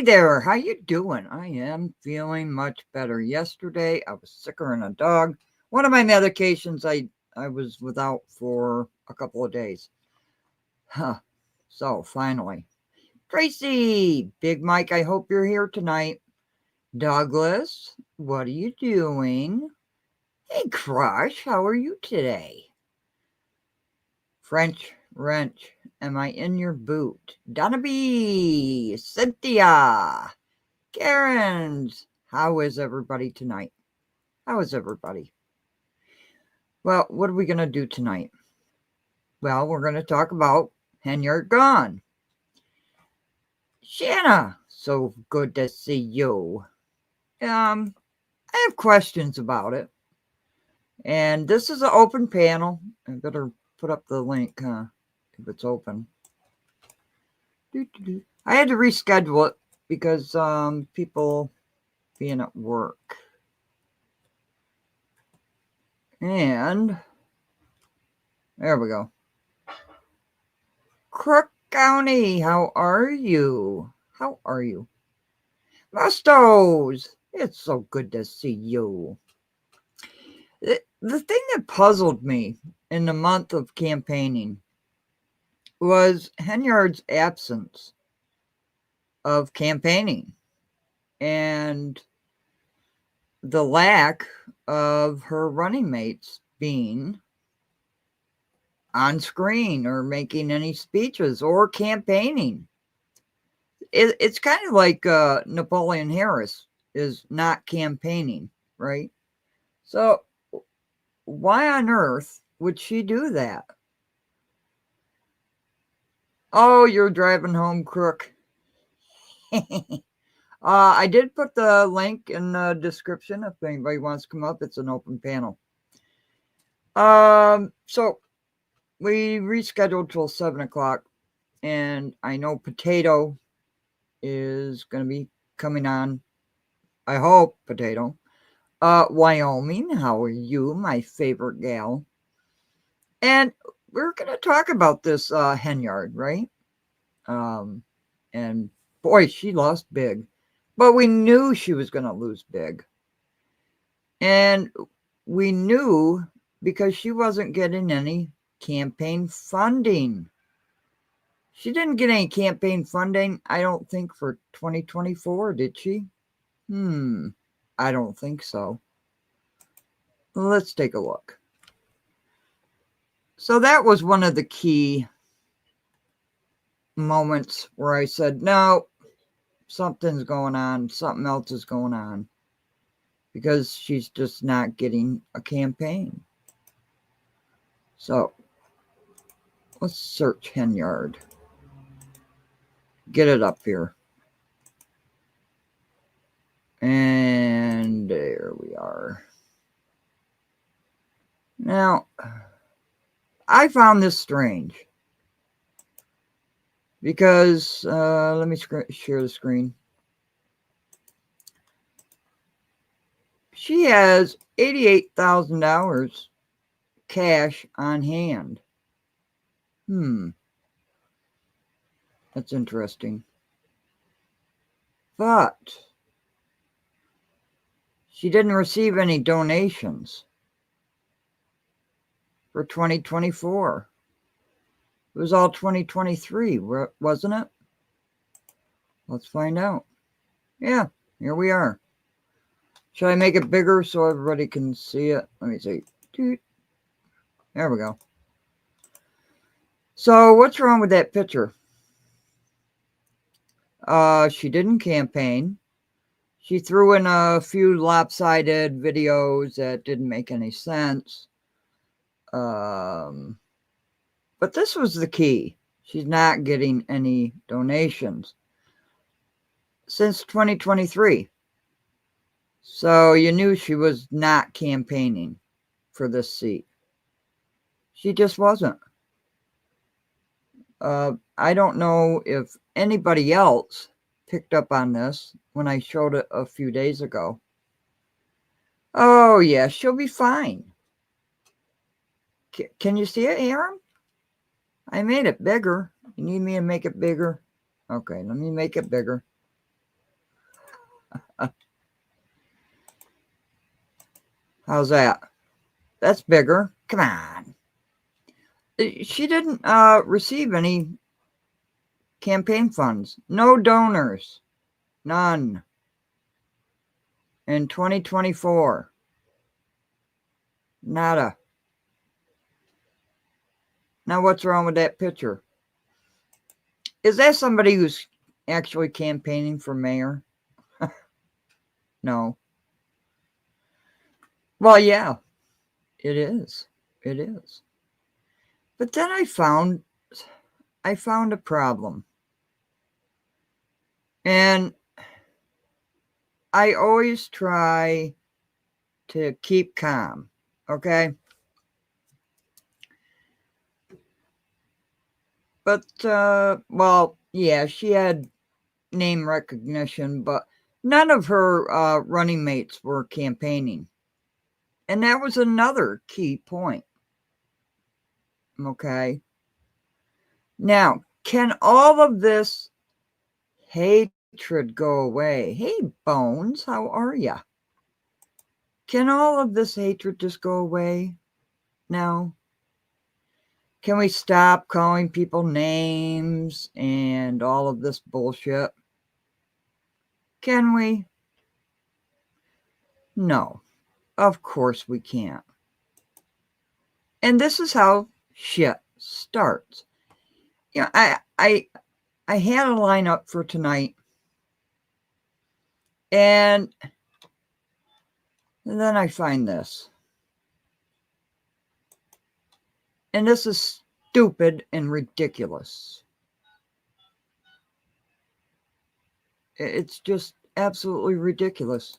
there, how you doing? I am feeling much better. Yesterday, I was sicker than a dog. One of my medications I was without for a couple of days. Huh. So finally, Tracy, Big Mike, I hope you're here tonight. Douglas, what are you doing? Hey, Crush, how are you today? French wrench, am I in your boot? Donna B, Cynthia. Karen's, how is everybody tonight? How is everybody? Well, what are we going to do tonight? Well, we're going to talk about Henyard gone. Shanna, so good to see you. I have questions about it. And this is an open panel. I better put up the link if it's open. I had to reschedule it because people being at work. And there we go. Crook County, how are you? How are you? Mustos, it's so good to see you. The thing that puzzled me in the month of campaigning was Henyard's absence of campaigning and the lack of her running mates being on screen or making any speeches or campaigning. It's kind of like Napoleon Harris is not campaigning, right? So why on earth would she do that? Oh, you're driving home, Crook. I did put the link in the description if anybody wants to come up. It's an open panel. So we rescheduled till 7 o'clock, and I know Potato is going to be coming on. I hope, Potato. Wyoming, how are you, my favorite gal? And we're going to talk about this Henyard, right? And boy, she lost big. But we knew she was going to lose big. And we knew because she wasn't getting any campaign funding. She didn't get any campaign funding, I don't think, for 2024, did she? I don't think so. Let's take a look. So that was one of the key moments where I said, no, something's going on. Something else is going on. Because she's just not getting a campaign. So let's search Henyard. Get it up here. And there we are. Now, I found this strange. Because, let me share the screen. She has $88,000 cash on hand. That's interesting. But she didn't receive any donations for 2024. It was all 2023, wasn't it? Let's find out. Yeah, here we are. Should I make it bigger so everybody can see it? Let me see. There we go. So what's wrong with that picture? She didn't campaign. She threw in a few lopsided videos that didn't make any sense. But this was the key. She's not getting any donations since 2023. So you knew she was not campaigning for this seat. She just wasn't. I don't know if anybody else picked up on this when I showed it a few days ago. Oh, yeah, she'll be fine. Can you see it, Aaron? I made it bigger. You need me to make it bigger? Okay, let me make it bigger. How's that? That's bigger. Come on. She didn't receive any campaign funds. No donors. None. In 2024. Nada. Now what's wrong with that picture? Is that somebody who's actually campaigning for mayor? No. Well, yeah, it is. It is. But then I found a problem. And I always try to keep calm, okay? But, well, yeah, she had name recognition, but none of her running mates were campaigning. And that was another key point. Okay. Now, can all of this hatred go away? Hey, Bones, how are ya? Can all of this hatred just go away now? Can we stop calling people names and all of this bullshit? Can we? No, of course we can't. And this is how shit starts. You know, I had a lineup for tonight, and then I find this. And this is stupid and ridiculous. It's just absolutely ridiculous.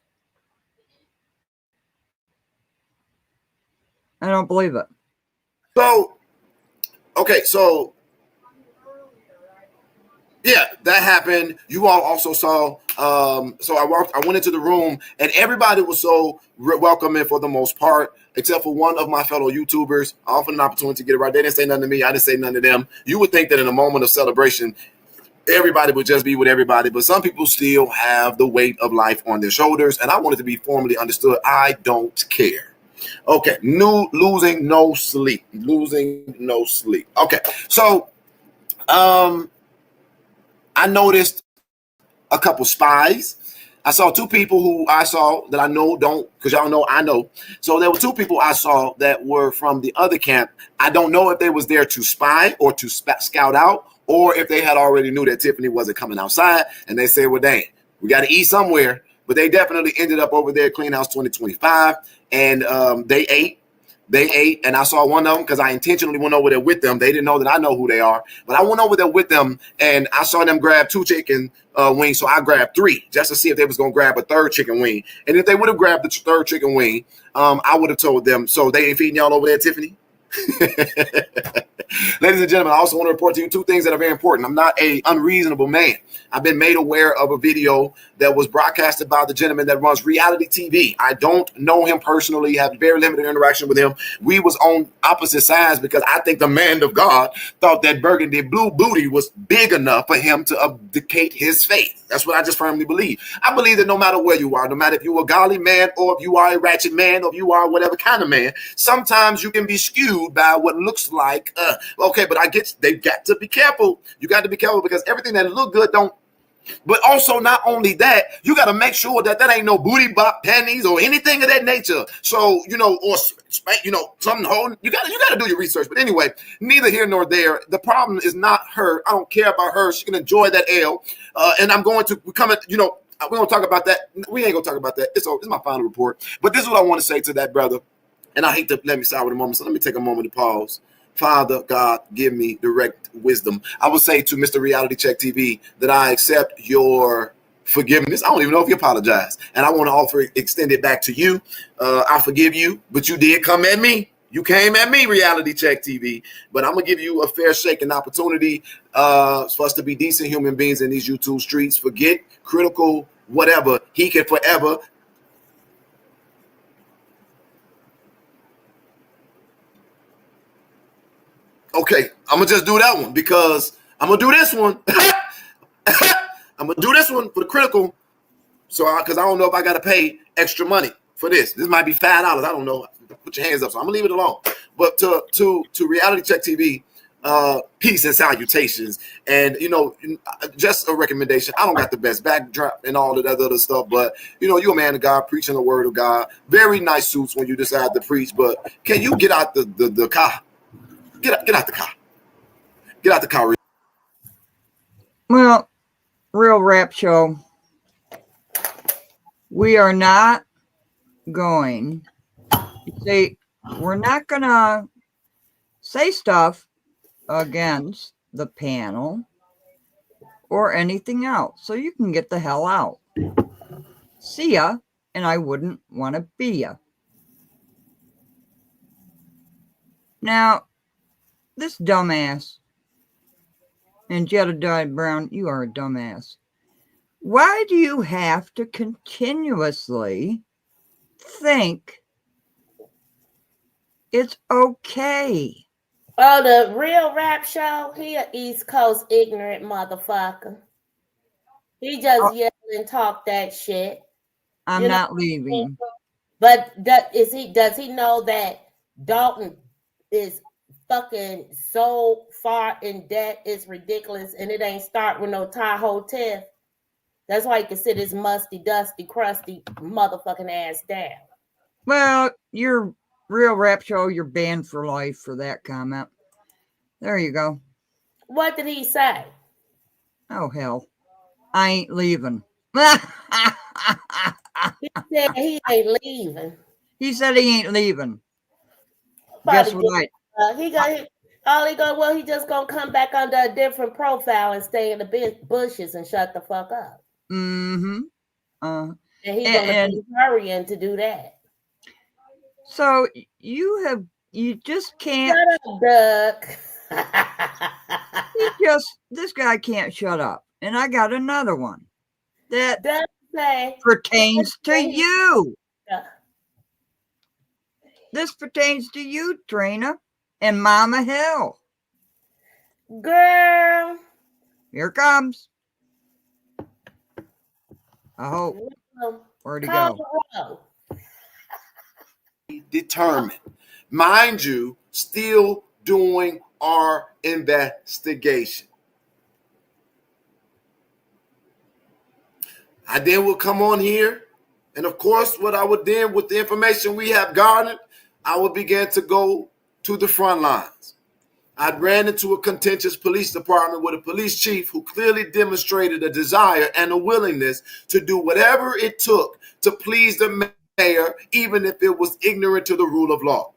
I don't believe it. So, okay, so yeah, that happened. You all also saw. So I went into the room, and everybody was so welcoming for the most part, except for one of my fellow YouTubers. I offered an opportunity to get it right. They didn't say nothing to me. I didn't say nothing to them. You would think that in a moment of celebration, everybody would just be with everybody, but some people still have the weight of life on their shoulders, and I wanted to be formally understood. I don't care. Okay, losing no sleep. Okay, so I noticed a couple spies. I saw two people who I saw that I know don't, because y'all know I know. So there were two people I saw that were from the other camp. I don't know if they was there to spy or to scout out, or if they had already knew that Tiffany wasn't coming outside, and they said, well, dang, we got to eat somewhere. But they definitely ended up over there at Clean House 2025, and they ate. They ate, and I saw one of them because I intentionally went over there with them. They didn't know that I know who they are, but I went over there with them, and I saw them grab 2 chicken wings, so I grabbed 3 just to see if they was going to grab a 3rd chicken wing. And if they would have grabbed the 3rd chicken wing, I would have told them, so they ain't feeding y'all over there, Tiffany? Ladies and gentlemen, I also want to report to you 2 things that are very important. I'm not an unreasonable man. I've been made aware of a video that was broadcasted by the gentleman that runs reality TV. I don't know him personally, have very limited interaction with him. We was on opposite sides because I think the man of God thought that burgundy blue booty was big enough for him to abdicate his faith. That's what I just firmly believe. I believe that no matter where you are, no matter if you're a godly man or if you are a ratchet man or if you are whatever kind of man, sometimes you can be skewed by what looks like, okay, but I get they got to be careful. You got to be careful because everything that look good don't. But also, not only that, you got to make sure that that ain't no booty bop panties or anything of that nature. So, you know, or, you know, something holding, you got to do your research. But anyway, neither here nor there. The problem is not her. I don't care about her. She can enjoy that L. And I'm going to come at, you know, we're going to talk about that. We ain't going to talk about that. It's my final report. But this is what I want to say to that brother. And I hate to let me sour the moment. So let me take a moment to pause. Father, God, give me direct wisdom. I would say to Mr. Reality Check TV that I accept your forgiveness. I don't even know if you apologize. And I want to extend it back to you. I forgive you, but you did come at me. You came at me, Reality Check TV. But I'm going to give you a fair shake and opportunity for us to be decent human beings in these YouTube streets. Forget critical whatever. He can forever. Okay, I'm going to just do that one because I'm going to do this one. I'm going to do this one for the critical. So, because I don't know if I got to pay extra money for this. This might be $5. I don't know. Put your hands up. So I'm gonna leave it alone. But to Reality Check TV, peace and salutations. And just a recommendation. I don't got the best backdrop and all of that other stuff, but you're a man of God preaching the word of God. Very nice suits when you decide to preach. But can you get out the car? Get out the car. Get out the car. Well, Real Rap Show, we are not going we're not gonna say stuff against the panel or anything else, so you can get the hell out. See ya, and I wouldn't want to be ya. Now, this dumbass and Jedediah Brown, you are a dumbass. Why do you have to continuously think it's okay? Oh, the Real Rap Show, he a East Coast ignorant motherfucker. He just yell and talk that shit. I'm not leaving. But does he know that Dalton is fucking so far in debt, it's ridiculous, and it ain't start with no Tahoe Tiff? That's why he can sit his musty, dusty, crusty motherfucking ass down. Well, your Real Rap Show, you're banned for life for that comment. There you go. What did he say? Oh, hell. I ain't leaving. He said he ain't leaving. He said he ain't leaving. Guess what? He just gonna come back under a different profile and stay in the bushes and shut the fuck up. Mm-hmm. And he's gonna be hurrying to do that. So you just can't. Shut up, Duck. This guy can't shut up. And I got another one that pertains to you. This pertains to you, Trina, and Mama Hill. Girl. Here it comes. I hope. Where'd he go? Determined. Mind you, still doing our investigation. I then will come on here, and of course, what I would then, with the information we have garnered, I would begin to go to the front lines. I ran into a contentious police department with a police chief who clearly demonstrated a desire and a willingness to do whatever it took to please the mayor, even if it was ignorant to the rule of law.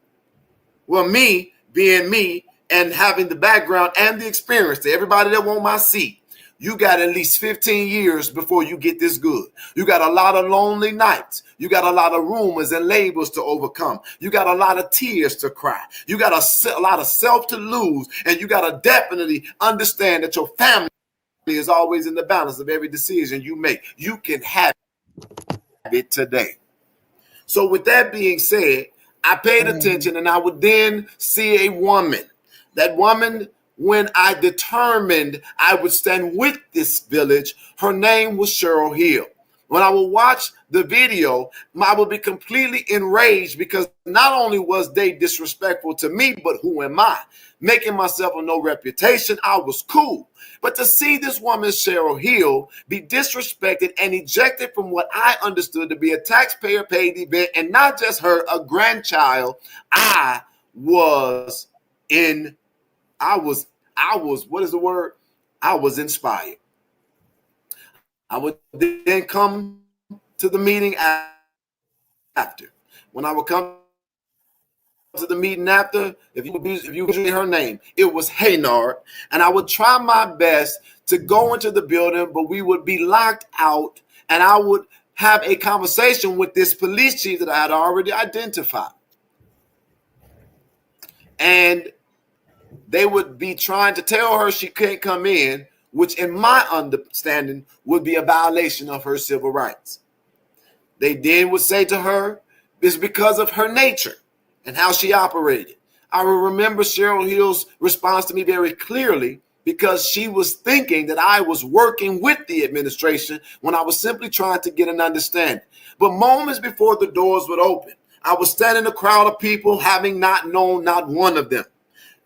Well, me being me and having the background and the experience, to everybody that want my seat, you got at least 15 years before you get this good. You got a lot of lonely nights. You got a lot of rumors and labels to overcome. You got a lot of tears to cry. You got a lot of self to lose. And you got to definitely understand that your family is always in the balance of every decision you make. You can have it today. So with that being said, I paid attention, and I would then see a woman. That woman, when I determined I would stand with this village, her name was Cheryl Hill. When I would watch the video, I would be completely enraged because not only was they disrespectful to me, but who am I? Making myself a no reputation, I was cool. But to see this woman, Cheryl Hill, be disrespected and ejected from what I understood to be a taxpayer-paid event, and not just her, a grandchild, I was what is the word? I was inspired. I would then come to the meeting after. When I would come to the meeting after, if you read her name, it was Henyard, and I would try my best to go into the building, but we would be locked out, and I would have a conversation with this police chief that I had already identified. And they would be trying to tell her she can't come in, which in my understanding would be a violation of her civil rights. They then would say to her, it's because of her nature and how she operated. I will remember Cheryl Hill's response to me very clearly because she was thinking that I was working with the administration when I was simply trying to get an understanding. But moments before the doors would open, I was standing in a crowd of people, having not known not one of them.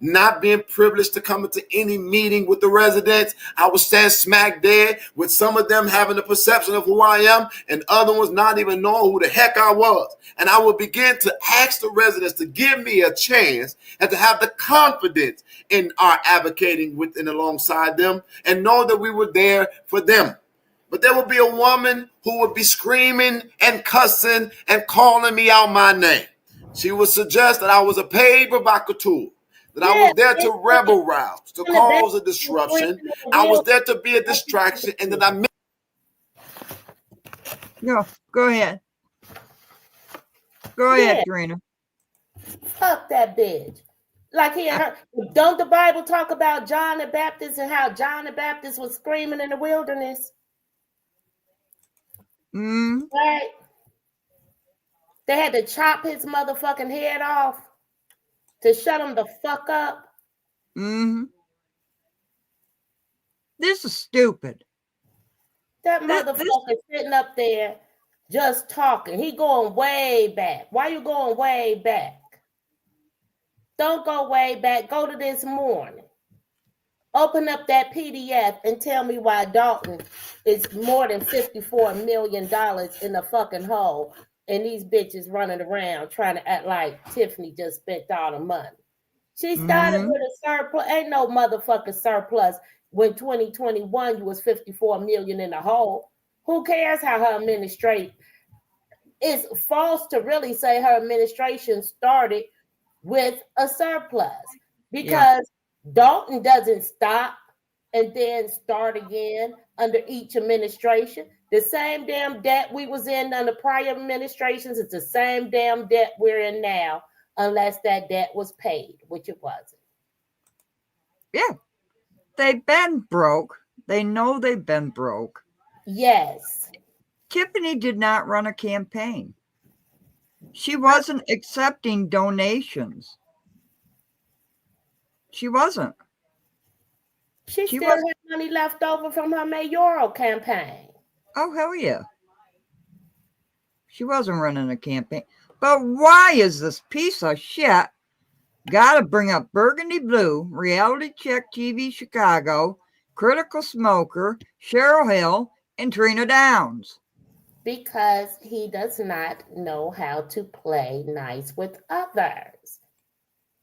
Not being privileged to come into any meeting with the residents. I was standing smack dead with some of them having a perception of who I am and other ones not even knowing who the heck I was. And I would begin to ask the residents to give me a chance and to have the confidence in our advocating with and alongside them and know that we were there for them. But there would be a woman who would be screaming and cussing and calling me out my name. She would suggest that I was a paid provocateur, that I was there to rebel rouse, to cause a disruption. I was there to be a distraction, and that I... No, go ahead. Go ahead, Trina. Fuck that bitch. Like he and her. Don't the Bible talk about John the Baptist and how John the Baptist was screaming in the wilderness? Right? They had to chop his motherfucking head off to shut him the fuck up. This is stupid. That motherfucker sitting up there just talking. He going way back. Why you going way back? Don't go way back. Go to this morning. Open up that PDF and tell me why Dalton is more than $54 million in the fucking hole. And these bitches running around trying to act like Tiffany just spent all the money. She started with a surplus. Ain't no motherfucking surplus when 2021 you was 54 million in the hole. Who cares how her administration? It's false to really say her administration started with a surplus because Dalton doesn't stop and then start again under each administration. The same damn debt we was in under prior administrations is the same damn debt we're in now, unless that debt was paid, which it wasn't. Yeah. They've been broke. They know they've been broke. Yes. Tiffany did not run a campaign. She wasn't accepting donations. She wasn't. She still had money left over from her mayoral campaign. Oh, hell yeah. She wasn't running a campaign. But why is this piece of shit got to bring up Burgundy Blue, Reality Check TV Chicago, Critical Smoker, Cheryl Hill, and Trina Downs? Because he does not know how to play nice with others.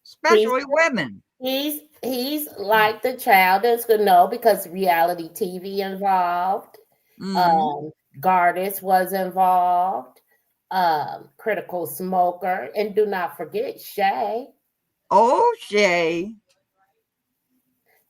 Especially women. He's like the child that's going to know because reality TV involved. Gardis was involved. Critical Smoker. And do not forget Shay. Oh, Shay.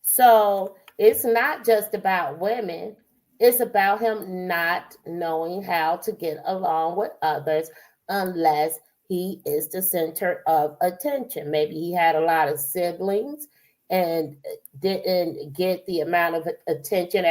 So it's not just about women. It's about him not knowing how to get along with others unless he is the center of attention. Maybe he had a lot of siblings and didn't get the amount of attention.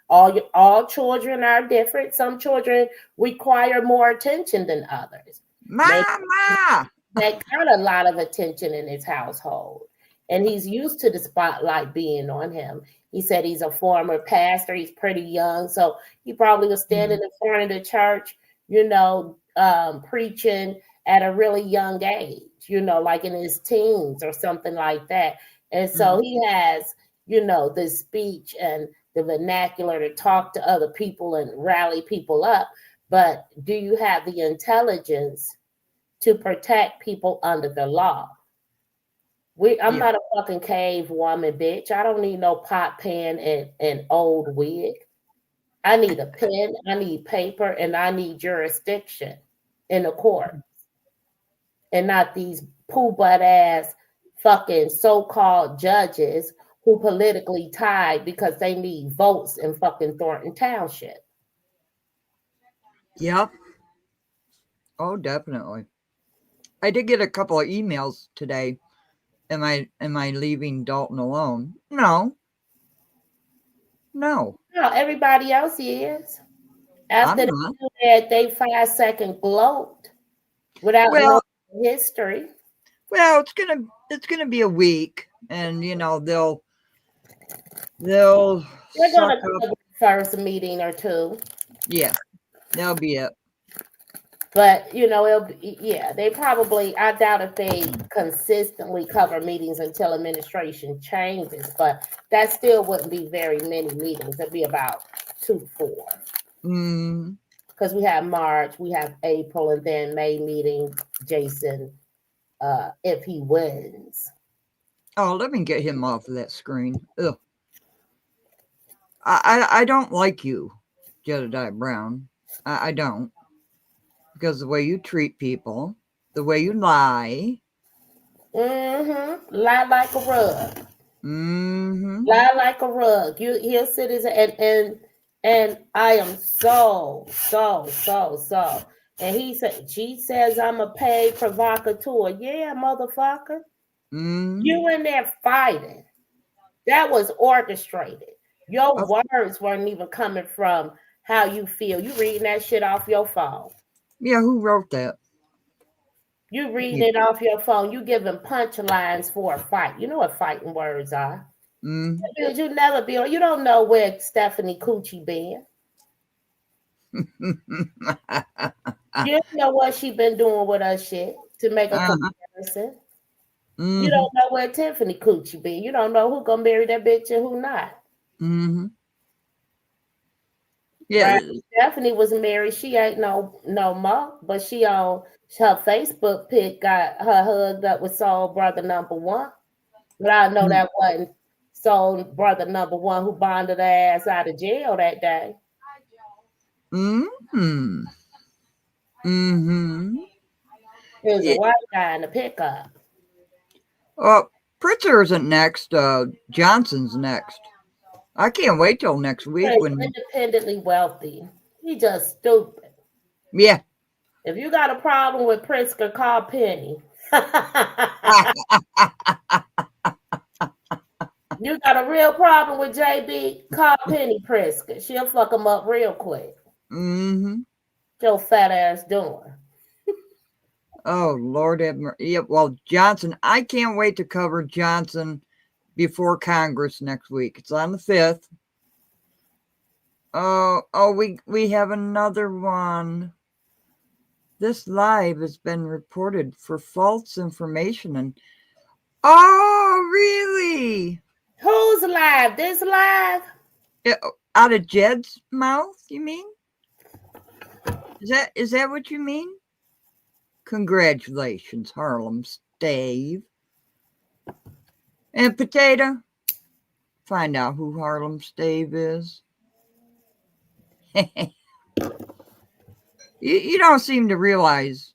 All children are different. Some children require more attention than others. Mama! They got a lot of attention in his household. And he's used to the spotlight being on him. He said he's a former pastor. He's pretty young. So he probably was standing in front of the church, preaching at a really young age, like in his teens or something like that. And so he has, the speech and the vernacular to talk to other people and rally people up. But do you have the intelligence to protect people under the law? I'm not a fucking cave woman, bitch. I don't need no pot pan and old wig. I need a pen, I need paper, and I need jurisdiction in the court. And not these poo butt ass fucking so-called judges who politically tied because they need votes in fucking Thornton Township. Yep. Oh, definitely. I did get a couple of emails today. Am I leaving Dalton alone? No. No, everybody else is. After they had their 5-second gloat without no history. Well, it's gonna be a week, and they'll They'll They're suck gonna up. cover the first meeting or two. Yeah, that'll be it. But it'll be, yeah, they probably, I doubt if they consistently cover meetings until administration changes, but that still wouldn't be very many meetings. It'd be about 2 to 4. Mm. Because we have March, we have April, and then May meeting Jason if he wins. Oh, let me get him off of that screen. Ugh. I don't like you, Jedediah Brown. I don't. Because the way you treat people, the way you lie. Lie like a rug. Lie like a rug. He'll sit his and I am so. And she says I'm a paid provocateur. Yeah, motherfucker. You in there fighting. That was orchestrated. Your words weren't even coming from how you feel. You reading that shit off your phone. Yeah, who wrote that? You reading it off your phone. You giving punchlines for a fight. You know what fighting words are. Because you never be on. You don't know where Stephanie Coochie been. You don't know what she been doing with her shit to make a comparison. You don't know where Tiffany Coochie been. You don't know who gonna marry that bitch and who not. Yeah, right? Stephanie was married. She ain't no more, but she on her Facebook pic got her hugged up with Soul Brother Number One. But I know that wasn't Soul Brother Number One who bonded her ass out of jail that day. It was a white guy in the pickup. Well, Pritzker isn't next. Johnson's next. I can't wait till next week He's when. independently wealthy. He just stupid. Yeah. If you got a problem with Pritzker, call Penny. You got a real problem with JB, call Penny Pritzker. She'll fuck him up real quick. Your fat ass doing. Oh, Lord have mercy. Yeah, well, Johnson, I can't wait to cover Johnson before Congress next week. It's on the 5th. We have another one. This live has been reported for false information. And oh, really? Who's live? This live? Out of Jed's mouth, you mean? Is that what you mean? Congratulations, Harlem Stave. And Potato, find out who Harlem Stave is. You don't seem to realize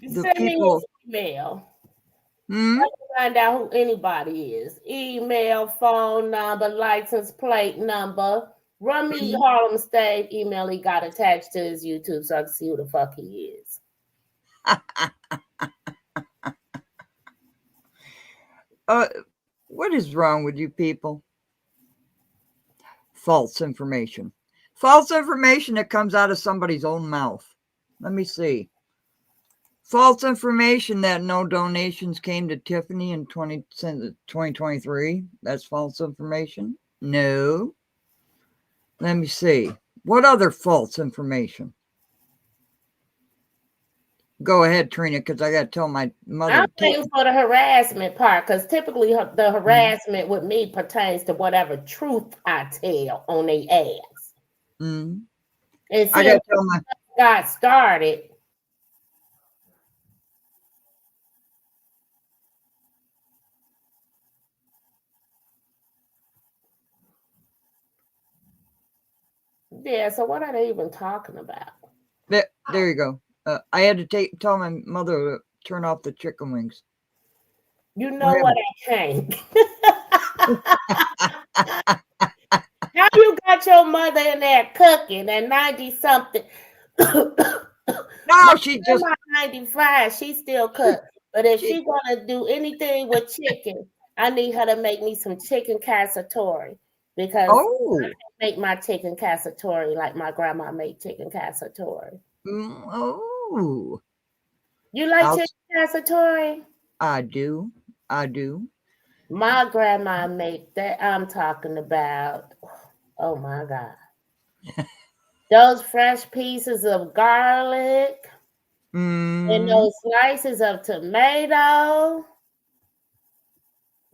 the Send people. me an email. Find out who anybody is. Email, phone number, license plate number. Run me Harlem Stave email he got attached to his YouTube so I can see who the fuck he is. What is wrong with you people? False information. False information that comes out of somebody's own mouth. Let me see. False information that no donations came to Tiffany in 2023. That's false information. No. Let me see. What other false information? Go ahead, Trina, because I got to tell my mother. I'm waiting for the harassment part because typically the harassment with me pertains to whatever truth I tell on their ass. And see, I got to tell my got started. Yeah, so what are they even talking about? There you go. I had to tell my mother to turn off the chicken wings. You know what I can't. How you got your mother in there cooking at 90-something? No, she just 95. She still cook. But if she gonna do anything with chicken, I need her to make me some chicken cacciatore because I can make my chicken cacciatore like my grandma made chicken cacciatore. You like chicken cacciatore? I do. My grandma make that I'm talking about. Oh my God. Those fresh pieces of garlic and Mm, those slices of tomato.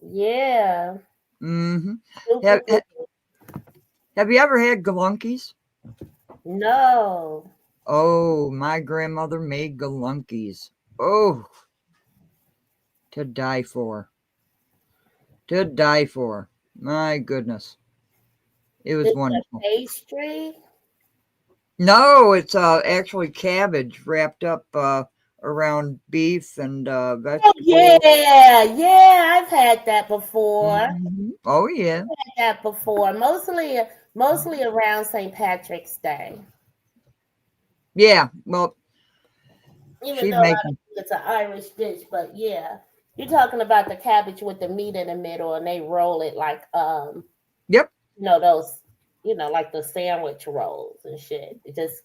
Yeah. mm-hmm. Super, Have, super. have you ever had galunkies? No. Oh, my grandmother made galunkies. Oh, to die for. To die for. My goodness. It was It's a wonderful. pastry. No, it's actually cabbage wrapped up around beef and Oh vegetables. yeah, yeah. I've had that before. Mhm. Oh yeah. That before. Mostly around St. Patrick's Day. Yeah. Well, Even she'd though I make don't them. think it's an Irish dish, but yeah. You're talking about the cabbage with the meat in the middle and they roll it like Yep. those like the sandwich rolls and shit. It's just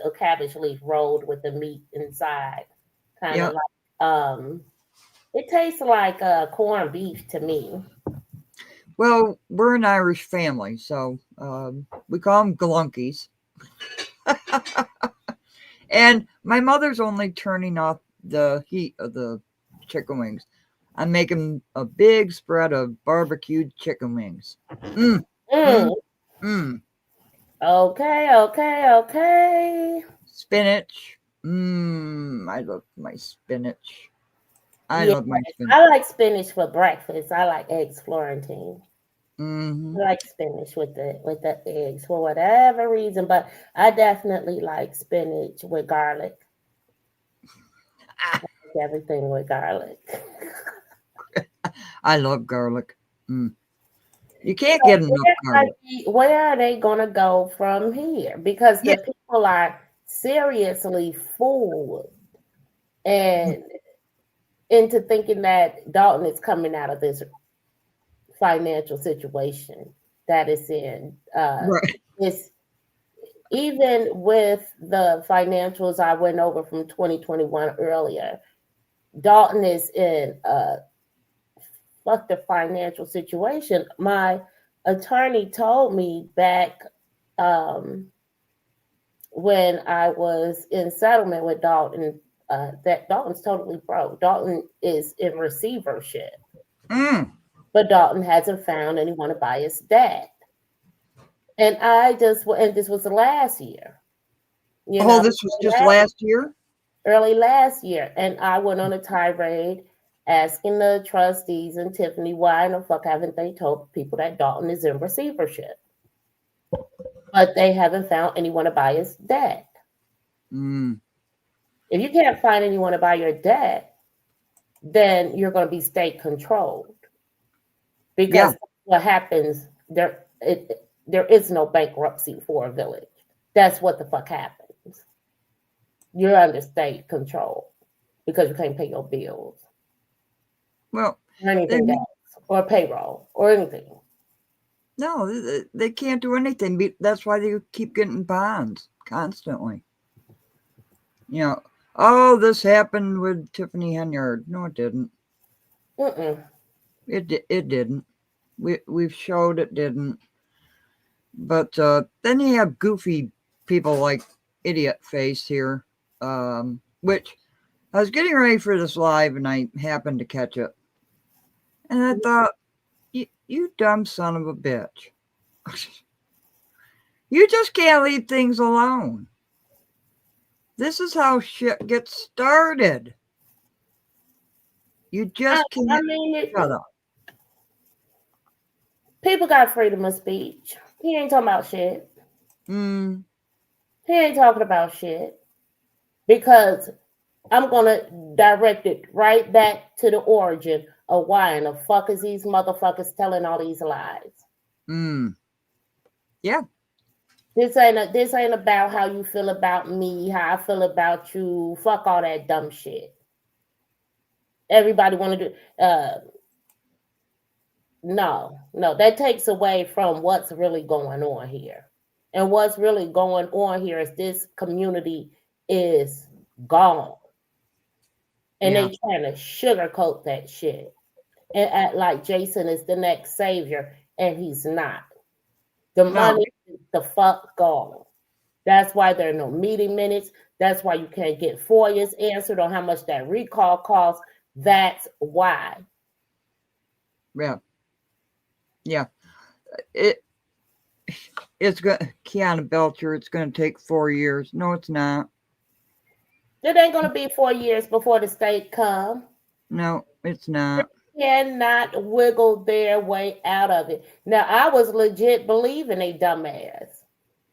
a cabbage leaf rolled with the meat inside. Kind of Yep. like it tastes like corned beef to me. Well, we're an Irish family, so we call them galunkies. And my mother's only turning off the heat of the chicken wings. I'm making a big spread of barbecued chicken wings. Mm, mm, Mm. mm. Okay, okay, okay. Spinach. Mmm. I love my spinach. I Yes, love my spinach. I like spinach for breakfast. I like eggs Florentine. Mm-hmm. I like spinach with the eggs for whatever reason, but I definitely like spinach with garlic. Ah, Everything with garlic. I love garlic. Mm. You can't get enough garlic. Where are they gonna go from here? Because Yeah. the people are seriously fooled and into thinking that Dalton is coming out of this financial situation that it's in. Right. It's even with the financials I went over from 2021 earlier. Dalton is in a fuck the financial situation. My attorney told me back um, when I was in settlement with Dalton that Dalton's totally broke. Dalton is in receivership, Mm. but Dalton hasn't found anyone to buy his dad. And this was the last year, you Oh, know, this was just last year? early last year, and I went on a tirade asking the trustees and Tiffany why in the fuck haven't they told people that Dalton is in receivership, but they haven't found anyone to buy his dad. Mm. If you can't find anyone to buy your debt, then you're going to be state controlled Yeah. because what happens there is no bankruptcy for a village. That's what the fuck happens. You're under state control because you can't pay your bills Well, or they anything else or payroll or anything. no, they can't do anything. That's why they keep getting bonds constantly. You know, oh, this happened with Tiffany Henyard. No, it didn't. Mm-mm. It didn't. We've showed it didn't. But then you have goofy people like Idiot Face here, which I was getting ready for this live and I happened to catch it. And I thought, you dumb son of a bitch. You just can't leave things alone. This is how shit gets started. You just I can't mean, shut up. people got freedom of speech. He ain't talking about shit. Mm, He ain't talking about shit because I'm gonna direct it right back to the origin of why in the fuck is these motherfuckers telling all these lies. mm. Yeah. This ain't about how you feel about me, how I feel about you. Fuck all that dumb shit. Everybody want to do. No, that takes away from what's really going on here. And what's really going on here is this community is gone, and Yeah. they trying to sugarcoat that shit. and act like Jason is the next savior, and he's not. The money is the fuck gone. That's why there are no meeting minutes. That's why you can't get FOIAs answered on how much that recall costs. That's why. Yeah. Yeah. It's going Kiana Belcher, it's going to take 4 years. No, it's not. It ain't going to be 4 years before the state come. No, it's not. They cannot wiggle their way out of it. Now, I was legit believing they dumbass.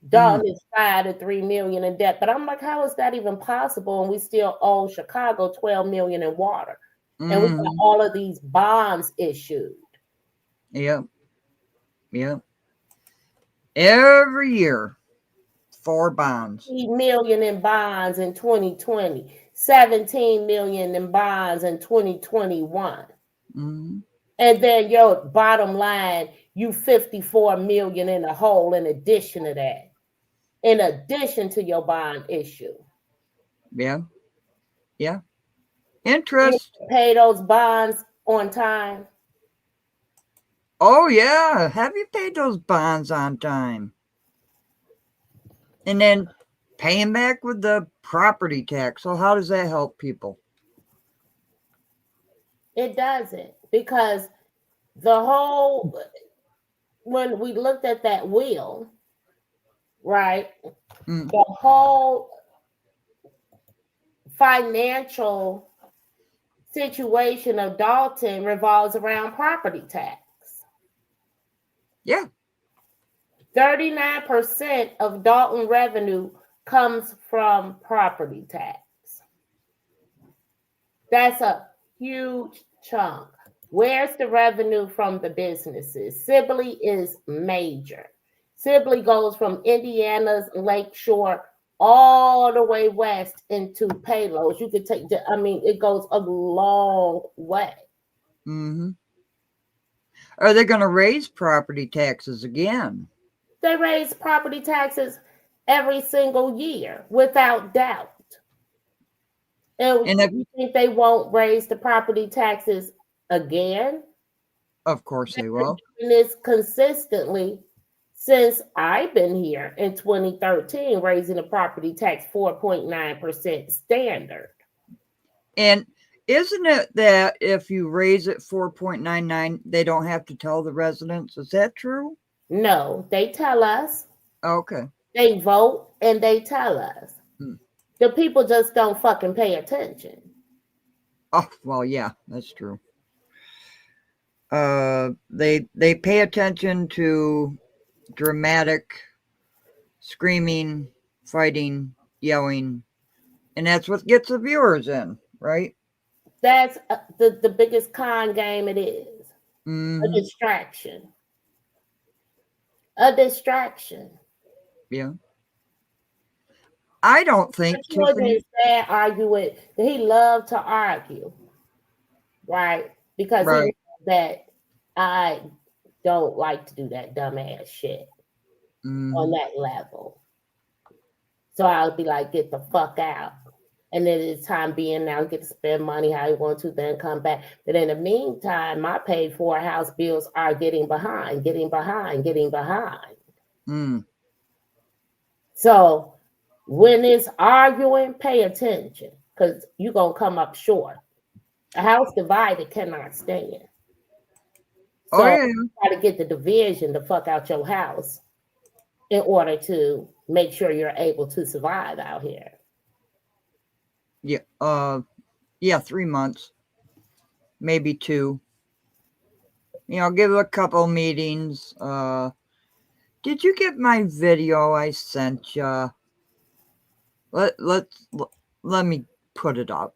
Dalton is $5 to $3 million in debt, but I'm like, how is that even possible? And we still owe Chicago $12 million in water, and we got all of these bonds issued. Yep. Yep. Every year, 4 bonds. $8 million in bonds in 2020, 17 million in bonds in 2021. And then your bottom line, you 54 million in a hole in addition to that, in addition to your bond issue. Yeah. Yeah. Interest. You pay those bonds on time. Oh, yeah. Have you paid those bonds on time? And then paying back with the property tax. So how does that help people? It doesn't, because the whole, when we looked at that wheel, right, the whole financial situation of Dalton revolves around property tax. Yeah. 39% of Dalton revenue comes from property tax. That's a huge chunk. Where's the revenue from the businesses? Sibley is major. Sibley goes from Indiana's Lakeshore all the way west into Palos. You could take, I mean, it goes a long way. Are they going to raise property taxes again? They raise property taxes every single year, without doubt. And if you think they won't raise the property taxes again? Of course they will. And it's consistently since I've been here in 2013, raising the property tax 4.9% standard. And isn't it that if you raise it 4.99, they don't have to tell the residents? Is that true? No, they tell us. Okay. They vote and they tell us. The people just don't fucking pay attention. Oh, well, yeah, that's true. They pay attention to dramatic screaming, fighting, yelling, and that's what gets the viewers in, right? That's the biggest con game it is. A distraction. A distraction. Yeah. I don't think Tiffany said arguing. He loved to argue, right? Because he knows that I don't like to do that dumbass shit on that level. So I'll be like, get the fuck out. And then it's time being now, get to spend money how you want to, then come back. But in the meantime, my paid for house bills are getting behind. So when it's arguing, pay attention, because you're going to come up short. A house divided cannot stand. So you got to get the division the fuck out your house in order to make sure you're able to survive out here. Yeah, 3 months, maybe 2. Give it a couple meetings. Did you get my video I sent you? Let me put it up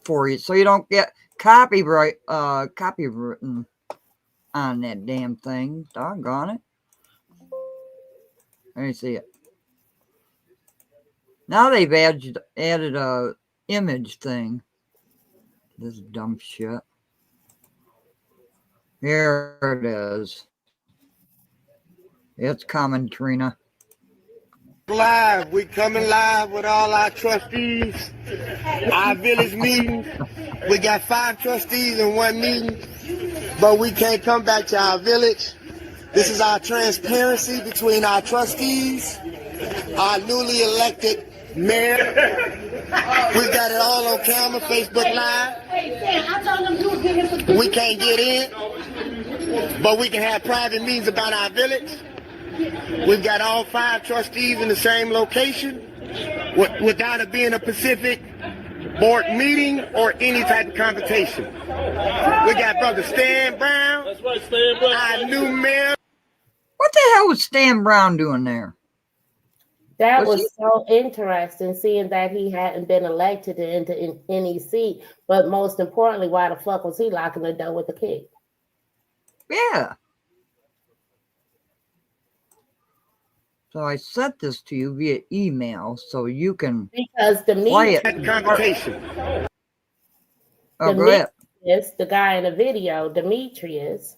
for you so you don't get copywritten on that damn thing. Doggone it. Let me see it. Now they've added a image thing. This dumb shit. Here it is. It's coming, Trina. Live. We coming live with all our trustees. Our village meeting. We got 5 trustees in one meeting. but we can't come back to our village. This is our transparency between our trustees, our newly elected mayor. We got it all on camera, Facebook Live. We can't get in, but we can have private meetings about our village. We've got all 5 trustees in the same location without it being a Pacific board meeting or any type of competition. We got Brother Stan Brown. That's right, Stan Brown. Our new mayor. What the hell was Stan Brown doing there? That was so interesting, seeing that he hadn't been elected into any seat. But most importantly, why the fuck was he locking the door with the kid? Yeah. So I sent this to you via email so you can because play it. Competition. Oh, go ahead. The guy in the video, Demetrius,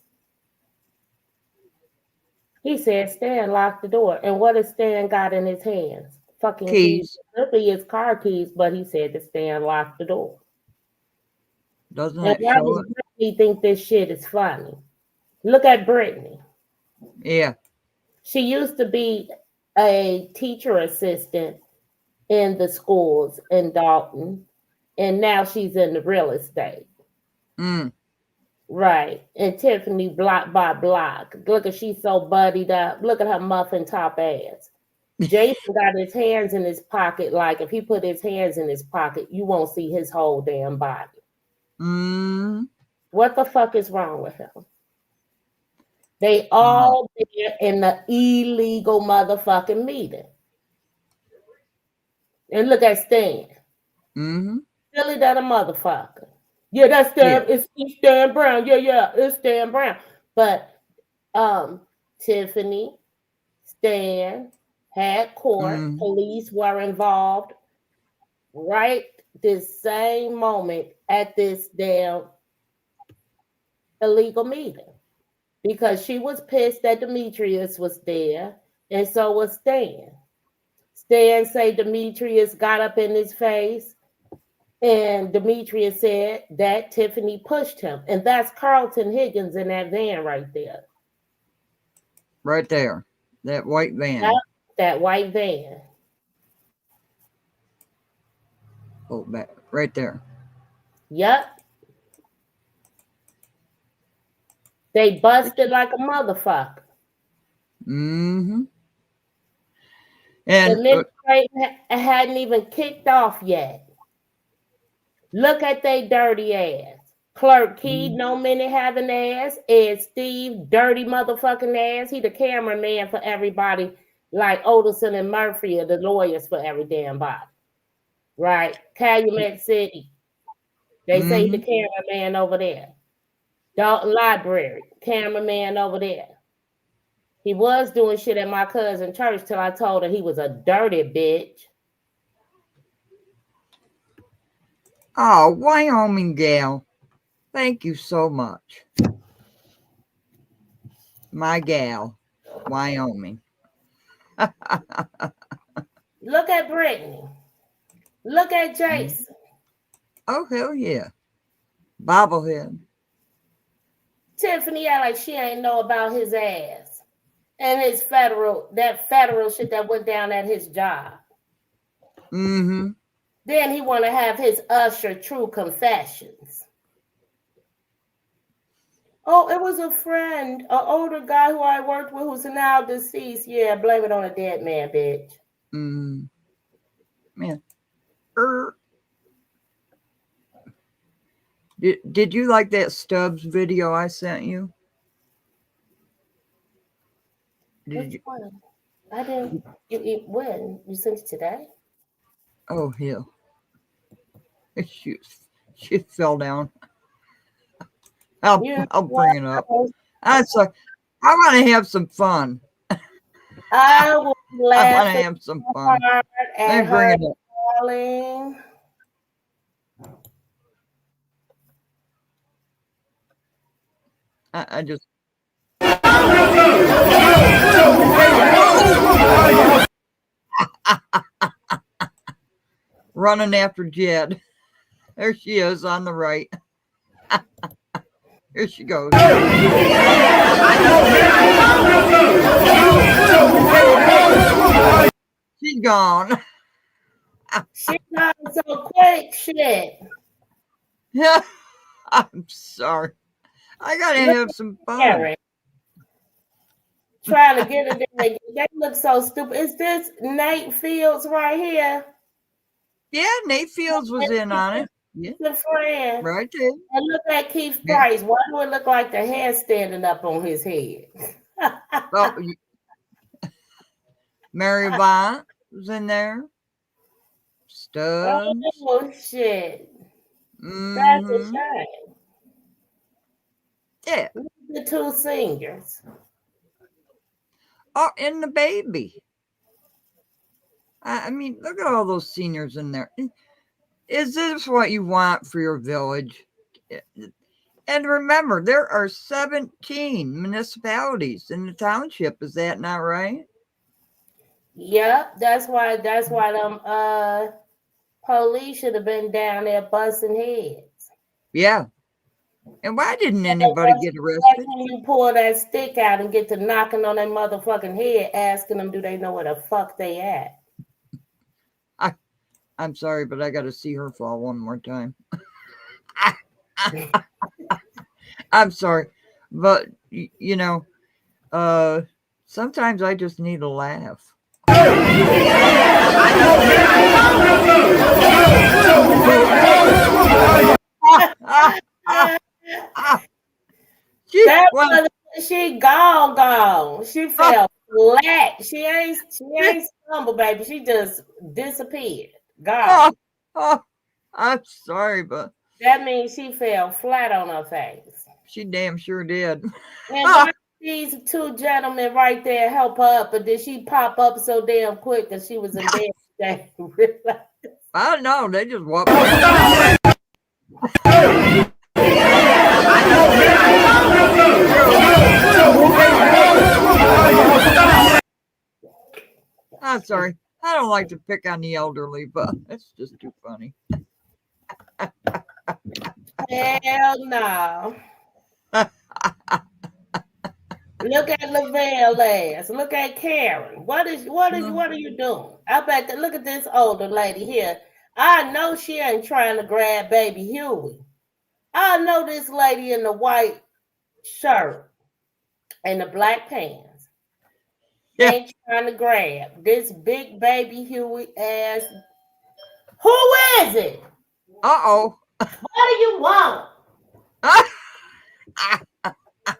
he said Stan locked the door. And what has Stan got in his hands? Fucking keys. Could be his car keys, but he said that Stan locked the door. Doesn't that show it? Brittany think this shit is funny? Look at Brittany. Yeah. She used to be a teacher assistant in the schools in Dalton, and now she's in the real estate. Right. And Tiffany block by block. Look at she's so buddied up. Look at her muffin top ass. Jason got his hands in his pocket. Like if he put his hands in his pocket, you won't see his whole damn body. What the fuck is wrong with him? They all there in the illegal motherfucking meeting. And look at Stan. Silly that a motherfucker. Yeah, that's Stan. Yeah. It's Stan Brown. Yeah, it's Stan Brown. But Tiffany, Stan had court. Police were involved right this same moment at this damn illegal meeting. Because she was pissed that Demetrius was there, and so was Stan. Stan say Demetrius got up in his face, and Demetrius said that Tiffany pushed him. And that's Carlton Higgins in that van right there. Right there. That white van. That white van. Oh, back right there. Yep. They busted like a motherfucker. And the administration hadn't even kicked off yet. Look at they dirty ass. Clerk Key, no minute having ass. Ed Steve, dirty motherfucking ass. He the cameraman for everybody, like Odelson and Murphy are the lawyers for every damn body. Right? Calumet City. They say the cameraman over there. Dalton Library, cameraman over there. He was doing shit at my cousin's church till I told her he was a dirty bitch. Oh, Wyoming gal. Thank you so much. My gal, Wyoming. Look at Brittany. Look at Jason. Oh, hell yeah. Bobblehead. Tiffany act like she ain't know about his ass and his federal shit that went down at his job. Then he want to have his Usher true confessions. Oh, it was a friend, an older guy who I worked with who's now deceased. Yeah, blame it on a dead man, bitch. Man. Did you like that Stubbs video I sent you? Which one? I didn't. When? You sent it today? Oh, hell. She fell down. I'll bring it up. I want to have some fun. I will laugh. I want to have some fun. Let me bring it up. Falling. I just running after Jed. There she is on the right. Here she goes. She's gone. She gone so quick, shit. I'm sorry. I gotta Look have some fun. Karen. Trying to get it in. They look so stupid. Is this Nate Fields right here? Yeah, Nate Fields was in on it. Yeah, The friend. right there. And look at Keith Yeah. Price. Why do it look like the hair standing up on his head? Oh, Mary Vaughn was in there. Stubbs. Oh shit. That's a Mhm. shame. Yeah. Look at the two singers. Oh, and the baby. I mean, look at all those seniors in there. Is this what you want for your village? And remember, there are 17 municipalities in the township. Is that not right? Yep, that's why them police should have been down there busting heads. Yeah. And why didn't anybody get That's arrested? when you pull that stick out and get to knocking on their motherfucking head, asking them, do they know where the fuck they at? I'm sorry, but I got to see her fall one more time. I'm sorry, but you know, sometimes I just need a laugh. She gone. She fell flat. She ain't stumbled, baby. She just disappeared. Gone. I'm sorry, but That means she fell flat on her face. she damn sure did. And why these two gentlemen right there help her up, but did she pop up so damn quick that she was in bed? I don't know. They just walked. I'm sorry. I don't like to pick on the elderly, but it's just too funny. Hell no. Look at Lavelle ass. Look at Karen. What are you doing? I bet that look at this older lady here. I know she ain't trying to grab baby Huey. I know this lady in the white shirt and the black pants. Yeah. Ain't trying to grab this big baby Huey ass. Who is it? Uh-oh. What do you want?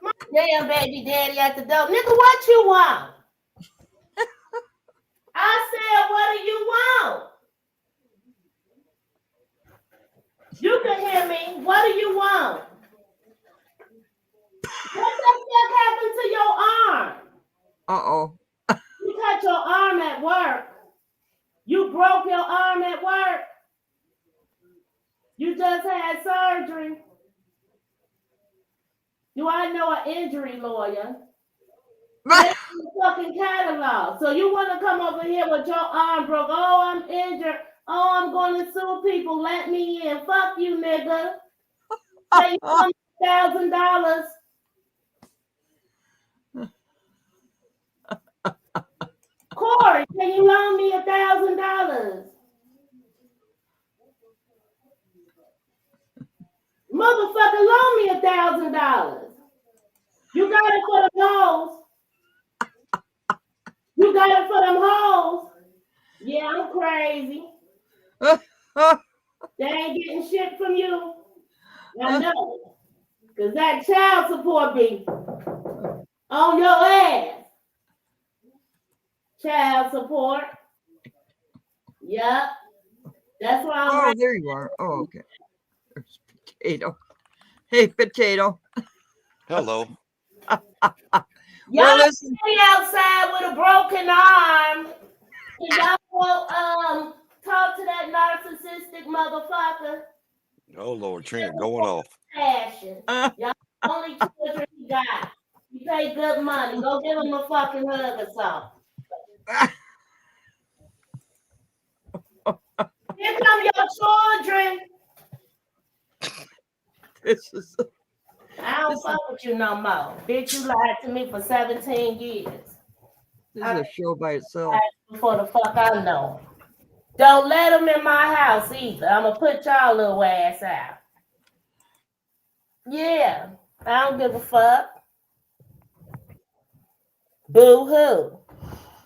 My damn baby daddy at the door. Nigga, what you want? I said, what do you want? You can hear me. What do you want? What the fuck happened to your arm? Uh-oh. You cut your arm at work. You broke your arm at work. You just had surgery. Do I know an injury lawyer? That's the fucking catalog. So you want to come over here with your arm broke? Oh, I'm injured. Oh, I'm going to sue people. Let me in. Fuck you, nigga. Pay you $1,000. Corey, can you loan me $1,000? Motherfucker, loan me $1,000. You got it for them hoes. You got it for them hoes. Yeah, I'm crazy. They ain't getting shit from you. I know. Because that child support be on your ass. Child support. Yep. That's why I'm there you are. Oh, okay. There's Potato. Hey, Potato. Hello. y'all listen. stay outside with a broken arm. And y'all will talk to that narcissistic motherfucker. Oh Lord, Trina going off. Passion. Y'all only children he got. You pay good money. Go give him a fucking hug or something. Here come your children. This is I don't fuck with you no more. Bitch, you lied to me for 17 years. This is a show by itself. Before the fuck I know. Don't let them in my house either. I'm gonna put y'all little ass out. Yeah, I don't give a fuck. Boo hoo.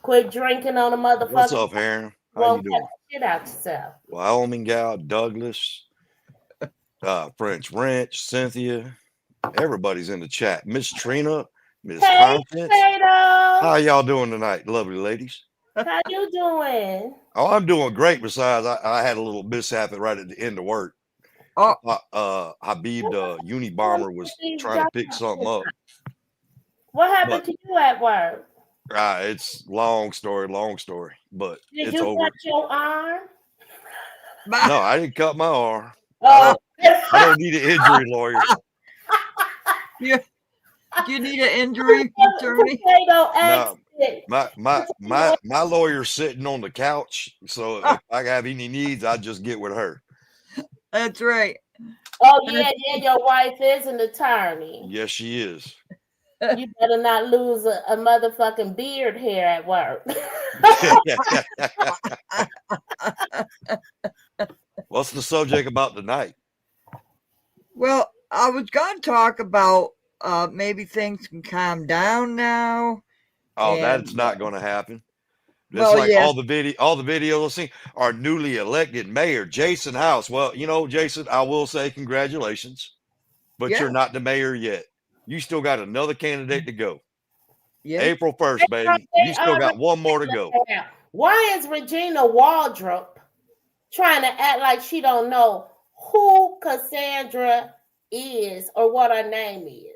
Quit drinking on a motherfucker. What's up, Aaron? How you doing? Shit out yourself. Wyoming gal, Douglas, French Wrench, Cynthia. Everybody's in the chat. Miss Trina, Miss Constance. Potato. How y'all doing tonight, lovely ladies? How you doing? Oh, I'm doing great. Besides, I had a little mishap right at the end of work. Oh, Habib, the Unabomber, was trying to pick something up. What happened to you at work? It's long story, but Did it's you over. cut your arm? No, I didn't cut my arm. Oh. I don't need an injury lawyer. Yeah. Do you need an injury attorney? No, my lawyer's sitting on the couch, so if I have any needs, I just get with her. That's right. Oh yeah, your wife is an attorney. Yes, she is. You better not lose a motherfucking beard hair at work. What's the subject about tonight? Well, I was going to talk about maybe things can calm down now. Oh, that's not going to happen. It's well, like yeah. all the videos I've seen, our newly elected mayor, Jason House. Well, you know, Jason, I will say congratulations, but Yeah. you're not the mayor yet. You still got another candidate to go. Yeah. April 1st, baby. You still got one more to go. Why is Regina Waldrop trying to act like she don't know who Cassandra is or what her name is?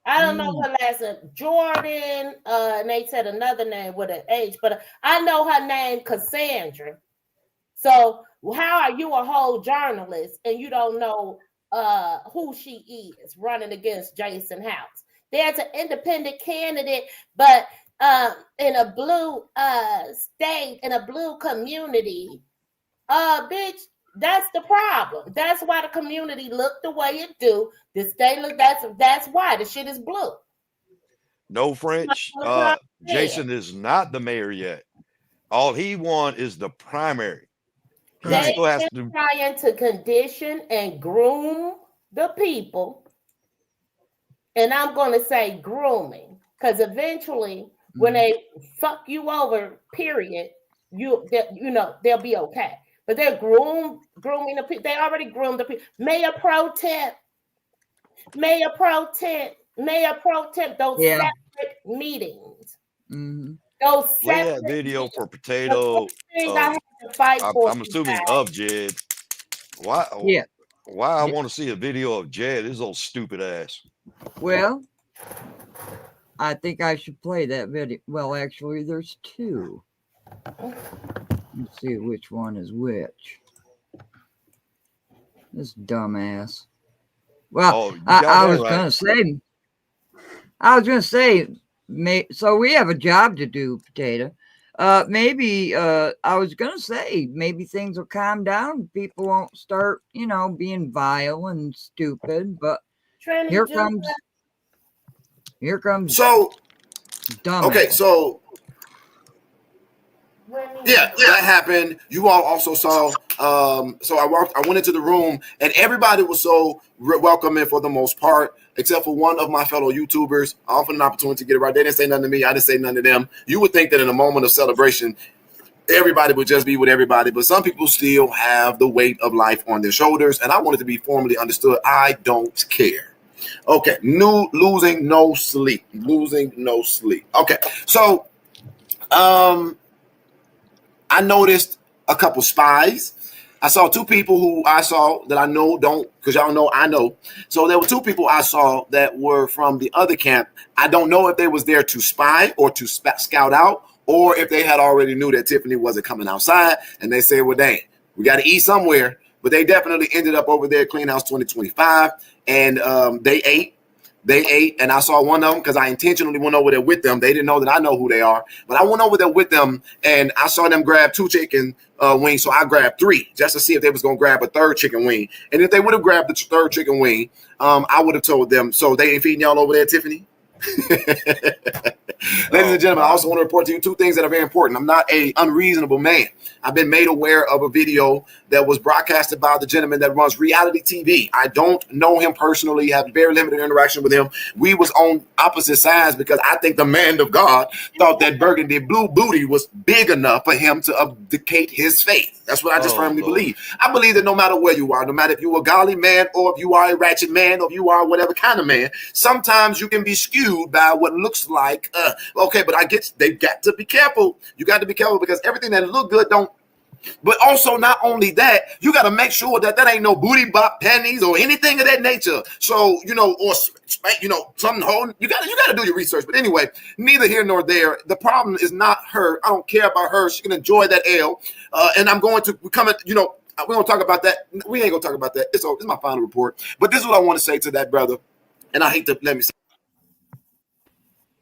I don't know her last name. Jordan, and they said another name with an H, but I know her name Cassandra. So how are you a whole journalist and you don't know who she is running against Jason House? There's an independent candidate, but in a blue state, in a blue community, bitch, that's the problem. That's why the community look the way it do. The state look, that's why the shit is blue. No French. Jason is not the mayor yet. All he won is the primary. They still has to trying to condition and groom the people. And I'm going to say grooming, because eventually when they fuck you over, period, you know they'll be okay. But they're grooming the people. They already groomed the people. Mayor Pro Temp. Those separate meetings. Mm-hmm. Those play separate that video for Potato. I'm assuming of Jed. Why? Yeah. Why I want to see a video of Jed? His old stupid ass. Well, I think I should play that video. Well, actually, there's two. Let's see which one is which. This dumbass. Well, I was gonna say, so we have a job to do, Potato. Maybe I was gonna say maybe things will calm down. People won't start, being vile and stupid. But here comes. So, dumbass. Okay, so. Yeah, that happened. You all also saw. So I went into the room, and everybody was so welcoming for the most part, except for one of my fellow YouTubers. I offered an opportunity to get it right. They didn't say nothing to me. I didn't say nothing to them. You would think that in a moment of celebration, everybody would just be with everybody, but some people still have the weight of life on their shoulders, and I wanted to be formally understood. I don't care. Okay, losing no sleep. Okay, so I noticed a couple spies. I saw two people who I saw that I know don't, because y'all know I know. So there were two people I saw that were from the other camp. I don't know if they was there to spy or to scout out, or if they had already knew that Tiffany wasn't coming outside, and they said, well, dang, we got to eat somewhere. But they definitely ended up over there at Clean House 2025, and they ate. They ate, and I saw one of them because I intentionally went over there with them. They didn't know that I know who they are, but I went over there with them, and I saw them grab 2 chicken wings, so I grabbed 3 just to see if they was going to grab a 3rd chicken wing. And if they would have grabbed the 3rd chicken wing, I would have told them. So they ain't feeding y'all over there, Tiffany? Ladies and gentlemen, I also want to report to you 2 things that are very important. I'm not a unreasonable man. I've been made aware of a video that was broadcasted by the gentleman that runs reality TV. I don't know him personally, have very limited interaction with him. We was on opposite sides because I think the man of God thought that burgundy blue booty was big enough for him to abdicate his faith. That's what I just firmly believe. I believe that no matter where you are, no matter if you're a godly man or if you are a ratchet man or if you are whatever kind of man, sometimes you can be skewed by what looks like, okay, but I get they got to be careful. You got to be careful because everything that look good don't. But also, not only that, you got to make sure that that ain't no booty bop panties or anything of that nature. So, you know, or, you know, something holding, you got to do your research. But anyway, neither here nor there. The problem is not her. I don't care about her. She can enjoy that L. And I'm going to come at, you know, we're going to talk about that. We ain't going to talk about that. It's my final report. But this is what I want to say to that brother. And I hate to let me say.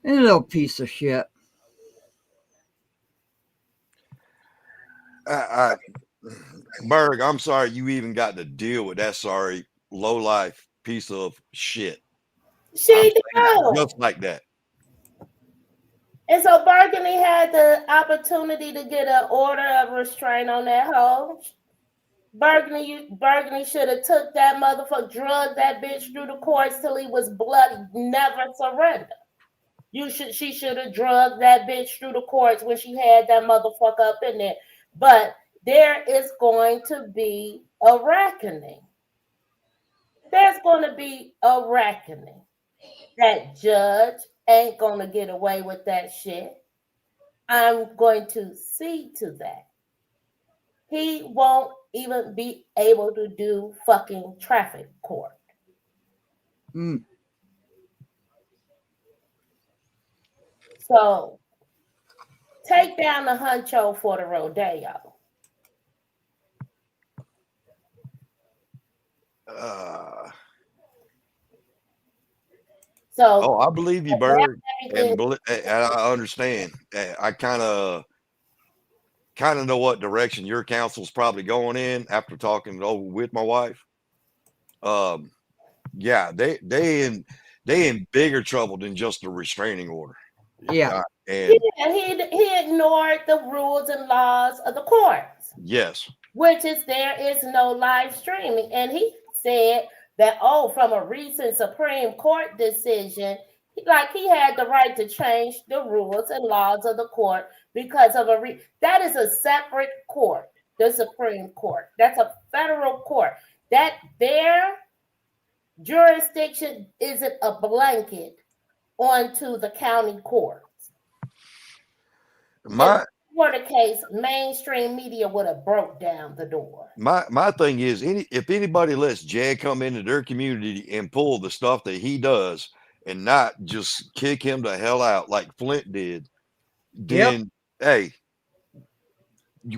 A little piece of shit. Berg, I'm sorry you even got to deal with that sorry low life piece of shit. She do. Just like that. And so Burgundy had the opportunity to get an order of restraint on that hoe. Burgundy should have took that motherfucker, drugged that bitch through the courts till he was bloody, never surrender. She should have drugged that bitch through the courts when she had that motherfucker up in there. But there is going to be a reckoning. There's going to be a reckoning. That judge ain't going to get away with that shit. I'm going to see to that. He won't even be able to do fucking traffic court. So take down the huncho for the rodeo. So I believe you, Bird, and I understand. I kind of know what direction your counsel's probably going in after talking it over with my wife. Yeah, they in bigger trouble than just a restraining order. Yeah. And he ignored the rules and laws of the courts. Yes. Which is there is no live streaming. And he said that, from a recent Supreme Court decision, he had the right to change the rules and laws of the court because of that is a separate court, the Supreme Court. That's a federal court. That their jurisdiction isn't a blanket onto the county courts. For the case, mainstream media would have broke down the door. My thing is, if anybody lets Jag come into their community and pull the stuff that he does and not just kick him the hell out like Flint did, then hey,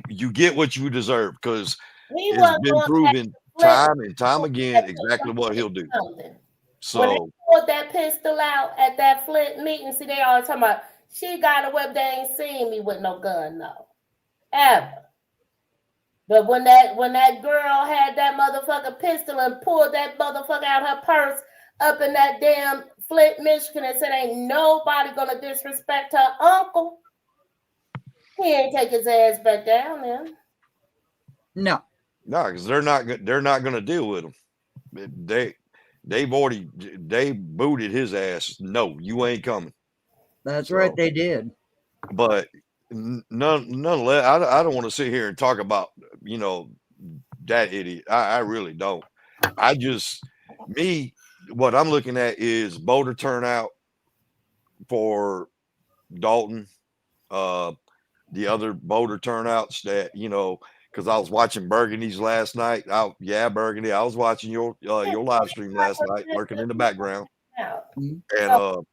you get what you deserve, because it's been proven time and time again exactly what he'll do. So when they pulled that pistol out at that Flint meeting, see, they always talking about she got a whip, they ain't seen me with no gun, no. Ever. But when that girl had that motherfucking pistol and pulled that motherfucker out her purse up in that damn Flint, Michigan, and said ain't nobody gonna disrespect her uncle, he ain't take his ass back down there. No, because they're not gonna deal with him. They booted his ass. No, you ain't coming. That's right, they did. But nonetheless, I don't want to sit here and talk about, that idiot. I really don't. What I'm looking at is voter turnout for Dalton, the other voter turnouts that, because I was watching Burgundy's last night. Burgundy, I was watching your live stream last night, lurking in the background. And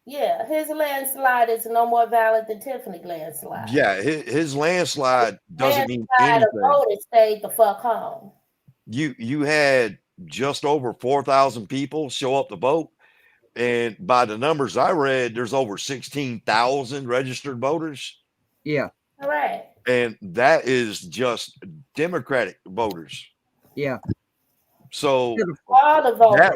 yeah, his landslide is no more valid than Tiffany landslide. Yeah, his landslide doesn't mean anything. Voters stayed the fuck home. You had just over 4,000 people show up to vote. And by the numbers I read, there's over 16,000 registered voters. Yeah. Correct. And that is just Democratic voters. Yeah. So All the voters.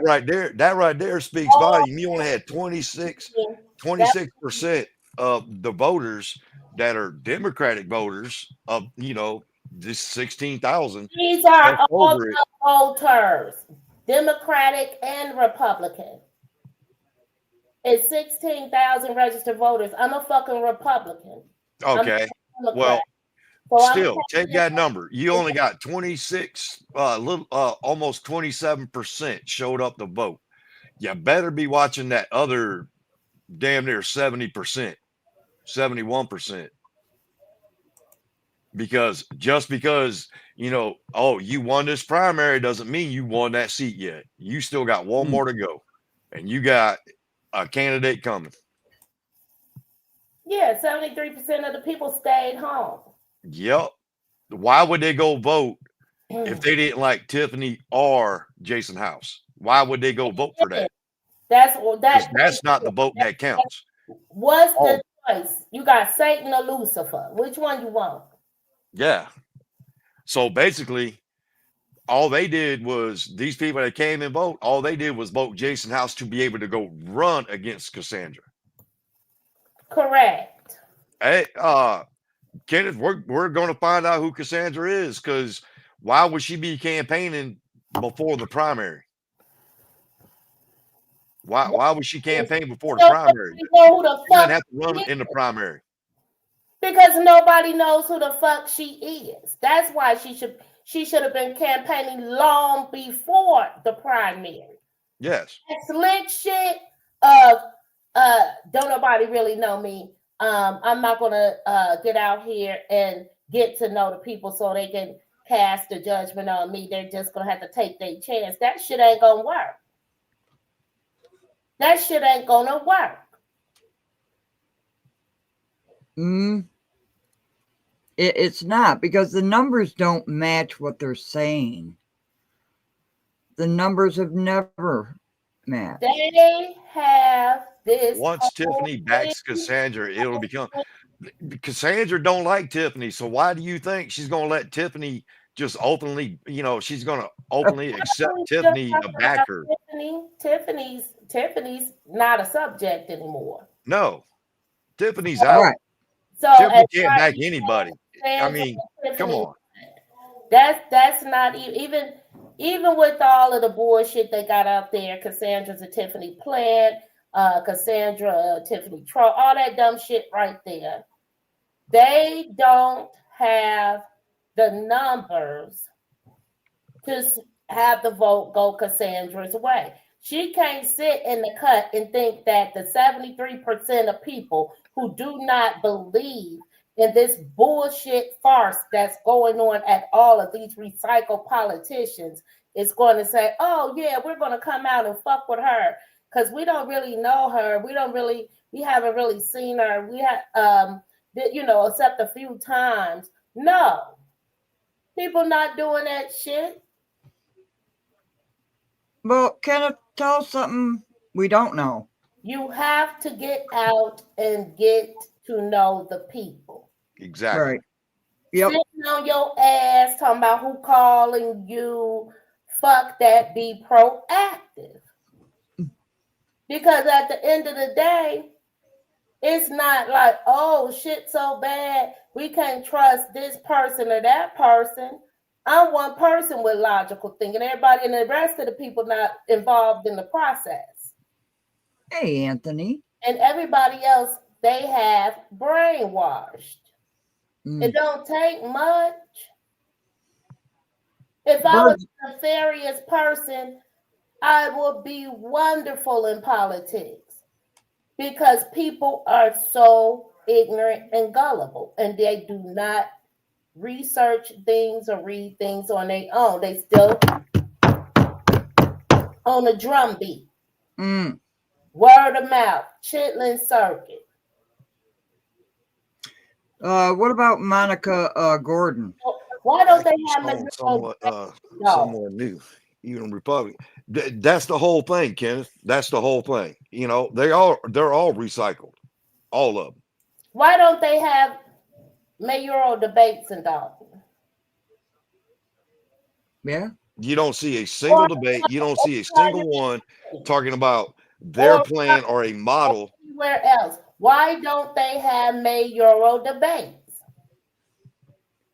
that right there speaks volume. You only had 26% of the voters that are Democratic voters of, this 16,000. These are That's all over it. the voters, Democratic and Republican. It's 16,000 registered voters. I'm a fucking Republican. Okay. Well, so still take that number. You only got almost 27% showed up to vote. You better be watching that other damn near 70%, 71%. Because just because, you won this primary doesn't mean you won that seat yet. You still got one more to go. And you got a candidate coming. Yeah, 73% of the people stayed home. Yep. Why would they go vote if they didn't like Tiffany or Jason House? Why would they go vote for that? That's not the vote that counts. What's the choice? You got Satan or Lucifer. Which one you want? Yeah. So basically, all they did was these people that came and vote, all they did was vote Jason House to be able to go run against Cassandra. Correct. Hey, Kenneth, we're going to find out who Cassandra is, because why would she be campaigning before the primary? Why would she campaign before the primary? She doesn't have to run in the primary. Because nobody knows who the fuck she is. That's why she should have been campaigning long before the primary. Yes. That slick shit of don't nobody really know me. I'm not gonna get out here and get to know the people so they can cast a judgment on me. They're just gonna have to take their chance. That shit ain't gonna work. That shit ain't gonna work. It's not, because the numbers don't match what they're saying. The numbers have never matched. They have this. Once Tiffany backs Cassandra, it'll become. Cassandra don't like Tiffany, so why do you think she's going to let Tiffany just openly, she's going to openly accept Tiffany to back her? Tiffany's not a subject anymore. No, Tiffany's out. Right. So Tiffany can't back anybody. I mean, come on. That's not even with all of the bullshit they got out there. Cassandra's a Tiffany plant, Cassandra, Tiffany troll, all that dumb shit right there. They don't have the numbers to have the vote go Cassandra's way. She can't sit in the cut and think that the 73% of people who do not believe in this bullshit farce that's going on at all of these recycled politicians is going to say, oh yeah, we're going to come out and fuck with her because we don't really know her. We haven't really seen her. We have, except a few times. No, people not doing that shit. Well, Kenneth, tell us something we don't know. You have to get out and get to know the people. Exactly. Right. Yep. Sitting on your ass talking about who calling you. Fuck that. Be proactive. Because at the end of the day, it's not like, oh, shit so bad, we can't trust this person or that person. I'm one person with logical thinking. Everybody and the rest of the people not involved in the process. Hey, Anthony. And everybody else, they have brainwashed. It don't take much. If I was a nefarious person, I would be wonderful in politics because people are so ignorant and gullible and they do not research things or read things on their own. They still on a drum beat. Word of mouth, chitlin circuit. What about Monica Gordon? Why don't they have someone new? even Republican. That's the whole thing, Kenneth. That's the whole thing. You know, they're all recycled, all of them. Why don't they have mayoral debates in Dalton? Yeah. You don't see a single debate. You don't see a single one talking about their Or plan or a model. anywhere else. Why don't they have mayoral debates?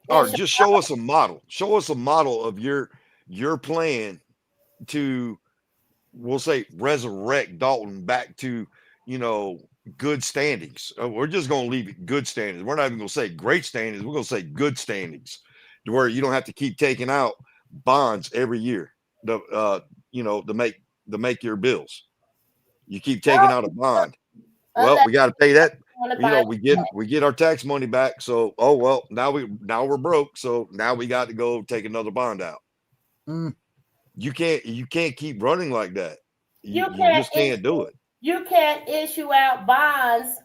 Or just show us a model. Show us a model of your plan to, we'll say, resurrect Dalton back to, you know, good standings. We're just going to leave it good standings. We're not even going to say great standings. We're going to say good standings, to where you don't have to keep taking out bonds every year to you know, to make your bills. You keep taking out a bond. Well, we got to pay that. You know, we get our tax money back. So, oh well, now we're broke. So now we got to go take another bond out. Mm. You can't keep running like that. You can't just can't do it. You can't issue out bonds.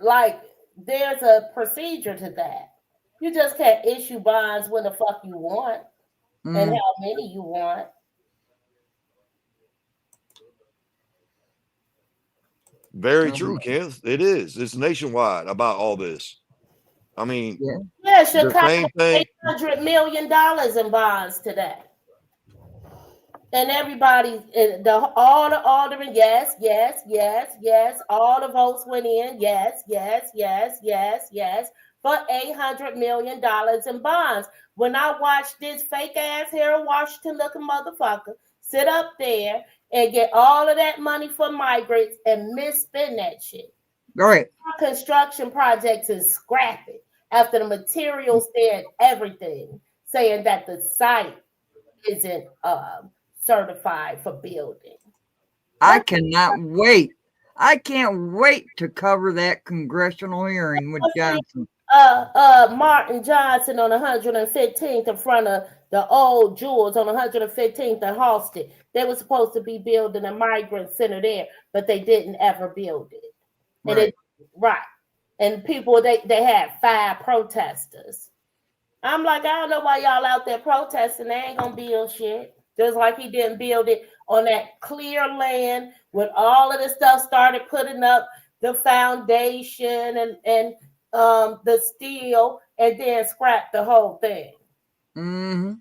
Like there's a procedure to that. You just can't issue bonds when the fuck you want and how many you want. Very true, Kenneth. It is. It's nationwide about all this. I mean, yeah, Chicago same thing. $800 million in bonds today. And everybody, all the aldermen, yes, all the votes went in, yes, for $800 million in bonds. When I watched this fake ass Harold Washington looking motherfucker sit up there and get all of that money for migrants and misspend that shit. Right. Construction projects and scrap it after the materials there and everything, saying that the site isn't certified for building. I cannot wait. I can't wait to cover that congressional hearing with Johnson. Martin Johnson on 115th in front of the old Jewels on 115th and Halsted. They were supposed to be building a migrant center there, but they didn't ever build it. And Right. And people, they had 5 protesters. I'm like, I don't know why y'all out there protesting. They ain't gonna build shit. Just like he didn't build it on that clear land when all of the stuff started putting up the foundation and the steel, and then scrap the whole thing. Mm-hmm.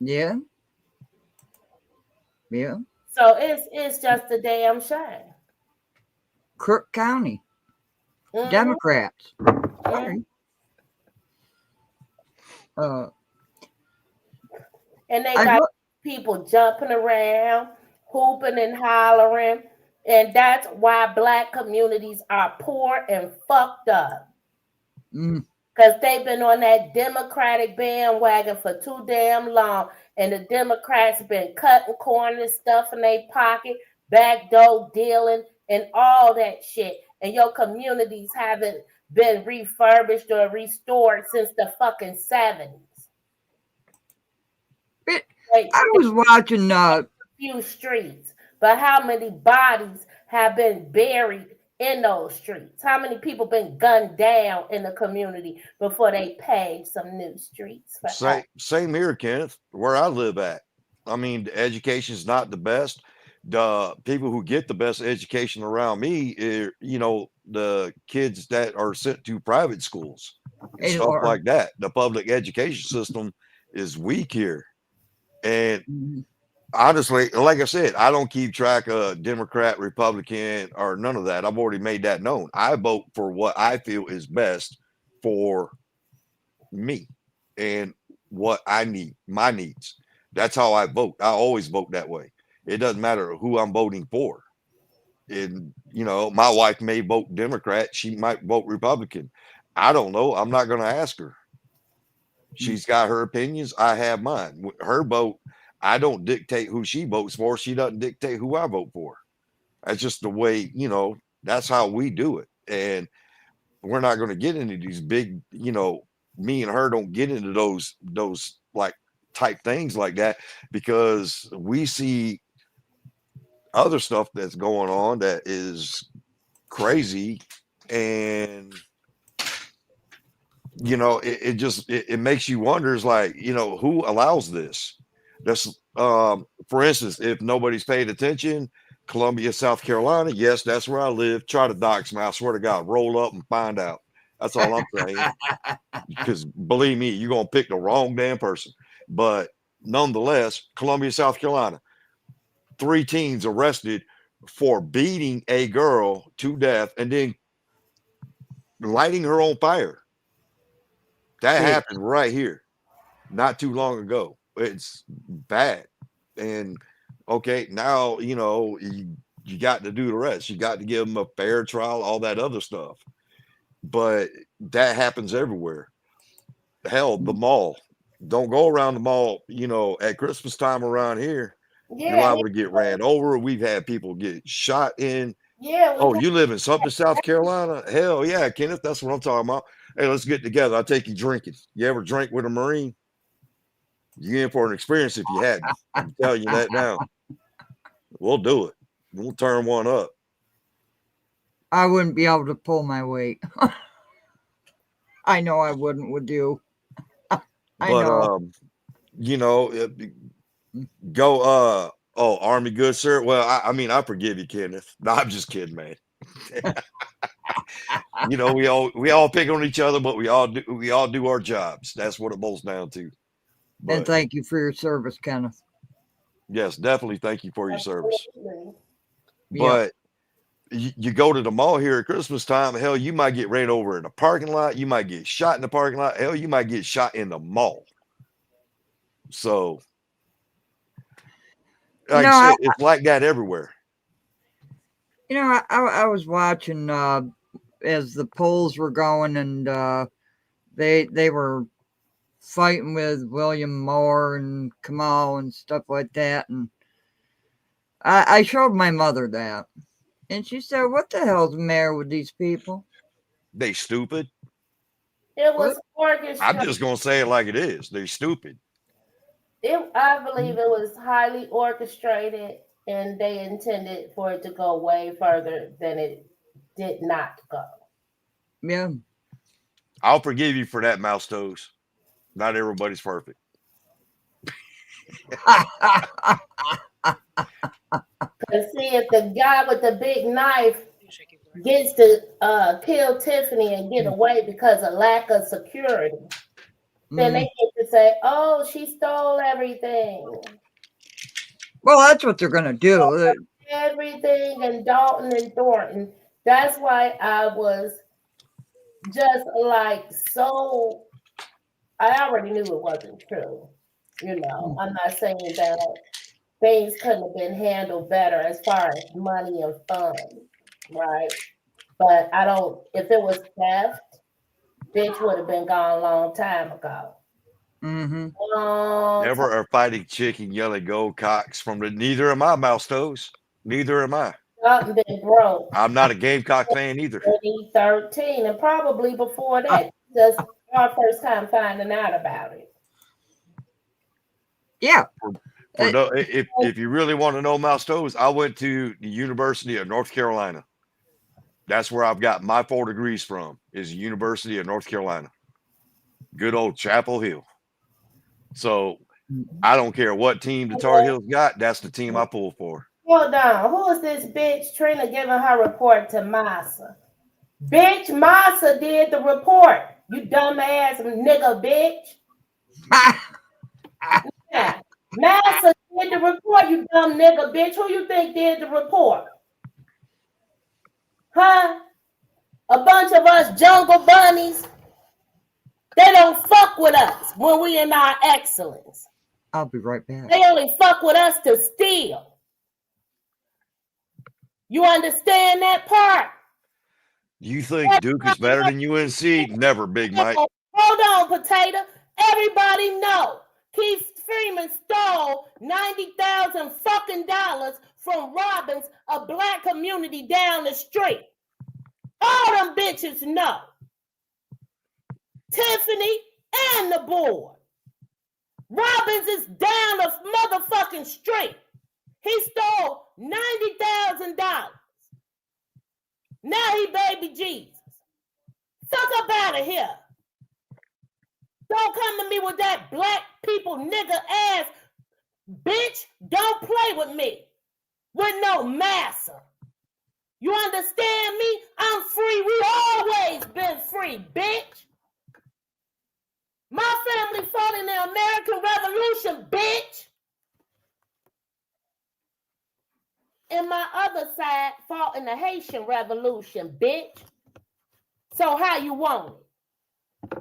Yeah. Yeah. So it's just a damn shame. Crook County. Democrats. Mm-hmm. And they got people jumping around, hooping and hollering. And that's why Black communities are poor and fucked up. Because they've been on that Democratic bandwagon for too damn long. And the Democrats have been cutting corners, stuff in their pocket, backdoor dealing, and all that shit. And your communities haven't been refurbished or restored since the fucking 70s. I was watching a few streets, but how many bodies have been buried in those streets? How many people been gunned down in the community before they paved some new streets? Same here, Kenneth, where I live at. I mean, the education is not the best. The people who get the best education around me are, you know, the kids that are sent to private schools, stuff like that. The public education system is weak here. And honestly, like I said, I don't keep track of Democrat, Republican, or none of that. I've already made that known. I vote for what I feel is best for me and what I need, my needs. That's how I vote. I always vote that way. It doesn't matter who I'm voting for. And, you know, my wife may vote Democrat. She might vote Republican. I don't know. I'm not going to ask her. She's got her opinions. I have mine. Her vote, I don't dictate who she votes for. She doesn't dictate who I vote for. That's just the way, you know, that's how we do it. And we're not going to get into these big, you know, me and her don't get into those like type things like that, because we see other stuff that's going on that is crazy. And you know, it makes you wonder, is like, you know, who allows this? That's for instance, if nobody's paid attention, Columbia, South Carolina, yes, that's where I live. Try to dox me. I swear to God, roll up and find out. That's all I'm saying. Because believe me, you're gonna pick the wrong damn person. But nonetheless, Columbia, South Carolina, 3 teens arrested for beating a girl to death and then lighting her on fire. That Yeah. happened right here not too long ago. It's bad. And okay, now you know you got to do the rest. You got to give them a fair trial, all that other stuff. But that happens everywhere. Hell, the mall. Don't go around the mall, you know, at Christmas time around here. You're Yeah, liable to get ran over. We've had people get shot in. yeah. Oh, you live in something, South Carolina? Hell yeah, Kenneth. That's what I'm talking about. Hey, let's get together. I'll take you drinking. You ever drink with a Marine? You're in for an experience if you hadn't. I'm telling you that now. We'll do it. We'll turn one up. I wouldn't be able to pull my weight. I know I wouldn't with you. I But know. you know, go oh, Army good sir. Well, I mean, I forgive you, Kenneth. No, I'm just kidding, man. You know, we all pick on each other, but we all do our jobs. That's what it boils down to. And But thank you for your service, Kenneth. yes, definitely thank you for your service. Absolutely. But you go to the mall here at Christmas time, hell, you might get ran over in the parking lot. You might get shot in the parking lot. Hell, you might get shot in the mall. So, like No, I said, it's like that everywhere. you know, I was watching as the polls were going, and they were fighting with William Moore and Kamal and stuff like that, and I showed my mother that, and she said, "What the hell's the matter with these people?" They stupid. It What? was orchestrated. I'm just gonna say it like it is. They stupid. I believe it was highly orchestrated, and they intended for it to go way further than it did not go. Yeah. I'll forgive you for that, Mouse Toes. Not everybody's perfect. Because see, if the guy with the big knife gets to kill Tiffany and get away because of lack of security, then they get to say, "Oh, she stole everything." Well, that's what they're gonna do. Everything in Dalton and Thornton. That's why I was just like so. I already knew it wasn't true. You know, I'm not saying that things couldn't have been handled better as far as money and funds, right? But I don't. If it was theft, bitch would have been gone a long time ago. Mm-hmm. Never a fighting chicken yelling gold cocks from the neither am I, Mouse Toes. Neither am I. Dalton been broke. I'm not a Gamecock fan either. 2013, and probably before that. Just our first time finding out about it. Yeah. If you really want to know Mouse Toes, I went to the University of North Carolina. That's where I've got my 4 degrees from, is the University of North Carolina. Good old Chapel Hill. So I don't care what team the Tar Heels got, that's the team I pull for. Hold on. Who is this bitch Trina giving her report to Massa? Bitch, Massa did the report. You dumbass nigga bitch. Yeah. Massa did the report, you dumb nigga bitch. Who you think did the report? Huh? A bunch of us jungle bunnies. They don't fuck with us when we in our excellence. I'll be right back. They only fuck with us to steal. You understand that part? You think Duke is better than UNC? Never, Big Mike. Hold on, Potato. Everybody know Keith Freeman stole $90,000 fucking dollars from Robbins, a black community down the street. All them bitches know. Tiffany and the board. Robbins is down the motherfucking street. He stole $90,000. Now he baby Jesus. Fuck up out of here. Don't come to me with that black people nigga ass. Bitch, don't play with me. With no massa. You understand me? I'm free. We always been free, bitch. My family fought in the American Revolution, bitch. And my other side fought in the Haitian Revolution, bitch. So how you want it?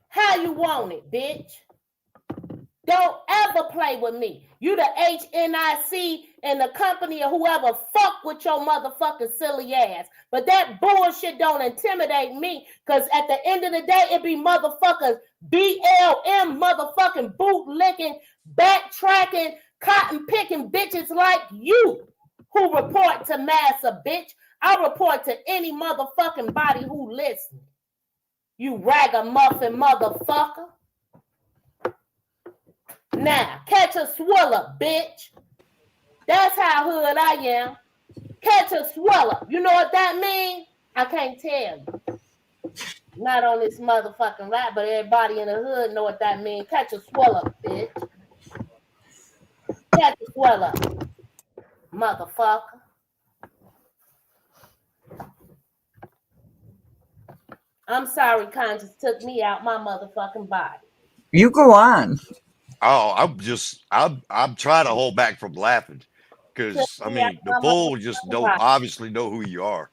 How you want it, bitch? Don't ever play with me. You the HNIC and the company or whoever fuck with your motherfucking silly ass. But that bullshit don't intimidate me, because at the end of the day, it be motherfuckers BLM motherfucking bootlicking, backtracking, cotton picking bitches like you who report to massa, bitch. I report to any motherfucking body who listens. You ragamuffin motherfucker. Now, catch a swiller, bitch. That's how hood I am. Catch a swiller. You know what that means? I can't tell you. Not on this motherfucking rap, but everybody in the hood know what that means. Catch a swiller, bitch. Catch a swiller, motherfucker. I'm sorry, conscience took me out my motherfucking body. You go on. Oh, I'm trying to hold back from laughing because I mean the fool just don't obviously know who you are.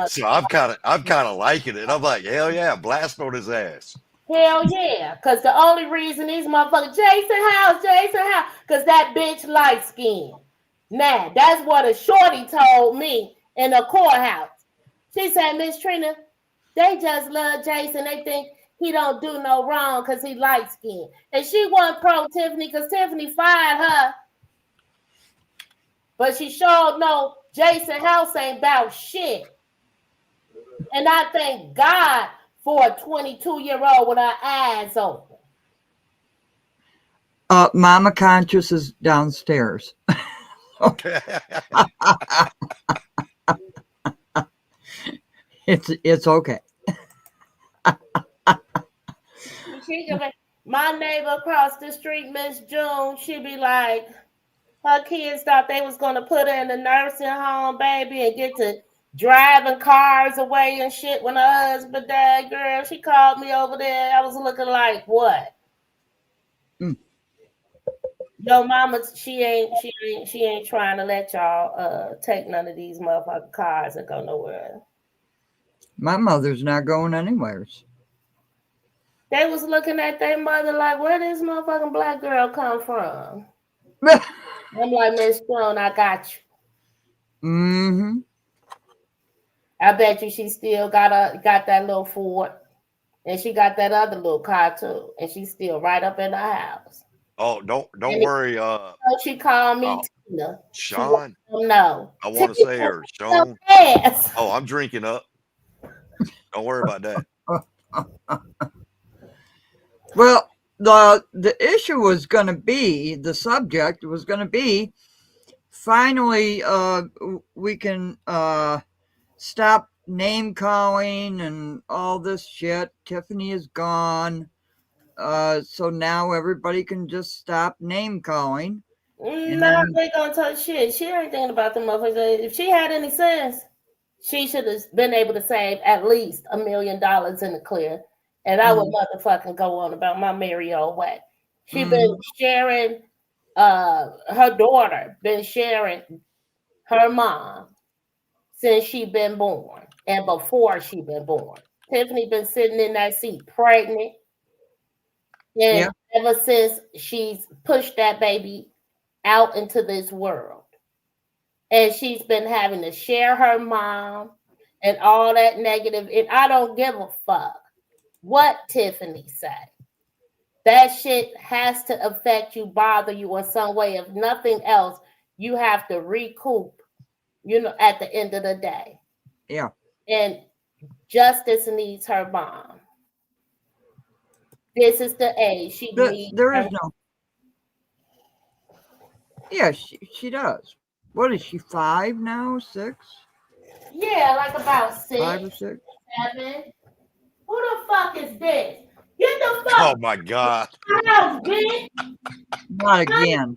So I'm kind of liking it. I'm like, hell yeah, blast on his ass. Hell yeah, because the only reason these motherfuckers, Jason House, because that bitch light skinned. Now, that's what a shorty told me in the courthouse. She said, Miss Trina, they just love Jason. They think he don't do no wrong because he light skinned. And she wasn't pro Tiffany because Tiffany fired her. But she sure know Jason House ain't about shit. And I thank God for a 22-year-old with her eyes open. Mama Conscious is downstairs. It's okay. My neighbor across the street, Miss June, she be like, her kids thought they was going to put her in the nursing home, baby, and get to driving cars away and shit when her husband died. Girl, she called me over there. I was looking like, what? Yo, mama, she ain't trying to let y'all take none of these motherfucking cars and go nowhere. My mother's not going anywhere. They was looking at their mother like, where this motherfucking black girl come from? I'm like, Miss Stone, I got you. Mm-hmm. I bet you she still got that little Ford, and she got that other little car too, and she's still right up in the house. Oh, don't worry. She called me Tina. Sean. No, I want to say her, Sean. Oh, I'm drinking up. Don't worry about that. Well, the issue was going to be, the subject was going to be, finally we can stop name calling and all this shit. Tiffany is gone. So now everybody can just stop name calling. No, they gonna talk shit. She ain't thinking about the motherfuckers. If she had any sense, she should have been able to save at least $1 million in the clear. And I would motherfucking go on about my merry old way. She been sharing, her daughter been sharing her mom since she been born and before she been born. Tiffany been sitting in that seat pregnant. And ever since she's pushed that baby out into this world. And she's been having to share her mom and all that negative. And I don't give a fuck what Tiffany say. That shit has to affect you, bother you in some way. If nothing else, you have to recoup, at the end of the day. Yeah. And justice needs her mom. This is the age she needs. There is no. Yeah, she does. What is she, 5 now? 6? Yeah, like about 6. 5 or 6. Evan. Who the fuck is this? Get the fuck Oh my God. out, bitch. Not again.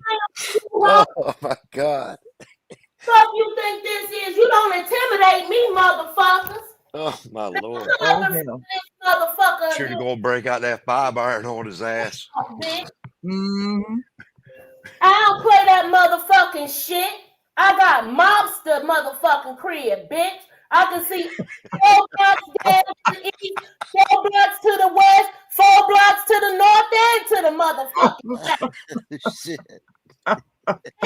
Oh my God. Fuck you think this is? You don't intimidate me, motherfuckers. Oh my Lord. Oh, hell. Motherfucker, Should have gonna break out that 5-iron on his ass. bitch. Mm-hmm. I don't play that motherfucking shit. I got mobster motherfucking crib, bitch. I can see 4 blocks down to the east, 4 blocks to the west, 4 blocks to the north, and to the motherfucking south. Shit.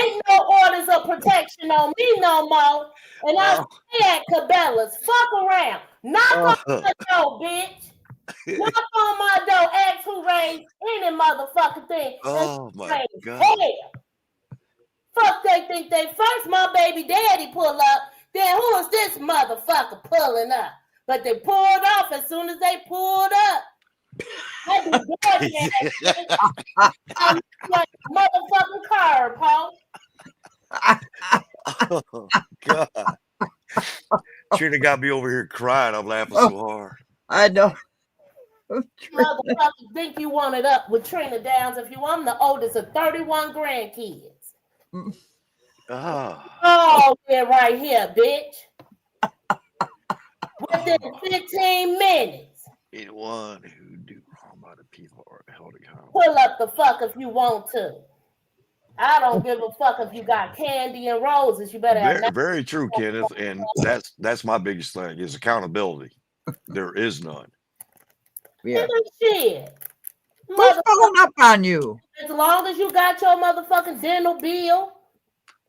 Ain't no orders of protection on me no more. And I stay at Cabela's. Fuck around. Knock on my door, bitch. Knock on my door. Ask who raised any motherfucking thing. Oh my raised God. hell. Fuck they think they first my baby daddy pull up. Then who is this motherfucker pulling up? But they pulled off as soon as they pulled up. I be doing that. Like motherfucking car, Paul. Oh God. Trina got me over here crying. I'm laughing so hard. I know. Motherfucker think you want it up with Trina Downs if you I'm the oldest of 31 grandkids. Oh, yeah, right here, bitch. Within 15 minutes. Anyone who do wrong by the people are held accountable. Pull up the fuck if you want to. I don't give a fuck if you got candy and roses. You better have Very true, Kenneth. And that's my biggest thing is accountability. There is none. Yeah. Shit. Who's pulling up on you? As long as you got your motherfucking dental bill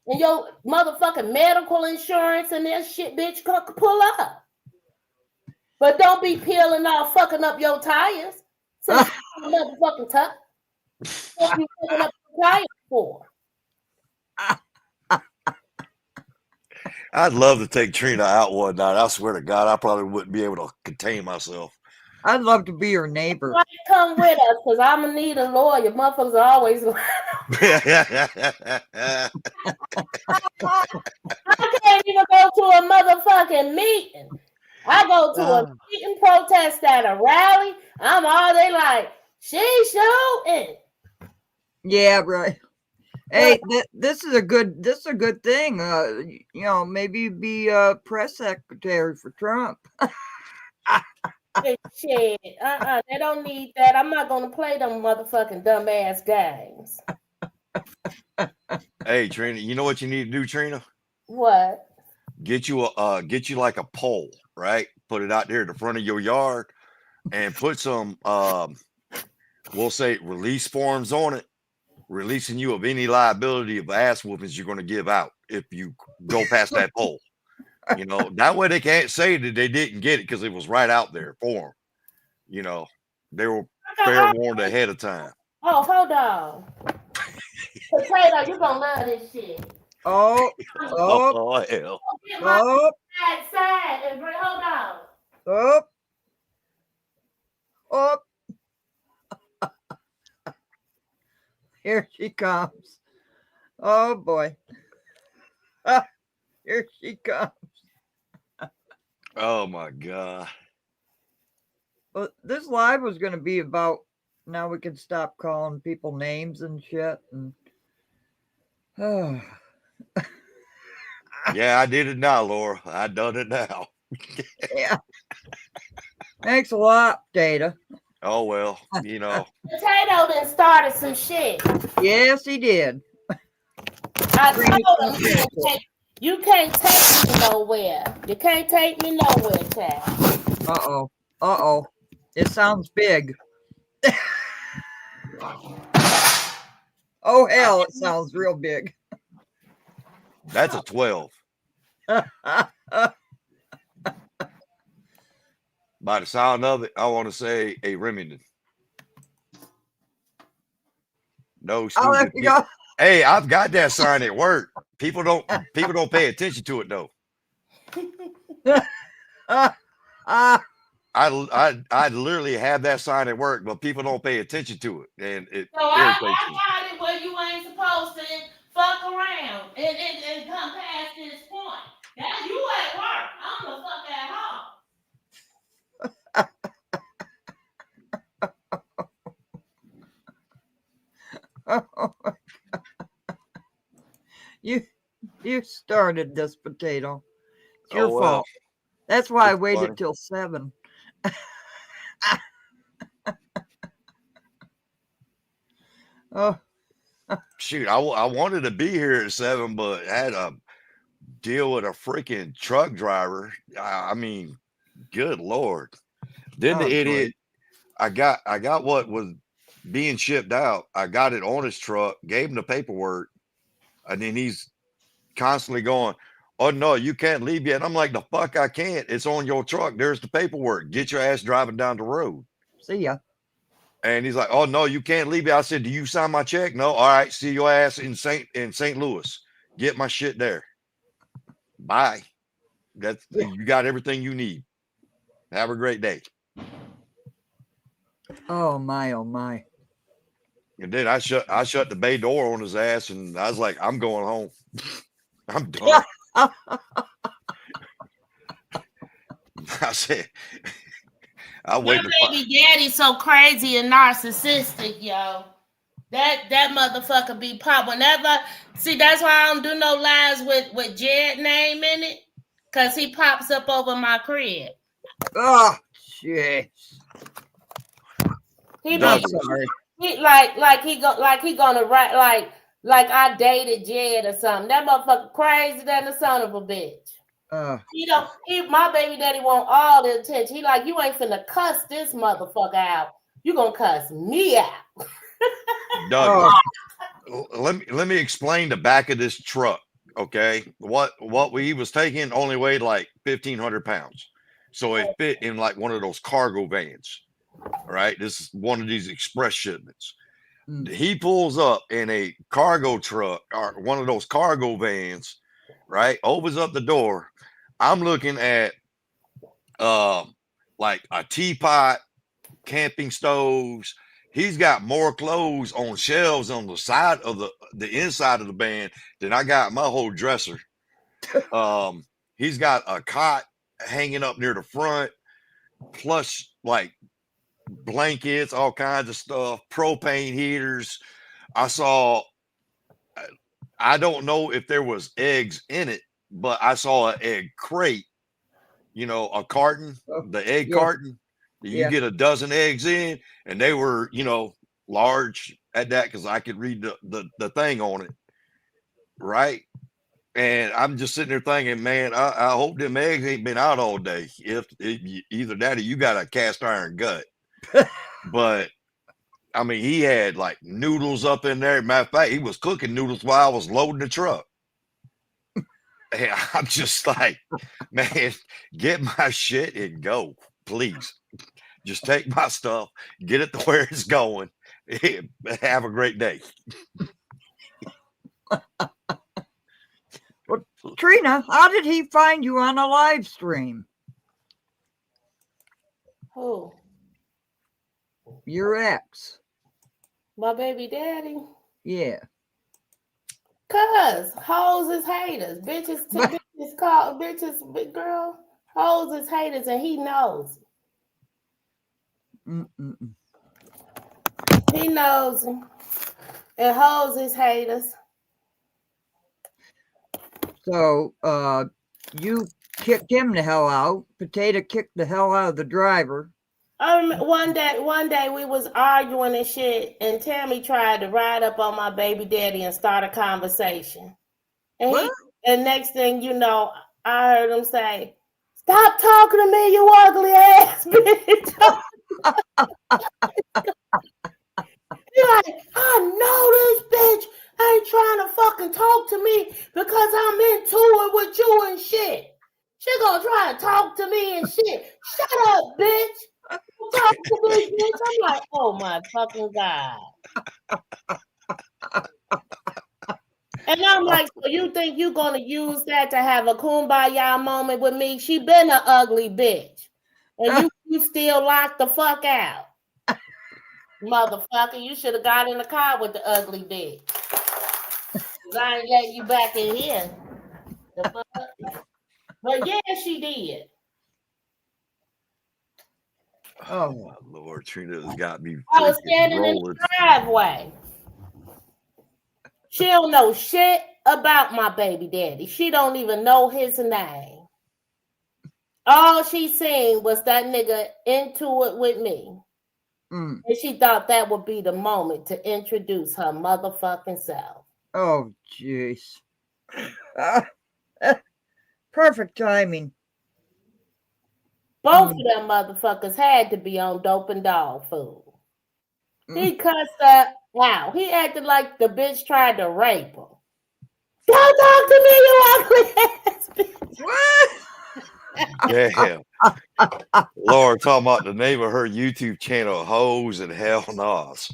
and your motherfucking medical insurance and that shit, bitch, pull up. But don't be peeling off, fucking up your tires. So motherfucking tuck. What you fucking up your tires for? I'd love to take Trina out one night. I swear to God, I probably wouldn't be able to contain myself. I'd love to be your neighbor. Come with us, because I'm gonna need a lawyer. Motherfuckers are always I can't even go to a motherfucking meeting. I go to a meeting, protest at a rally. I'm all they like, she's shooting. Yeah, right. Hey, this is a good thing. You know, maybe be press secretary for Trump. Shit, they don't need that. I'm not gonna play them motherfucking dumbass games. Hey, Trina, you know what you need to do, Trina? What? Get you like a pole, right? Put it out there at the front of your yard, and put some we'll say release forms on it, releasing you of any liability of ass whoopings you're going to give out if you go past that pole. You know, that way they can't say that they didn't get it because it was right out there for them. You know, they were fair warned ahead of time. Oh, hold on. Potato, you gonna love this shit. Oh, hell. Get my side and hold on. Here she comes. Oh boy. Here she comes. Oh my God. Well, this live was going to be about now we can stop calling people names and shit. And yeah, I did it now, Laura. I done it now. Yeah. Thanks a lot, Data. Oh well, you know. Potato then started some shit. Yes, he did. I told him you can't take me nowhere. You can't take me nowhere, child. Uh-oh. It sounds big. Oh, hell, it sounds real big. That's a 12. By the sound of it, I want to say a Remington. No, Oh, there you go. Hey, I've got that sign at work. People don't pay attention to it though. I literally have that sign at work, but people don't pay attention to it, and it irritates me. I got it where you ain't supposed to fuck around and come past this point. Now you at work. I'm the fuck at home. Oh, you started this, Potato. It's your Oh, well, fault. That's why I it's waited funny. till 7. Oh, Shoot, I wanted to be here at 7, but had a deal with a freaking truck driver. I mean, good Lord. Then the oh, idiot, great. I got what was being shipped out. I got it on his truck, gave him the paperwork, and then he's constantly going, "Oh no, you can't leave yet." I'm like, "The fuck I can't. It's on your truck. There's the paperwork. Get your ass driving down the road." See ya. And he's like, "Oh no, you can't leave yet." I said, "Do you sign my check?" "No." "All right, see your ass in St. Louis. Get my shit there. Bye. That's Yeah. you got everything you need. Have a great day." Oh my, oh my. And then I shut the bay door on his ass, and I was like, "I'm going home. I'm done." I said, "I'll My wait to find." baby daddy's so crazy and narcissistic, yo. That motherfucker be pop whenever. See, that's why I don't do no lies with Jed name in it, cause he pops up over my crib. Oh, jeez. He I'm be Douglas. sorry. he he gonna write like I dated Jed or something. That motherfucker crazy than the son of a bitch. My baby daddy want all the attention. He like, you ain't finna cuss this motherfucker out. You gonna cuss me out. Douglas. Oh, Let me explain the back of this truck. Okay, what he was taking only weighed like 1,500 pounds, so it fit in like one of those cargo vans. All right, this is one of these express shipments. He pulls up in a cargo truck or one of those cargo vans, right? Opens up the door. I'm looking at like a teapot, camping stoves. He's got more clothes on shelves on the side of the inside of the van than I got my whole dresser. He's got a cot hanging up near the front, plus like blankets, all kinds of stuff, propane heaters. I don't know if there was eggs in it, but I saw an egg crate, a carton, the egg yeah, carton that you yeah. get a dozen eggs in, and they were, large at that because I could read the thing on it, right? And I'm just sitting there thinking, man, I hope them eggs ain't been out all day. If either that or you got a cast iron gut. But I mean, he had like noodles up in there. Matter of fact, he was cooking noodles while I was loading the truck. And I'm just like, man, get my shit and go, please. Just take my stuff, get it to where it's going. Have a great day. Well, Trina, how did he find you on a live stream? Who? Your ex. My baby daddy. Yeah. Cuz hoes is haters. Bitches call bitches, big girl. Hoes is haters, and he knows. Mm-mm. He knows. And hoes is haters. So, you kicked him the hell out. Potato kicked the hell out of the driver. One day we was arguing and shit, and Tammy tried to ride up on my baby daddy and start a conversation. And next thing you know, I heard him say, "Stop talking to me, you ugly ass bitch." He's like, "I know this bitch ain't trying to fucking talk to me because I'm into it with you and shit. She gonna try to talk to me and shit. Shut up, bitch. Talk to me, bitch." I'm like, oh my fucking God. And I'm like, so you think you gonna use that to have a kumbaya moment with me? She been an ugly bitch. And you still locked the fuck out. Motherfucker, you should have got in the car with the ugly bitch. Cause I ain't letting you back in here. The fuck? But yeah, she did. Oh my Lord, Trina has got me I was freaking standing in rolling. the driveway. She don't know shit about my baby daddy. She don't even know his name. All she seen was that nigga into it with me. Mm. And she thought that would be the moment to introduce her motherfucking self. Oh, jeez. Perfect timing. Both of them motherfuckers had to be on dope and dog food. He cussed her out. He acted like the bitch tried to rape her. Don't talk to me, you ugly ass bitch. What? Damn. Laura talking about the name of her YouTube channel, Hoes and Hell Nos.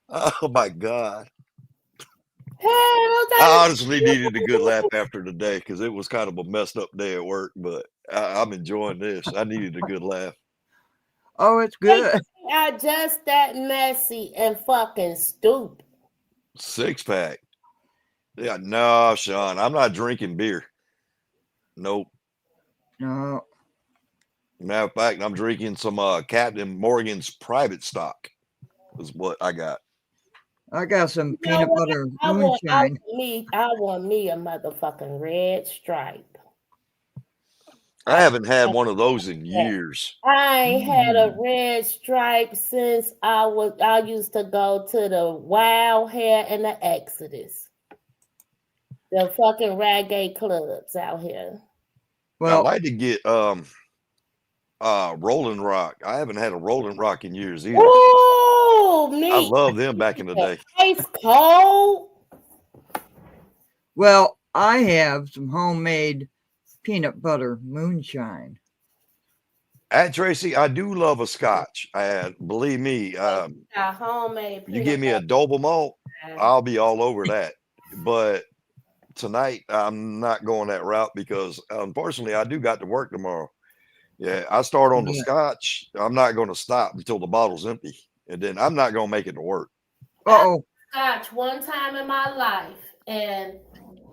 Oh my God. I honestly needed a good laugh after today because it was kind of a messed up day at work, but I'm enjoying this. I needed a good laugh. Oh, it's good. They are just that messy and fucking stupid. 6-pack. Yeah, no, Sean, I'm not drinking beer. Nope. No. Matter of fact, I'm drinking some Captain Morgan's private stock. Is what I got. I got some peanut butter moonshine. I want me a motherfucking red stripe. I haven't had one of those in years. I ain't had a red stripe since I used to go to the Wild Hair and the Exodus. The fucking reggae clubs out here. Well, I'd like to get Rolling Rock. I haven't had a Rolling Rock in years either. Oh, me. I love them back in the day. Ice cold. Well, I have some homemade peanut butter moonshine. Tracy, I do love a scotch. Believe me, Homemade. You give me a double malt, I'll be all over that. But tonight, I'm not going that route because unfortunately, I do got to work tomorrow. Yeah, I start on the scotch. I'm not going to stop until the bottle's empty, and then I'm not going to make it to work. Uh-oh. Scotch one time in my life, and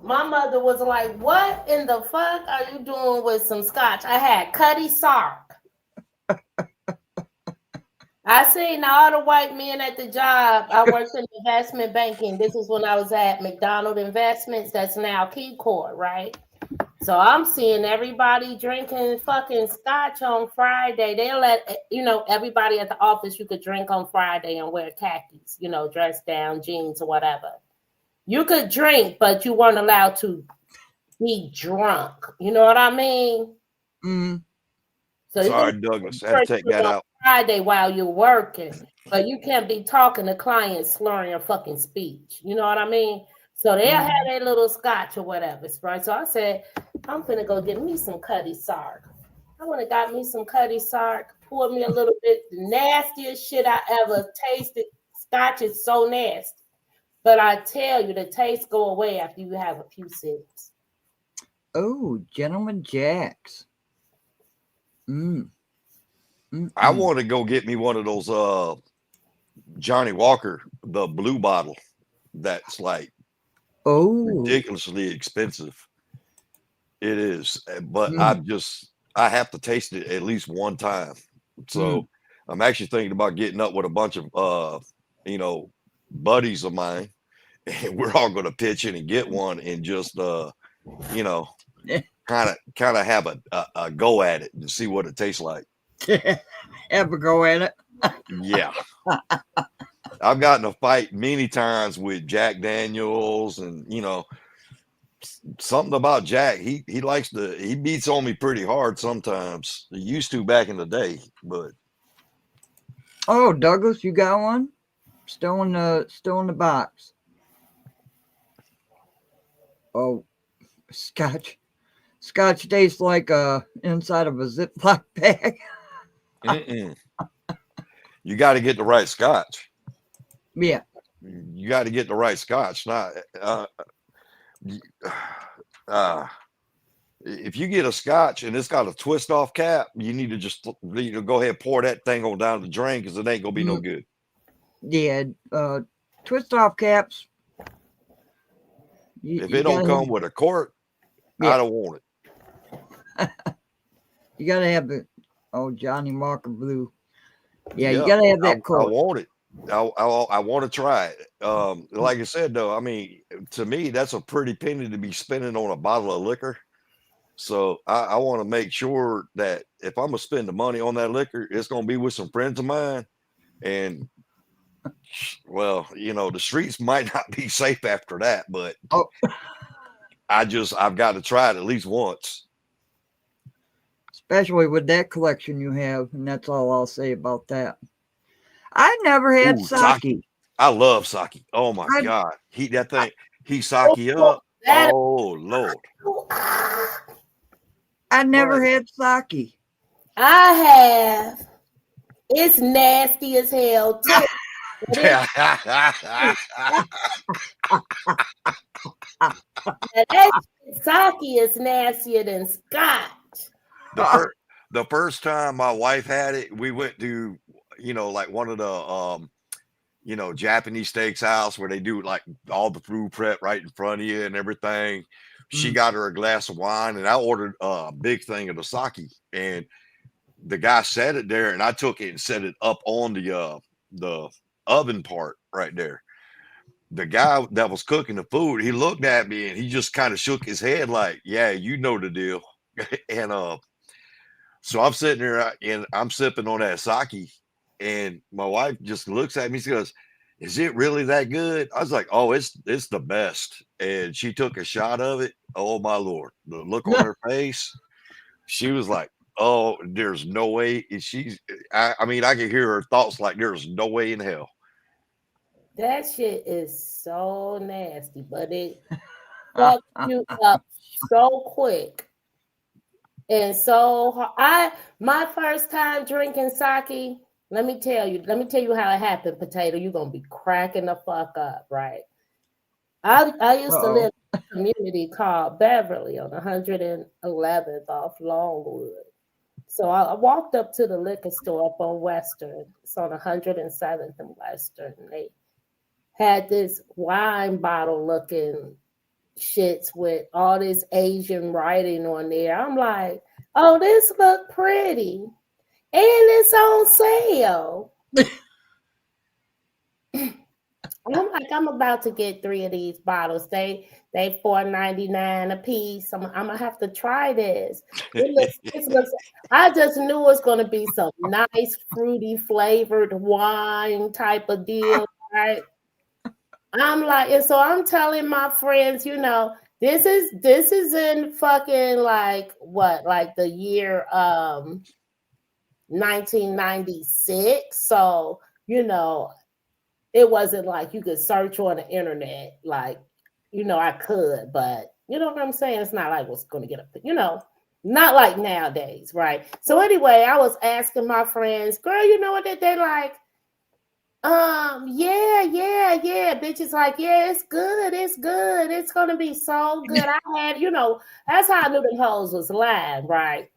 my mother was like, "What in the fuck are you doing with some scotch?" I had Cuddy Sark. I seen all the white men at the job. I worked in investment banking. This is when I was at McDonald Investments. That's now KeyCorp, right? So I'm seeing everybody drinking fucking scotch on Friday. They let, everybody at the office, you could drink on Friday and wear khakis, dress down, jeans or whatever. You could drink, but you weren't allowed to be drunk. You know what I mean? Mm. So sorry, Douglas. I had to take that out. Friday while you're working, but you can't be talking to clients slurring your fucking speech. You know what I mean? So they'll have their little scotch or whatever, right? So I said, I'm finna go get me some Cuddy Sark. I went and got me some Cuddy Sark, poured me a little bit, the nastiest shit I ever tasted. Scotch is so nasty. But I tell you, the taste go away after you have a few sips. Oh, Gentleman Jack's. I want to go get me one of those Johnny Walker, the blue bottle. That's like ridiculously expensive. It is, but I have to taste it at least one time. So I'm actually thinking about getting up with a bunch of buddies of mine, and we're all going to pitch in and get one and just kind of have a go at it and see what it tastes like. Have a go at it. Yeah. I've gotten a fight many times with Jack Daniels, and something about Jack. He beats on me pretty hard sometimes. He used to back in the day, but oh, Douglas, you got one? Still in the box. Oh, scotch. Scotch tastes like inside of a Ziploc bag. You got to get the right scotch. Yeah. You got to get the right scotch. Not if you get a scotch and it's got a twist off cap, you need to just go ahead and pour that thing on down the drain because it ain't gonna be no good. Yeah, twist off caps. If it don't come with a cork, I don't want it. You gotta have the Johnny Walker Blue. Yeah, you gotta have that I cork. want it. I want to try it. Like I said, though, I mean, to me, that's a pretty penny to be spending on a bottle of liquor. So I want to make sure that if I'm gonna spend the money on that liquor, it's gonna be with some friends of mine. And well, the streets might not be safe after that, but Oh, I've got to try it at least once. especially with that collection you have, and that's all I'll say about that. I never had Ooh, sake. I love sake. Oh my I, God. Heat that thing. Heat sake up. That Oh Lord. I never But had sake. I have. It's nasty as hell too. But that sake is nastier than scotch. the first time my wife had it, we went to, like one of the Japanese steakhouse where they do like all the food prep right in front of you and everything. She got her a glass of wine and I ordered a big thing of the sake, and the guy set it there and I took it and set it up on the oven part right there. The guy that was cooking the food, he looked at me and he just kind of shook his head like, yeah, you know the deal. And so I'm sitting there and I'm sipping on that sake, and my wife just looks at me. She goes, "Is it really that good?" I was like, "Oh, it's the best." And she took a shot of it. Oh my Lord, the look on her face. She was like, "Oh, there's no way." I mean, I could hear her thoughts like, "There's no way in hell." That shit is so nasty, but it fucks you up so quick. And so my first time drinking sake, let me tell you how it happened, Potato. You're gonna be cracking the fuck up, right? I used to live in a community called Beverly on 111th off Longwood. So I walked up to the liquor store up on Western. It's on 107th and Western. They had this wine bottle looking shits with all this Asian writing on there. I'm like, oh, this look pretty. And it's on sale. I'm like, I'm about to get 3 of these bottles. They $4.99 a piece. I'm gonna have to try this. It looks, I just knew it's gonna be some nice fruity flavored wine type of deal, right? I'm like, and so I'm telling my friends, this is in fucking like the year 1996. So, it wasn't like you could search on the internet, like, I could, but you know what I'm saying? It's not like what's gonna get up, not like nowadays, right? So anyway, I was asking my friends, girl, you know what they like? Yeah. Bitch is like, yeah, it's good. It's gonna be so good. I had, that's how I knew the hoes was lying, right?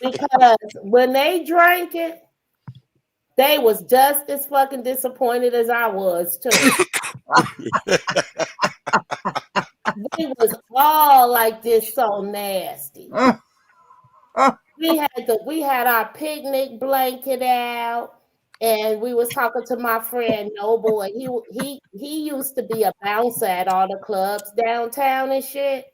Because when they drank it, they was just as fucking disappointed as I was too. They was all like, this so nasty. We had our picnic blanket out. And we was talking to my friend Noble, and he used to be a bouncer at all the clubs downtown and shit.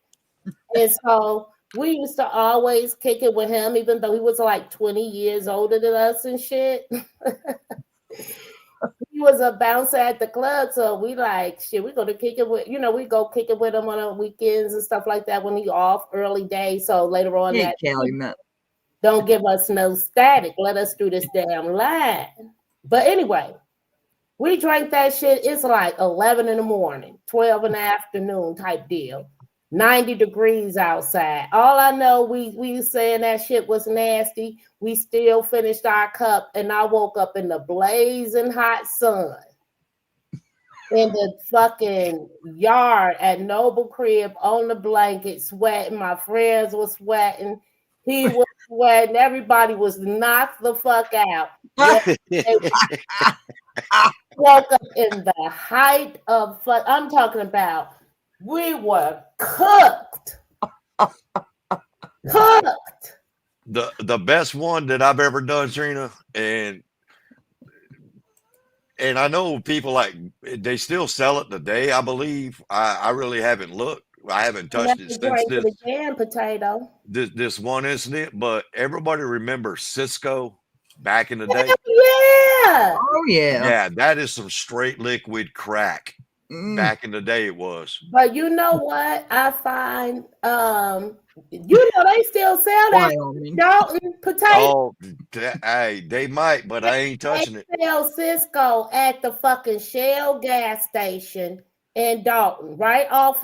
And so we used to always kick it with him, even though he was like 20 years older than us and shit. He was a bouncer at the club, so we like, shit, we're gonna kick it with, we go kick it with him on the weekends and stuff like that when he off early day. So later on that don't give us no static. Let us do this damn line. But anyway, we drank that shit. It's like 11 in the morning, 12 in the afternoon type deal. 90 degrees outside. All I know, we saying that shit was nasty. We still finished our cup, and I woke up in the blazing hot sun in the fucking yard at Noble Crib on the blanket, sweating. My friends were sweating. He was sweating. Everybody was knocked the fuck out. Woke up in the height of fuck. I'm talking about we were cooked. The best one that I've ever done, Trina, and I know people like they still sell it today. I believe. I really haven't looked. I haven't touched it Another since drink to the jam potato. this one incident. But everybody remembers Cisco back in the day. Yeah. Oh yeah. Yeah, that is some straight liquid crack. Back in the day, it was. But you know what? I find you know they still sell that Wyoming. Dalton potato. Oh, hey, they might, but I ain't touching it. They sell Cisco at the fucking Shell gas station in Dalton, right off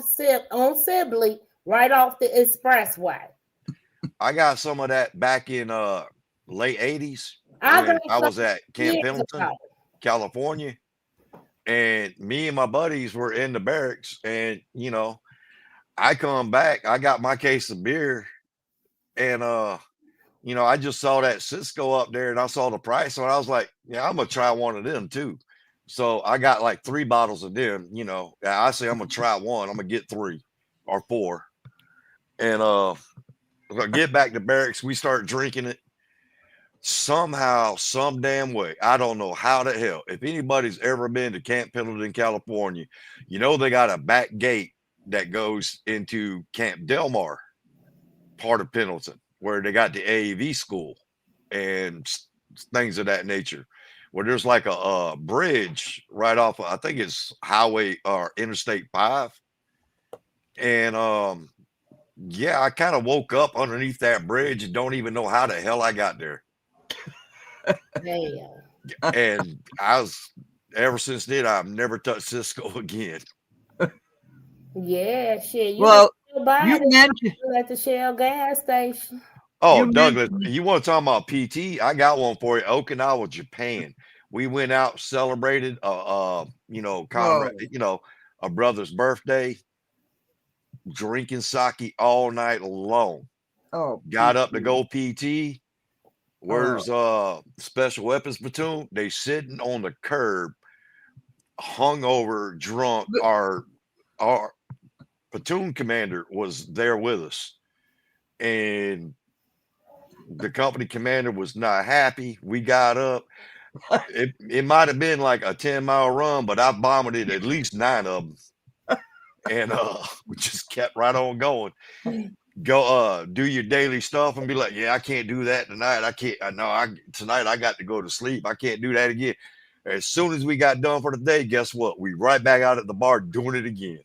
on Sibley, right off the expressway. I got some of that back in late 80s I when got I was some at Camp years Pendleton, ago. California. And me and my buddies were in the barracks, and I come back, I got my case of beer, and I just saw that Cisco up there, and I saw the price, and I was like, yeah, I'm gonna try one of them too. So I got like 3 bottles of them. I say I'm gonna try one, I'm gonna get 3 or 4, and we're gonna get back to barracks. We start drinking it. Somehow, some damn way, I don't know how the hell. If anybody's ever been to Camp Pendleton, California, they got a back gate that goes into Camp Delmar, part of Pendleton, where they got the AAV school and things of that nature. Where there's like a bridge right off, I think it's Highway or Interstate 5. And yeah, I kind of woke up underneath that bridge and don't even know how the hell I got there. Damn. And ever since then, I've never touched Cisco again. Yeah, shit. Well, can buy you it mentioned at the Shell gas station. Oh, You Douglas, mentioned- you want to talk about PT? I got one for you. Okinawa, Japan. We went out, celebrated Conrad, a brother's birthday, drinking sake all night long. oh, Got up to PT. go PT. Where's Special Weapons Platoon? They sitting on the curb, hungover, drunk. Our platoon commander was there with us, and the company commander was not happy. We got up. It might have been like a 10-mile run, but I vomited at least 9 of them, and we just kept right on going. Go do your daily stuff and be like, yeah, I can't do that tonight. I can't. Tonight I got to go to sleep. I can't do that again. As soon as we got done for the day, guess what? We right back out at the bar doing it again.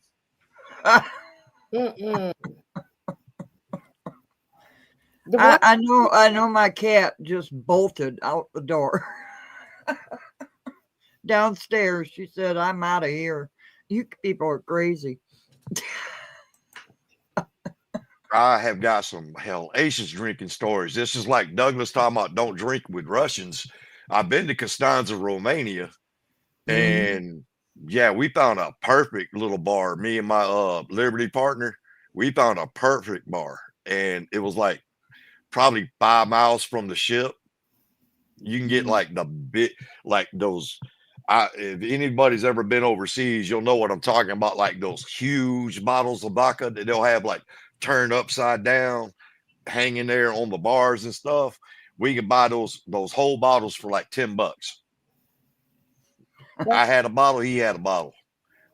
I know my cat just bolted out the door. Downstairs, she said, I'm out of here. You people are crazy. I have got some hellacious drinking stories. This is like Douglas talking about don't drink with Russians. I've been to Constanza, Romania, and yeah, we found a perfect little bar. Me and my Liberty partner, we found a perfect bar, and it was like probably 5 miles from the ship. You can get like those. If anybody's ever been overseas, you'll know what I'm talking about. Like those huge bottles of vodka that they'll have like turned upside down, hanging there on the bars and stuff. We can buy those whole bottles for like $10. I had a bottle, he had a bottle.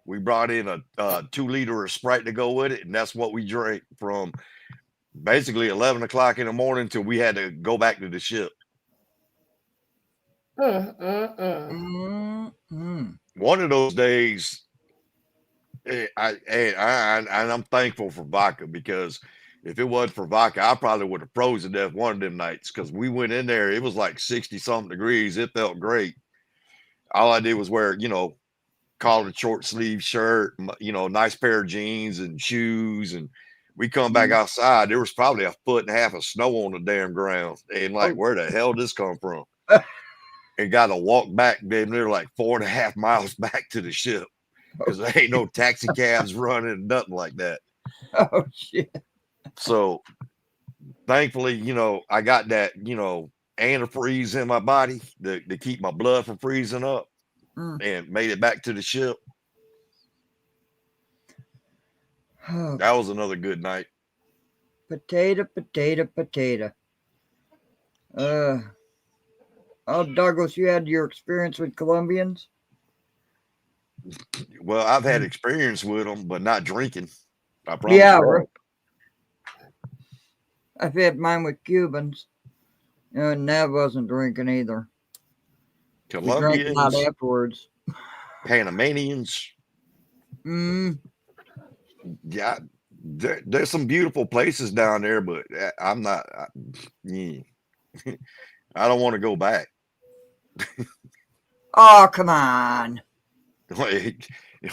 We brought in a 2-liter of Sprite to go with it, and that's what we drank from basically 11 o'clock in the morning till we had to go back to the ship. One of those days, I'm thankful for vodka, because if it wasn't for vodka, I probably would have frozen to death one of them nights, because we went in there, it was like 60-something degrees. It felt great. All I did was wear, collared short sleeve shirt, nice pair of jeans and shoes, and we come back outside. There was probably 1.5 foot of snow on the damn ground, and like, where the hell did this come from? And got to walk back damn near like 4.5 miles back to the ship, because there ain't no taxi cabs running, nothing like that. Oh shit. So thankfully, I got that, antifreeze in my body to keep my blood from freezing up, and made it back to the ship. That was another good night. Potato. Uh, oh, Douglas, you had your experience with Colombians? Well, I've had experience with them, but not drinking. I promise Yeah, you I've had mine with Cubans. And that wasn't drinking either. that. We drank a lot Colombians, afterwards. Panamanians, Mm, yeah, there's some beautiful places down there, but I'm not. Yeah. I don't want to go back. oh, come on.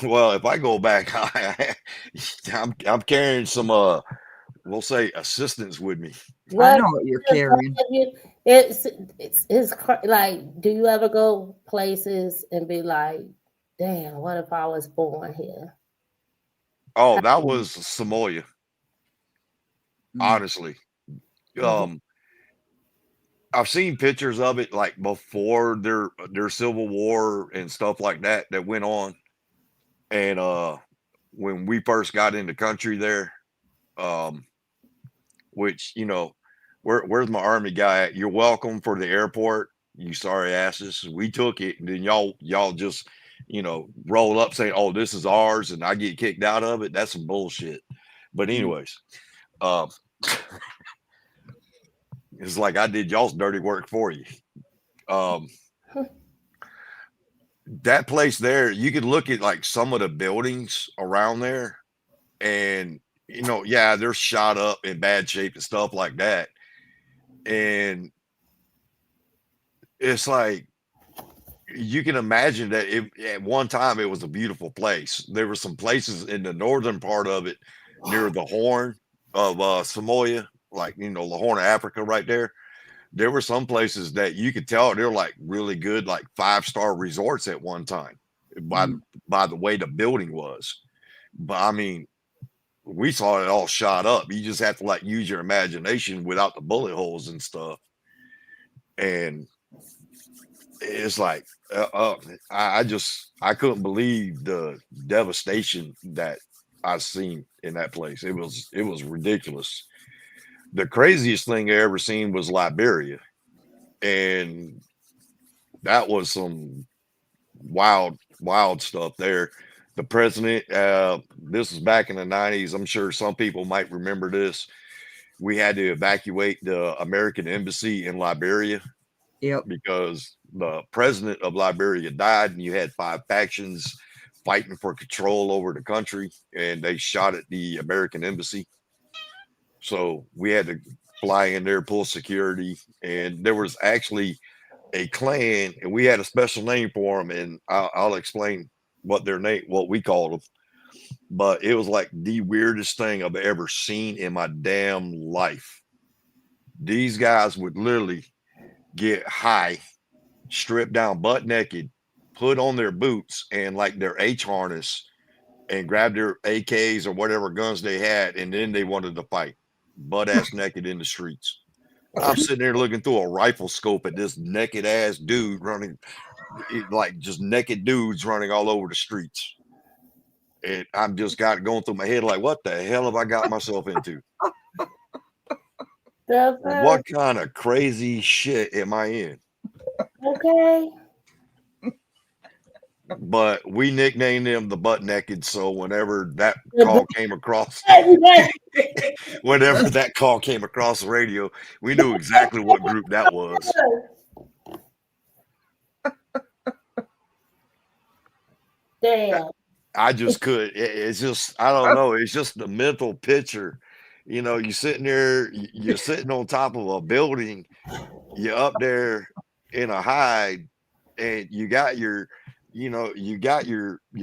Well, if I go back, I'm carrying some we'll say assistance with me. I What know what you're carrying. it's like, do you ever go places and be like, damn, what if I was born here? Oh, that was Samoa, Mm. honestly. I've seen pictures of it like before their civil war and stuff like that that went on. And when we first got into country there, um, which where's my army guy at? You're welcome for the airport, you sorry asses. We took it, and then y'all just roll up saying, oh, this is ours, and I get kicked out of it. That's some bullshit. But anyways, um it's like I did y'all's dirty work for you. That place there, you could look at like some of the buildings around there, and yeah, they're shot up in bad shape and stuff like that. And it's like you can imagine that at one time it was a beautiful place. There were some places in the northern part of it near the Horn of Samoa, like the Horn of Africa right there. There were some places that you could tell they're like really good, like 5-star resorts at one time by the way the building was. But I mean, we saw it all shot up. You just have to like use your imagination without the bullet holes and stuff. And it's like I couldn't believe the devastation that I seen in that place. It was ridiculous. The craziest thing I ever seen was Liberia, and that was some wild stuff there. The president, this was back in the 90s. I'm sure some people might remember this. We had to evacuate the American embassy in Liberia. Yep. Because the president of Liberia died, and you had 5 factions fighting for control over the country, and they shot at the American embassy. So we had to fly in there, pull security, and there was actually a clan, and we had a special name for them, and I'll explain what we called them. But it was like the weirdest thing I've ever seen in my damn life. These guys would literally get high, strip down butt naked, put on their boots and like their H harness, and grab their AKs or whatever guns they had, and then they wanted to fight butt ass naked in the streets. I'm sitting there looking through a rifle scope at this naked ass dude running, like just naked dudes running all over the streets. And I'm just got going through my head like, what the hell have I got myself into? What kind of crazy shit am I in? Okay. But we nicknamed them the butt naked. So whenever that call came across, whenever that call came across the radio, we knew exactly what group that was. Damn. I just could. It's just, I don't know. It's just the mental picture. You're sitting there, you're sitting on top of a building, you're up there in a hide, and you got your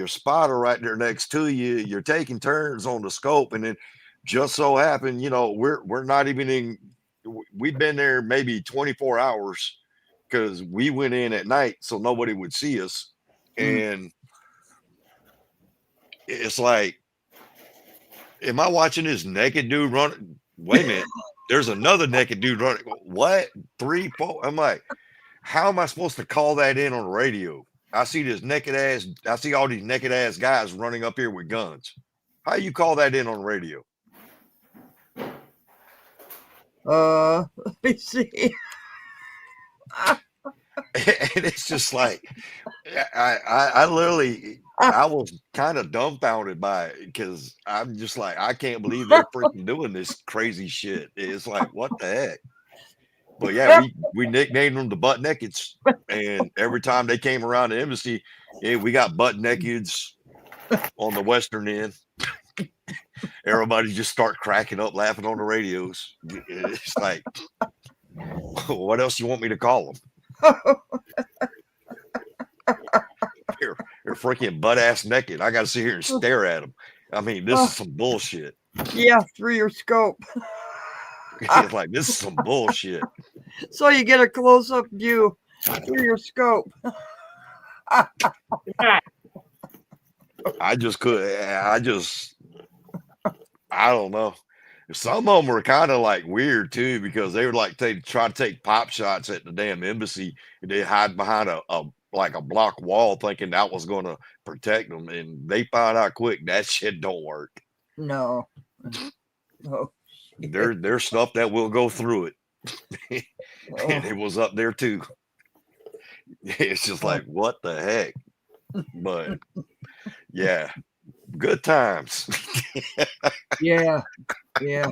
spotter right there next to you. You're taking turns on the scope, and then just so happened, we're not even in. We've been there maybe 24 hours because we went in at night so nobody would see us, and it's like, am I watching this naked dude run? Wait a minute, there's another naked dude running. What? 3, 4? I'm like, how am I supposed to call that in on the radio? I see all these naked ass guys running up here with guns. How you call that in on the radio? Let me see. And it's just like, I literally, I was kind of dumbfounded by it because I'm just like, I can't believe they're freaking doing this crazy shit. It's like, what the heck? But yeah, we nicknamed them the butt nakeds, and every time they came around the embassy, yeah, we got butt nakeds on the western end. Everybody just start cracking up, laughing on the radios. It's like, what else you want me to call them? They're freaking butt ass naked. I got to sit here and stare at them. I mean, this is some bullshit. Yeah, through your scope. It's like, this is some bullshit. So you get a close-up view through your scope. Right. I don't know. Some of them were kind of like weird too, because they were like try to take pop shots at the damn embassy, and they hide behind a like a block wall, thinking that was going to protect them, and they found out quick that shit don't work. No. Oh, There's stuff that will go through it, and it was up there too. It's just like, what the heck? But yeah, good times. yeah. Yeah.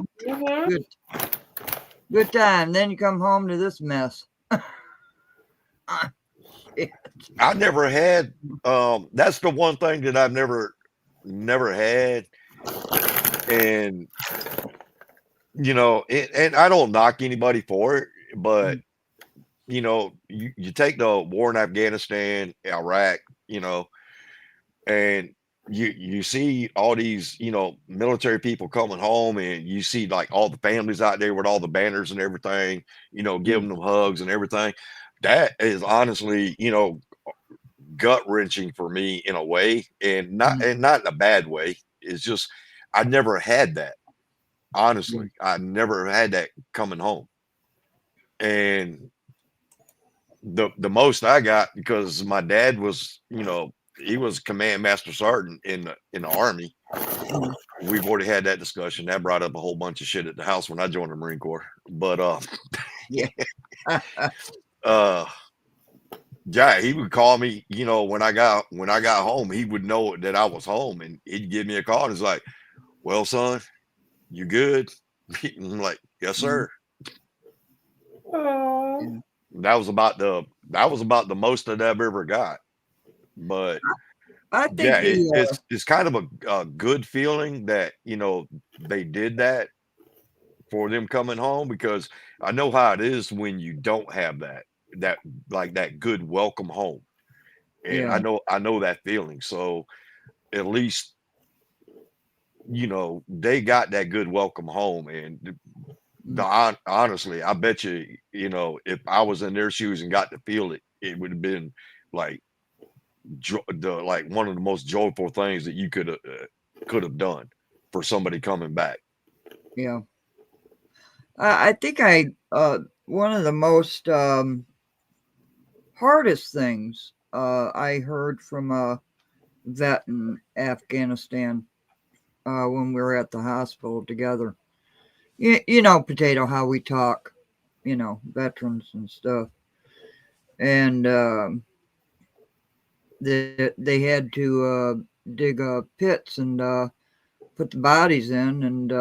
Good time. Then you come home to this mess. I never had that's the one thing that I've never had. And you know, and I don't knock anybody for it, but you know, you take the war in Afghanistan, Iraq, you know, and you see all these, you know, military people coming home, and you see like all the families out there with all the banners and everything, you know, giving them hugs and everything. That is honestly, you know, gut wrenching for me in a way, and not in a bad way. It's just I never had that. Honestly, I never had that coming home. And the most I got, because my dad was, you know, he was command master sergeant in the Army. We've already had that discussion. That brought up a whole bunch of shit at the house when I joined the Marine Corps. But Yeah. yeah, he would call me, you know, when I got home, he would know that I was home, and he'd give me a call, and it's like, well, son, you good? I'm like, yes, sir. Oh. That was about the most that I've ever got. But I think yeah, it's kind of a good feeling that, you know, they did that for them coming home, because I know how it is when you don't have that like that good welcome home. And Yeah. I know that feeling. So at least, you know, they got that good welcome home. And honestly, I bet you, you know, if I was in their shoes and got to feel it, it would have been like like one of the most joyful things that you could have done for somebody coming back. Yeah. I think one of the most hardest things I heard from a vet in Afghanistan when we were at the hospital together. You know, Potato, how we talk, you know, veterans and stuff. And they had to dig pits and put the bodies in and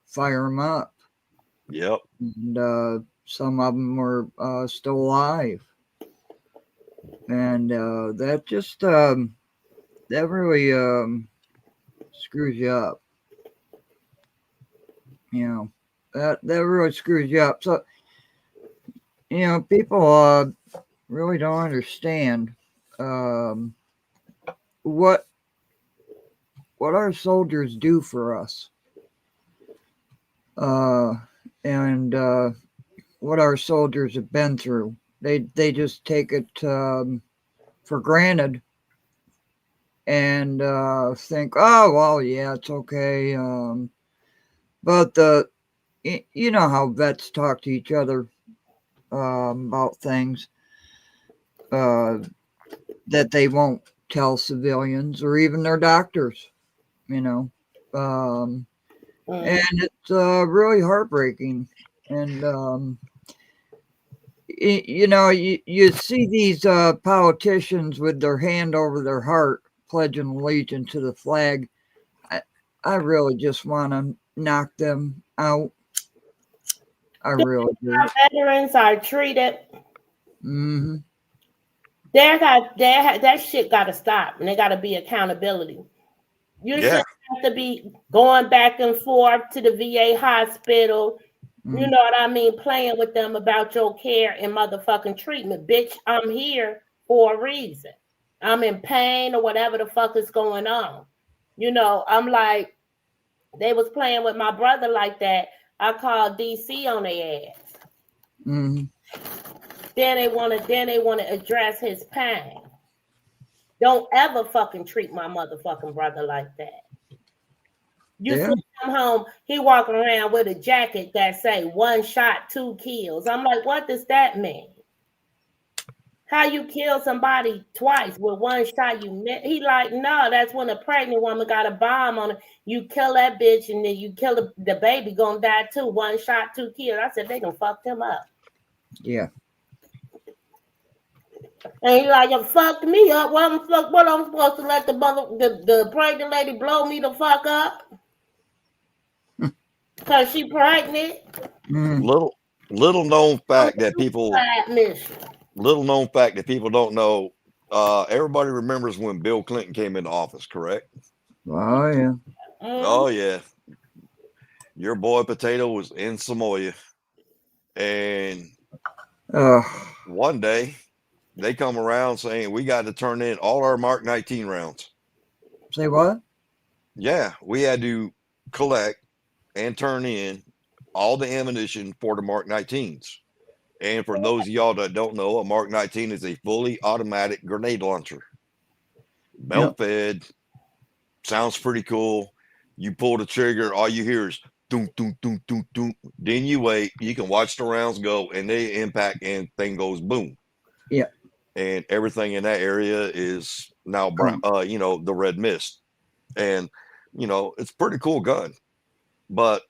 fire them up. Yep. And some of them were still alive. And that just, that really screws you up. You know, that really screws you up. So, you know, people really don't understand what our soldiers do for us, and what our soldiers have been through. They just take it for granted and think, oh well, yeah, it's okay. But you know how vets talk to each other about things that they won't tell civilians or even their doctors, you know. And it's really heartbreaking. And you know, you see these politicians with their hand over their heart pledging allegiance to the flag. I really just want to knock them out. I really do. Our veterans are treated. Mm-hmm. That shit got to stop, and there got to be accountability. You shouldn't have to be going back and forth to the VA hospital. You know what I mean? Playing with them about your care and motherfucking treatment. Bitch, I'm here for a reason. I'm in pain or whatever the fuck is going on. You know, I'm like, they was playing with my brother like that. I called DC on their ass. Mm-hmm. Then they want to address his pain. Don't ever fucking treat my motherfucking brother like that. You see him home, he walking around with a jacket that say 1 shot, 2 kills. I'm like, what does that mean? How you kill somebody twice with 1 shot? He like, no, that's when a pregnant woman got a bomb on it. You kill that bitch and then you kill the baby, gonna die too. 1 shot, 2 kills. I said, they done fucked him up. Yeah. And he like, you fucked me up. What I'm supposed to let the pregnant lady blow me the fuck up? Cause she pregnant. Little known fact that people don't know. Everybody remembers when Bill Clinton came into office, correct? Oh yeah. Oh yeah. Your boy Potato was in Samoa, and one day they come around saying we got to turn in all our Mark 19 rounds. Say what? Yeah, we had to collect and turn in all the ammunition for the Mark 19s. And for those of y'all that don't know, a Mark 19 is a fully automatic grenade launcher. Belt fed, sounds pretty cool. You pull the trigger, all you hear is doom, doom, doom, doom, doom. Then you wait, you can watch the rounds go, and they impact, and thing goes boom. Yeah. And everything in that area is now brown, the red mist. And, it's a pretty cool gun. But,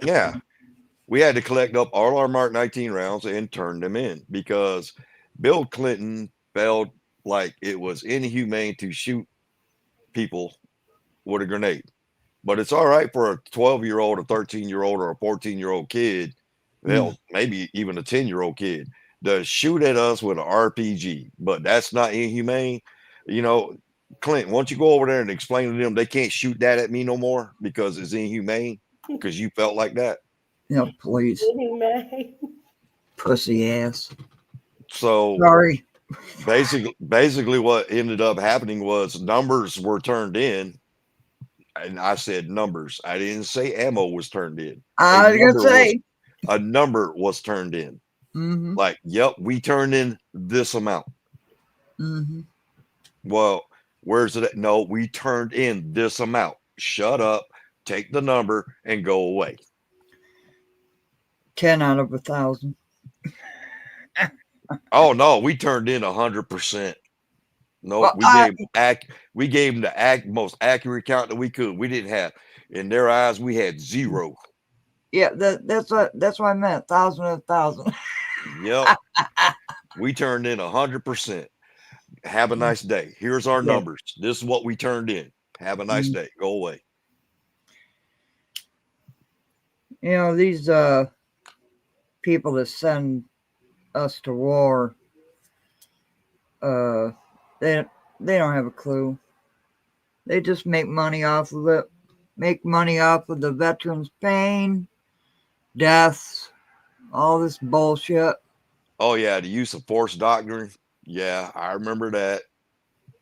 yeah, we had to collect up all our Mark 19 rounds and turn them in because Bill Clinton felt like it was inhumane to shoot people with a grenade. But it's all right for a 12-year-old, a 13-year-old, or a 14-year-old kid, hell, maybe even a 10-year-old kid, to shoot at us with an RPG. But that's not inhumane. Clint, why don't you go over there and explain to them they can't shoot that at me no more because it's inhumane because you felt like that? Yeah, please. Pussy ass. So sorry. Basically what ended up happening was numbers were turned in. And I said numbers. I didn't say ammo was turned in. I was gonna say a number was turned in. Mm-hmm. Like, yep, we turned in this amount. Mm-hmm. Well, where's it at? No, we turned in this amount. Shut up, take the number, and go away. 10 out of 1,000. Oh no, we turned in 100%. No, well, we gave them the most accurate count that we could. We didn't have, in their eyes, we had 0. Yeah, that's what I meant. 1,000 of 1,000. Yep. We turned in 100%. Have a nice day. Here's our numbers. This is what we turned in. Have a nice day. Go away. These people that send us to war, they don't have a clue. They just make money off of it. Make money off of the veterans' pain, deaths, all this bullshit. Oh yeah, the use of force doctrine. Yeah, I remember that.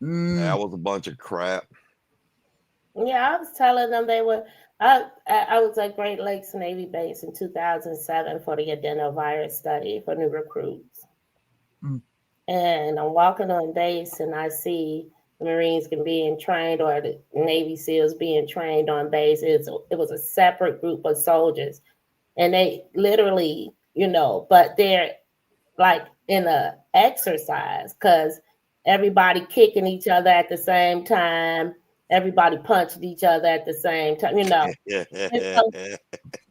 That was a bunch of crap. Yeah, I was telling them they were. I was at Great Lakes Navy Base in 2007 for the adenovirus study for new recruits. And I'm walking on base and I see the Marines being trained or the Navy SEALs being trained on base. It was a separate group of soldiers. And they literally, but they're like in a exercise because everybody kicking each other at the same time. everybody punched each other at the same time, you know. And so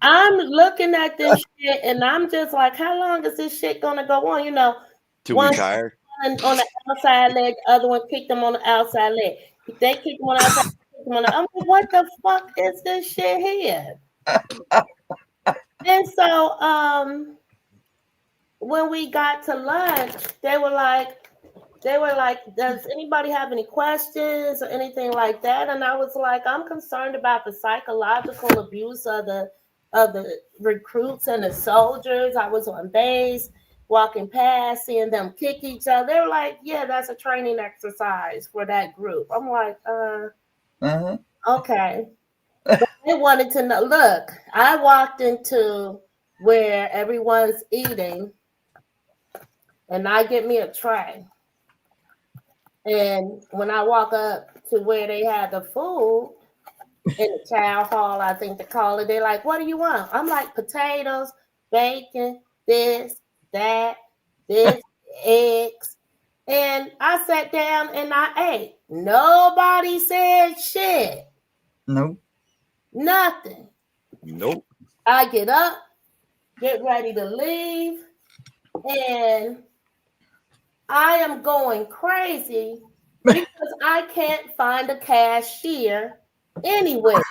I'm looking at this shit and I'm just like, how long is this shit gonna go on? You know, Till we one tired. on the outside leg, the other one kicked him on the outside leg. They kicked him on the outside, kicked him on the, I'm like, what the fuck is this shit here? And so when we got to lunch, they were like, does anybody have any questions or anything like that? And I was like, I'm concerned about the psychological abuse of the recruits and the soldiers. I was on base, walking past, seeing them kick each other. They were like, yeah, that's a training exercise for that group. I'm like, okay. But they wanted to know. Look, I walked into where everyone's eating, and I get me a tray. And when I walk up to where they had the food in the chow hall, I think they call it, they're like, what do you want? I'm like, potatoes, bacon, this, that, this, eggs. And I sat down and I ate. Nobody said shit. Nope. Nothing. Nope. I get up, get ready to leave, and I am going crazy because I can't find a cashier anywhere.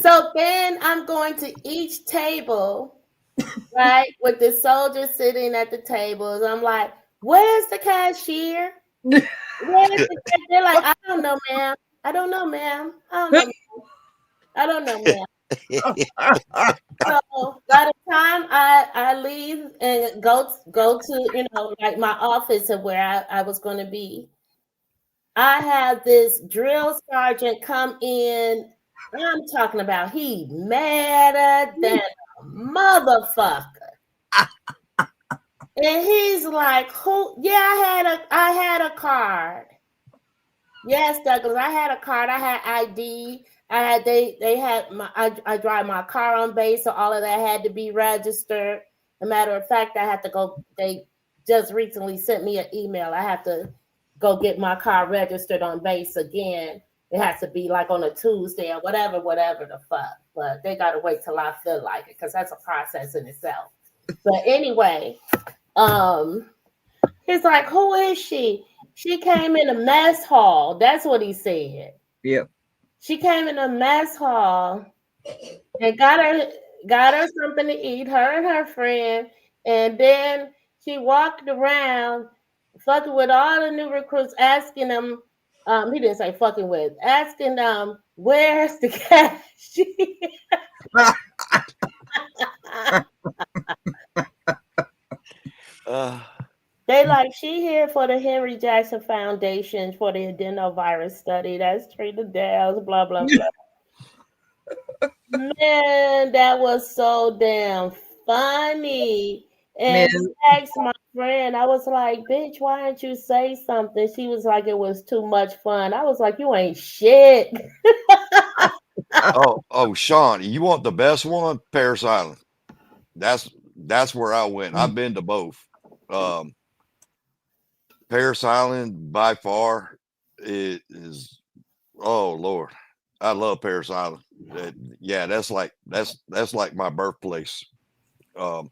So then I'm going to each table, right, with the soldiers sitting at the tables. I'm like, where's the cashier? Where's the cashier? They're like, I don't know, ma'am. I don't know, ma'am. I don't know, ma'am. I don't know, ma'am. So by the time I leave and go to, you know, like my office of where I was going to be, I have this drill sergeant come in. I'm talking about he madder than a motherfucker. And he's like, who? Yeah, I had a card. Yes, Douglas, I had a card. I had ID. They had my I drive my car on base, so all of that had to be registered. As a matter of fact, I had to go. They just recently sent me an email. I have to go get my car registered on base again. It has to be like on a Tuesday or whatever the fuck. But they gotta wait till I feel like it because that's a process in itself. But anyway, he's like, who is she? She came in a mess hall. That's what he said. Yep. She came in a mess hall and got her something to eat, her and her friend. And then she walked around fucking with all the new recruits, asking them, he didn't say fucking with, asking them, where's the cashier? They like, she here for the Henry Jackson Foundation for the adenovirus study. That's Trina Dales, blah, blah, blah. Man, that was so damn funny. And I asked my friend, I was like, bitch, why didn't you say something? She was like, it was too much fun. I was like, you ain't shit. Oh, Sean, you want the best one? Paris Island. That's where I went. I've been to both. Paris Island by far it is. Oh Lord, I love Paris Island. Yeah, that's like my birthplace. I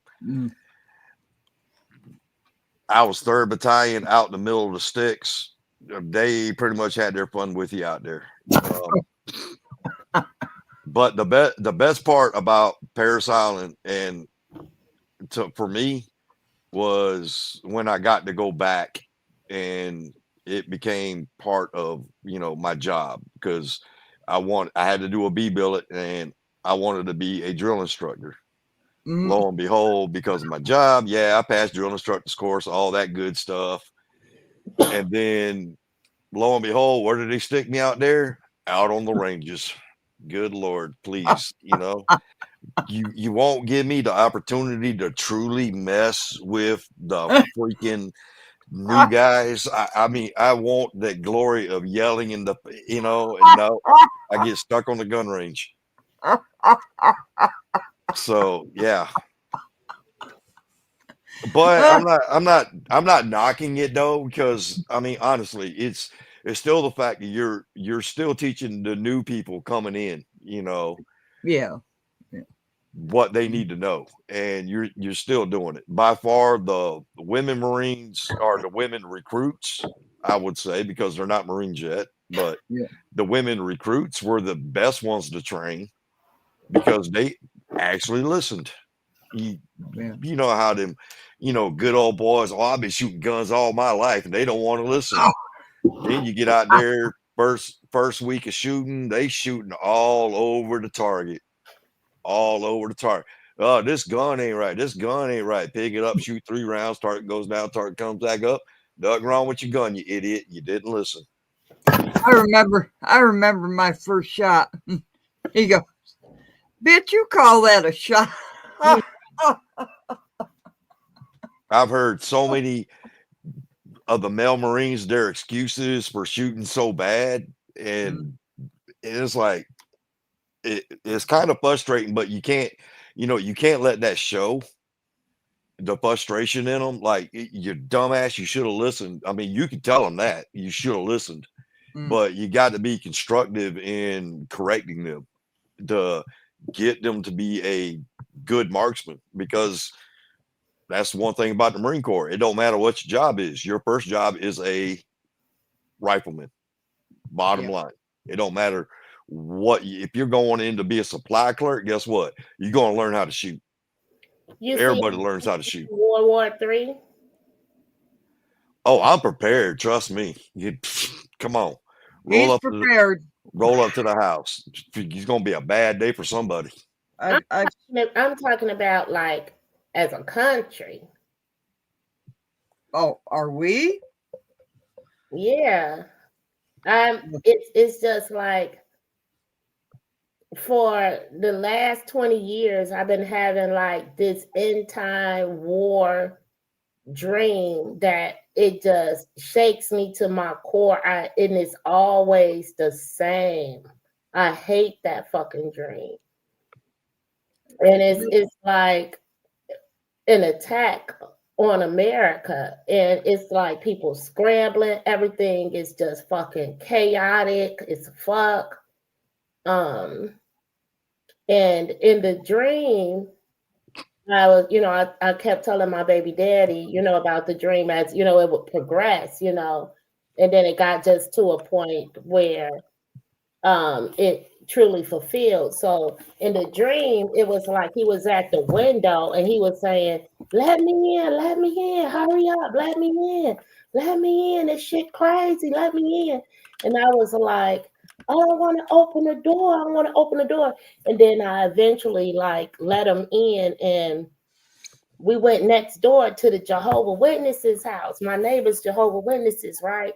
was 3rd Battalion out in the middle of the sticks. They pretty much had their fun with you out there. But the best part about Paris Island and for me was when I got to go back and it became part of, you know, my job because I had to do a B billet and I wanted to be a drill instructor. Lo and behold, because of my job, I passed drill instructor's course, all that good stuff. And then lo and behold, where did they stick me out there? Out on the ranges. Good Lord, please, you know. You won't give me the opportunity to truly mess with the freaking new guys. I mean, I want the glory of yelling in the, you know, and no, I get stuck on the gun range. So yeah. But I'm not knocking it though, because I mean, honestly, it's still the fact that you're still teaching the new people coming in, Yeah. what they need to know, and you're still doing it. By far, the women Marines are the women recruits, I would say, because they're not Marines yet, but Yeah. the women recruits were the best ones to train because they actually listened. You, Yeah. you know how them, good old boys, oh, I've been shooting guns all my life, and they don't want to listen. Then you get out there, first week of shooting, they shooting all over the target. All over the target. Oh, this gun ain't right. This gun ain't right. Pick it up, shoot 3 rounds, target goes down, target comes back up. Nothing wrong with your gun, you idiot. You didn't listen. I remember my first shot. He goes, bitch, you call that a shot? I've heard so many of the male Marines, their excuses for shooting so bad. And it's like, it's kind of frustrating, but you can't let that show the frustration in them. Like, you dumbass, you should have listened. I mean, you can tell them that you should have listened, but you got to be constructive in correcting them to get them to be a good marksman, because that's one thing about the Marine Corps. It don't matter what your job is. Your first job is a rifleman. Bottom line. It don't matter if you're going in to be a supply clerk, guess what? You're going to learn how to shoot. Everybody learns how to shoot. World War III. Oh, I'm prepared. Trust me. Come on. He's prepared. Roll up to the house. It's going to be a bad day for somebody. I'm talking about like as a country. Oh, are we? Yeah. It's just like for the last 20 years, I've been having like this end time war dream that it just shakes me to my core. And it's always the same. I hate that fucking dream. And it's like an attack on America. And it's like people scrambling. Everything is just fucking chaotic. It's fuck. And in the dream, I was, I kept telling my baby daddy, about the dream as, it would progress, and then it got just to a point where it truly fulfilled. So in the dream, it was like he was at the window and he was saying, let me in, hurry up, let me in, this shit crazy, let me in. And I was like, oh, I want to open the door. And then I eventually like let him in, and we went next door to the Jehovah Witnesses house. My neighbor's Jehovah Witnesses, right?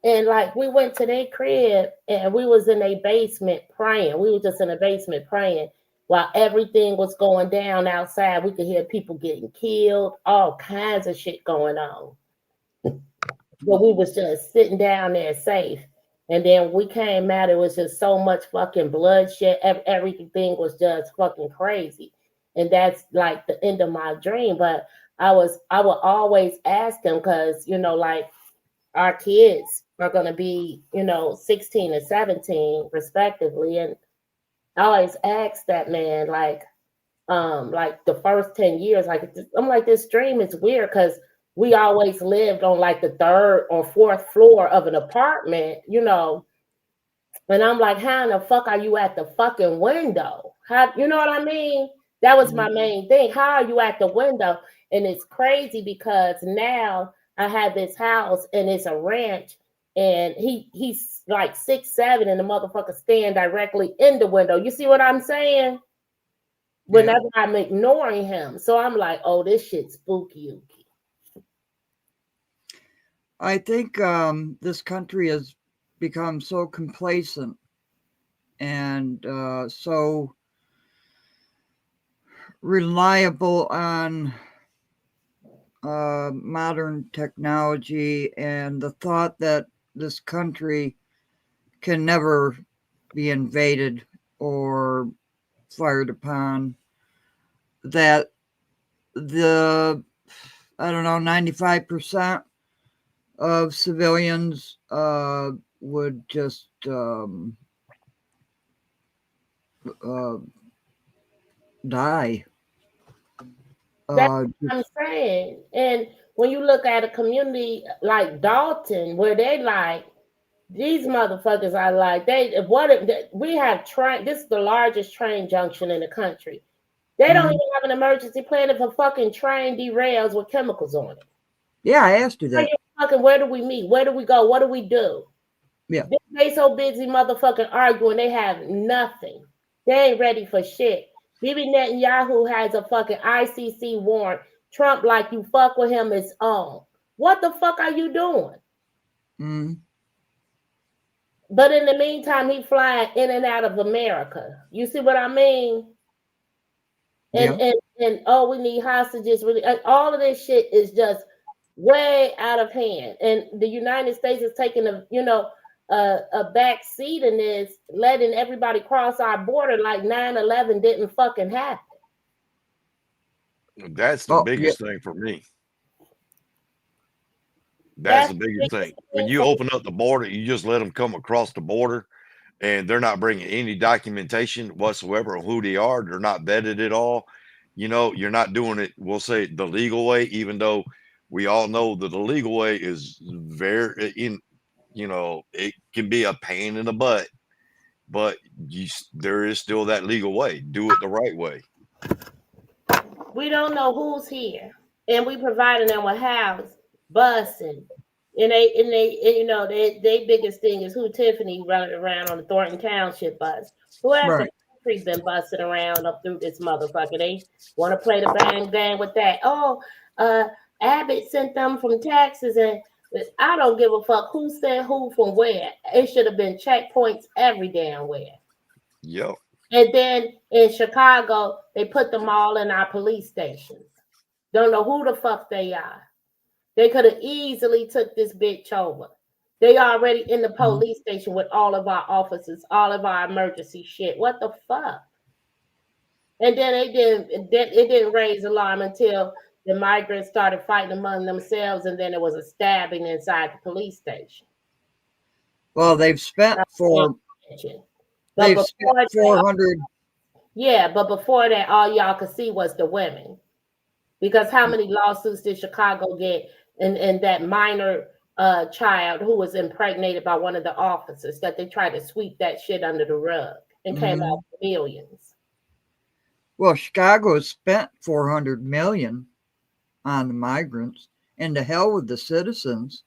And like we went to their crib and we was in a basement praying. We were just in a basement praying while everything was going down outside. We could hear people getting killed, all kinds of shit going on. But we was just sitting down there safe. And then we came out, it was just so much fucking bloodshed. Everything was just fucking crazy. And that's like the end of my dream. But I would always ask him, because, like our kids are going to be, 16 and 17 respectively. And I always ask that man, like the first 10 years, like, I'm like, this dream is weird because we always lived on like the 3rd or 4th floor of an apartment, and I'm like, how in the fuck are you at the fucking window? How, you know what I mean? That was my main thing. How are you at the window? And it's crazy because now I have this house and it's a ranch, and he's like 6'7", and the motherfucker stand directly in the window. You see what I'm saying? Whenever I'm ignoring him. So I'm like, oh, this shit's spooky. I think this country has become so complacent and so reliable on modern technology, and the thought that this country can never be invaded or fired upon, that the I don't know, 95% of civilians would just die. That's what I'm saying. And when you look at a community like Dalton, where they like, these motherfuckers are like, we have train. This is the largest train junction in the country. They don't even have an emergency plan if a fucking train derails with chemicals on it. Yeah, I asked you that. Where do we meet? Where do we go? What do we do? Yeah. They so busy motherfucking arguing, they have nothing. They ain't ready for shit. Bibi Netanyahu has a fucking ICC warrant. Trump, like, you fuck with him, it's on. What the fuck are you doing? But in the meantime, he flying in and out of America. You see what I mean? And oh, we need hostages. Really, all of this shit is just way out of hand. And the United States is taking a back seat in this, letting everybody cross our border like 9/11 didn't fucking happen. That's the biggest thing for me. That's the biggest thing. When you open up the border, you just let them come across the border, and they're not bringing any documentation whatsoever on who they are. They're not vetted at all. You know, you're not doing it, we'll say, the legal way, even though we all know that the legal way is it can be a pain in the butt, but there is still that legal way. Do it the right way. We don't know who's here, and we providing them with house, busing, and they biggest thing is who Tiffany running around on the Thornton Township bus. Who else the country's been busting around up through this motherfucker? They want to play the bang bang with that. Oh, Abbott sent them from Texas, and I don't give a fuck who sent who from where. It should have been checkpoints every damn where. Yep. And then in Chicago, they put them all in our police stations. Don't know who the fuck they are. They could have easily took this bitch over. They already in the police station with all of our officers, all of our emergency shit. What the fuck? And then it didn't raise alarm until the migrants started fighting among themselves, and then there was a stabbing inside the police station. Well, they've spent 400. Yeah, but before that, all y'all could see was the women. Because how many lawsuits did Chicago get and that minor child who was impregnated by one of the officers that they tried to sweep that shit under the rug and came out with millions? Well, Chicago has spent $400 million on the migrants, and to hell with the citizens.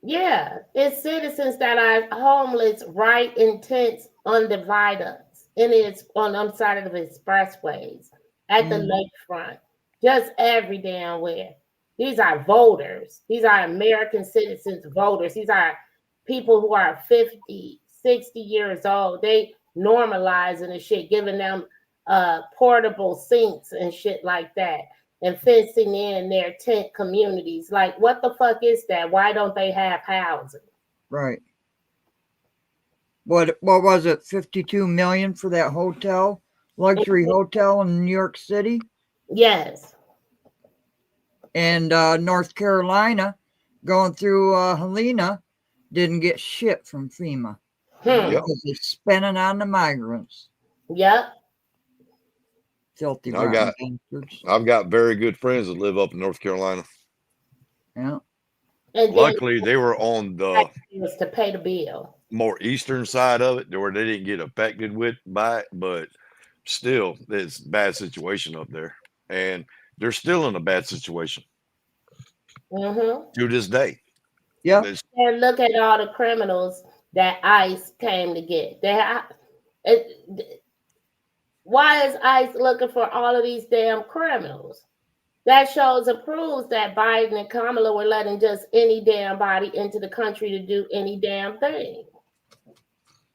Yeah, it's citizens that are homeless right in tents on the viaducts, and it's on the side of the expressways, at the lakefront, just every damn where. These are voters. These are American citizens voters. These are people who are 50, 60 years old. They normalizing the shit, giving them portable sinks and shit like that, and fencing in their tent communities. Like, what the fuck is that? Why don't they have housing? Right. What was it? 52 million for that hotel, luxury hotel in New York City? Yes. And North Carolina, going through Helena, didn't get shit from FEMA because they're spending on the migrants. Yep. Filthy. I've got very good friends that live up in North Carolina. Yeah. And luckily, they were on the to pay the bill, more eastern side of it, where they didn't get affected by it, but still, it's a bad situation up there, and they're still in a bad situation to this day. Yeah. And look at all the criminals that ICE came to get. Why is ICE looking for all of these damn criminals? That shows and proves that Biden and Kamala were letting just any damn body into the country to do any damn thing.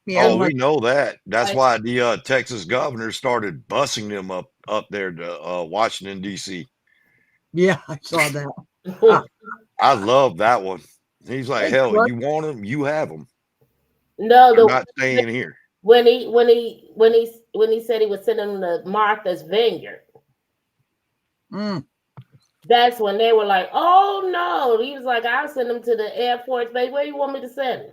Yeah, we know that. That's why the Texas governor started busing them up there to Washington, D.C. Yeah, I saw that. I love that one. He's like, hell, you want them, you have them. No, they're not staying here. When he said he was sending them to Martha's Vineyard. That's when they were like, "Oh no!" He was like, "I'll send him to the Air Force Base. Where you want me to send him?"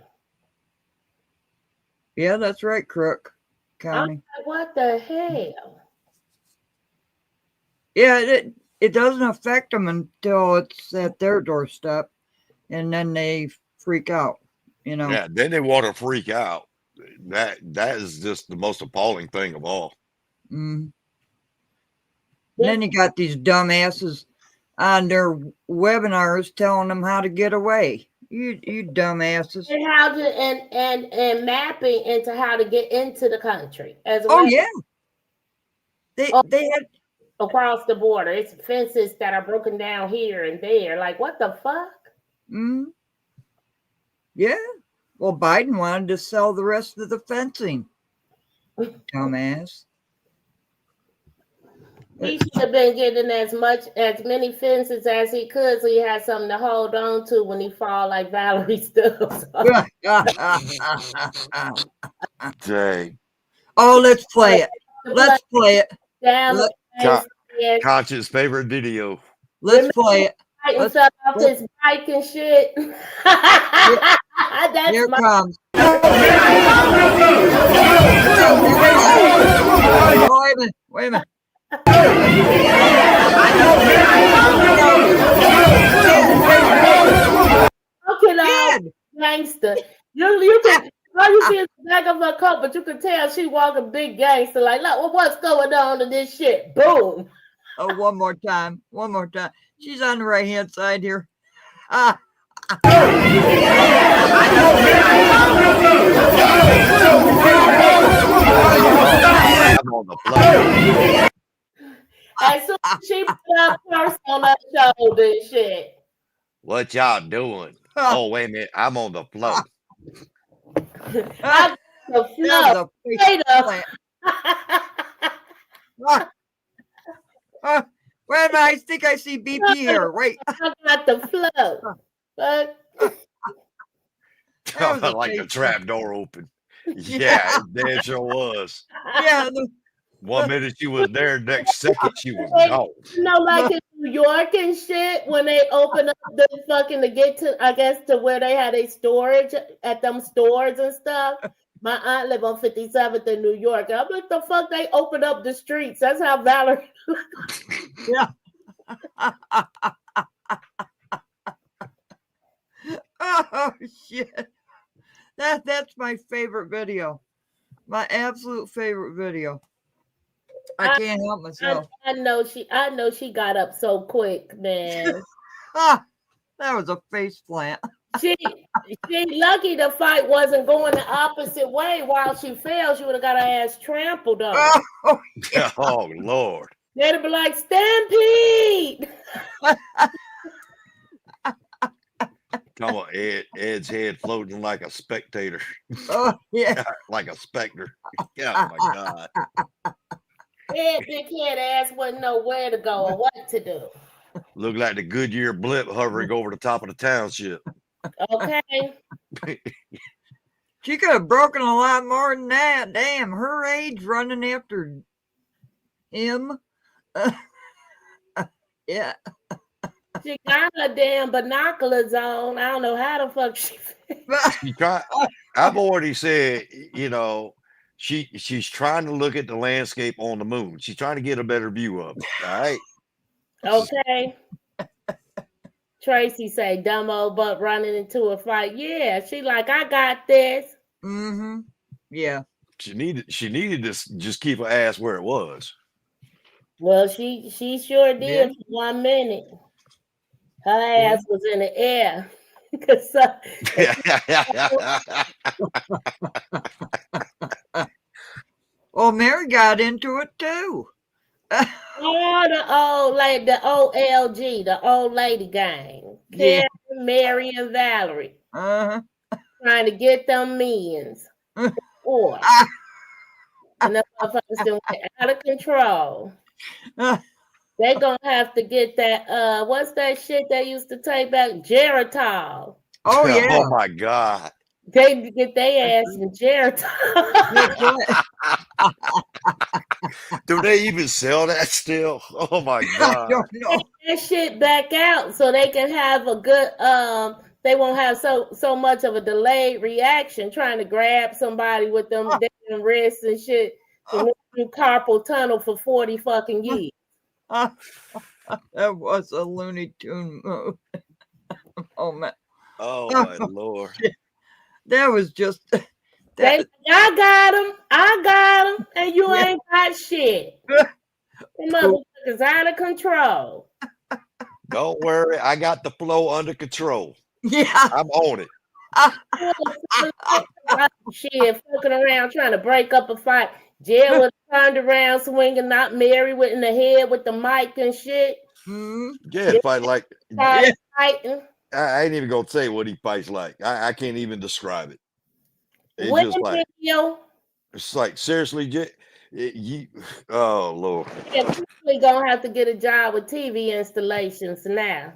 Yeah, that's right, Crook I'm County. like, "What the hell?" Yeah, it doesn't affect them until it's at their doorstep, and then they freak out. You know. Yeah, then they want to freak out. That is just the most appalling thing of all. And then you got these dumbasses on their webinars telling them how to get away. You dumbasses. And how to and mapping into how to get into the country as Oh well. yeah. They had across the border. It's fences that are broken down here and there. Like, what the fuck? Yeah. Well, Biden wanted to sell the rest of the fencing. Dumbass. He should have been getting as many fences as he could, so he had something to hold on to when he fall like Valerie Stubbs. Dang. Oh, let's play it. Let's play it. Conscious favorite video. Let's play it. Let's fell off his bike and shit. That's Here it comes. Wait a minute. Okay, gangster. You can all you see is the back of her coat, but you can tell she walking big gangster. Like, look, what's going on in this shit? Boom. Oh, one more time. She's on the right hand side here. I'm on the floor. As soon as she put her purse on her shoulder and shit. What y'all doing? Oh, wait a minute. I'm on the floor. I'm the flow. Straight up. Wait a minute, I think I see BP here. Wait. I got the flow. But like a trap door open. Yeah, it sure was. Yeah. 1 minute she was there, next second she was gone. You know, like in New York and shit, when they open up the fucking to get to, I guess, to where they had a storage at them stores and stuff. My aunt lived on 57th in New York. And I'm like, the fuck they open up the streets? That's how Valerie. Yeah. Oh shit. That's my favorite video. My absolute favorite video. I can't help myself. I know she got up so quick, man. That was a face plant. She lucky the fight wasn't going the opposite way. While she fell, she would have got her ass trampled on. Oh Lord. They'd be like, Stampede. Come on, Ed's head floating like a spectator. Oh yeah. Like a specter. Oh my God. Ed, big head ass wouldn't know where to go or what to do. Looked like the Goodyear blimp hovering over the top of the township. Okay. She could have broken a lot more than that. Damn, her age running after him. Yeah. She got her damn binoculars on. I don't know how the fuck she. I've already said, she's trying to look at the landscape on the moon. She's trying to get a better view of it. All right. Okay. Tracy say, dumb old butt running into a fight. Yeah, she like, I got this. Mm-hmm. Yeah. She needed to just keep her ass where it was. Well, she sure did for 1 minute. Her ass was in the air. Well, Mary got into it too. The OLG, the old lady gang. Karen, Mary, and Valerie. Uh-huh. Trying to get them millions. Or and the motherfuckers went out of control. They gonna have to get that what's that shit they used to take back? Geritol. Oh yeah. Oh my God. They get their ass in Geritol. Do they even sell that still? Oh my God. I don't know. that shit back out so they can have a good they won't have so much of a delayed reaction trying to grab somebody with them damn wrists and shit and went through carpal tunnel for 40 fucking years. That was a Looney Tune moment. Oh my Lord. That was just I got him, and you ain't got shit. The motherfuckers out of control. Don't worry, I got the flow under control. Yeah. I'm on it. Shit, fucking around trying to break up a fight. Jail was turned around swinging, not Mary with in the head with the mic and shit. Yeah, fight like fighting. I ain't even gonna say what he fights like. I can't even describe it. It's What just like video? it's like seriously, oh Lord. Yeah, we gonna have to get a job with TV installations now.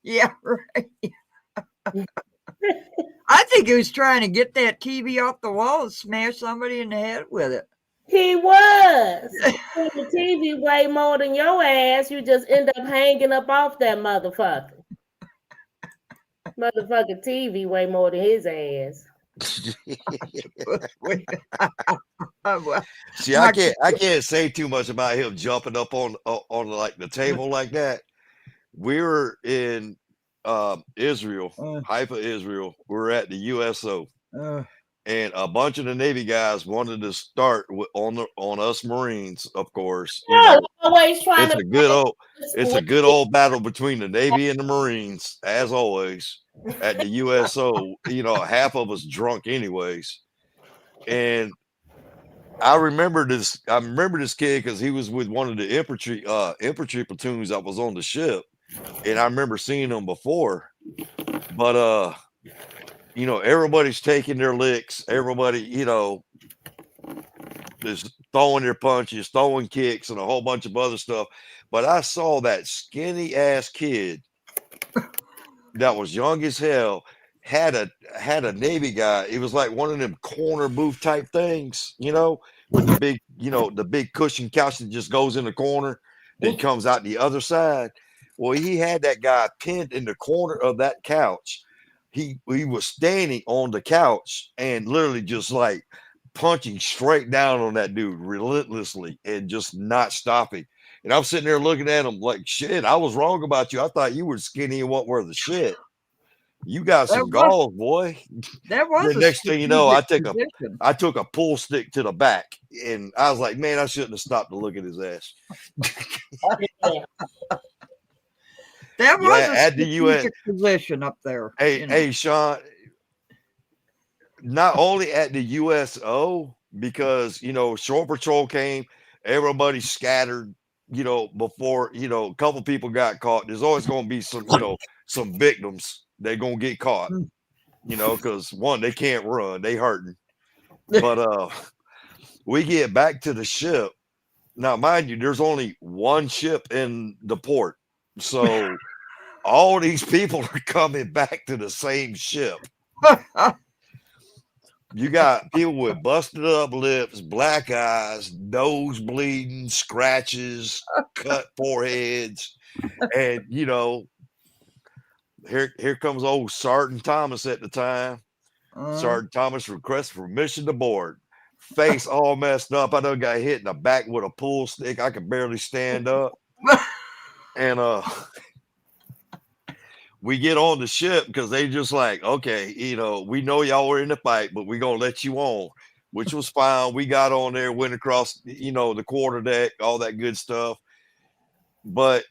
Yeah, right. I think he was trying to get that TV off the wall and smash somebody in the head with it. He was. The TV way more than your ass. You just end up hanging up off that motherfucker. Motherfucker TV way more than his ass. See, I can't say too much about him jumping up on like the table like that. We were in Israel, Haifa, Israel. We were at the USO, and a bunch of the Navy guys wanted to start on us Marines, of course. Yeah, always trying it's a good old battle between the Navy and the Marines, as always, at the USO. Half of us drunk anyways. And I remember this kid because he was with one of the infantry platoons that was on the ship. And I remember seeing him before. But everybody's taking their licks. Everybody, is throwing their punches, throwing kicks, and a whole bunch of other stuff. But I saw that skinny ass kid that was young as hell had a Navy guy. It was like one of them corner booth type things, with the big cushion couch that just goes in the corner, then comes out the other side. Well, he had that guy pinned in the corner of that couch. He was standing on the couch and literally just like punching straight down on that dude relentlessly and just not stopping. And I'm sitting there looking at him like, shit, I was wrong about you. I thought you were skinny and what were the shit. You got some galls, boy. That was the next thing you know, I took a pull stick to the back, and I was like, man, I shouldn't have stopped to look at his ass. That was at the U.S. position up there. Hey, Sean. Not only at the USO, because Shore Patrol came, everybody scattered. Before a couple people got caught. There's always going to be some victims. They're gonna get caught, because one, they can't run, they hurting. But we get back to the ship. Now, mind you, there's only one ship in the port, so all these people are coming back to the same ship. You got people with busted up lips, black eyes, nose bleeding, scratches, cut foreheads, and Here comes old Sergeant Thomas at the time. Sergeant Thomas requests permission to board. Face all messed up. I done got hit in the back with a pool stick. I could barely stand up. And we get on the ship because they just like, okay, we know y'all were in the fight, but we're gonna let you on, which was fine. We got on there, went across, the quarterdeck, all that good stuff. But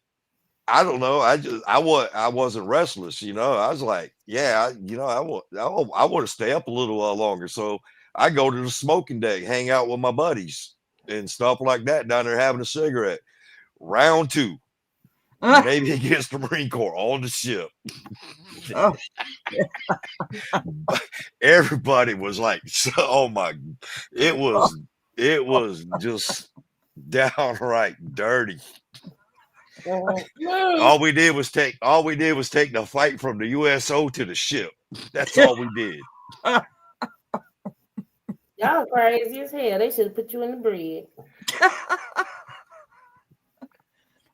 I don't know. I wasn't restless, I was like, yeah, I want to stay up a little while longer. So I go to the smoking deck, hang out with my buddies and stuff like that down there having a cigarette. Round 2, Navy against the Marine Corps on the ship. Everybody was like, oh my, it was just downright dirty. All we did was take the fight from the USO to the ship. That's all we did. Y'all crazy as hell. They should have put you in the brig.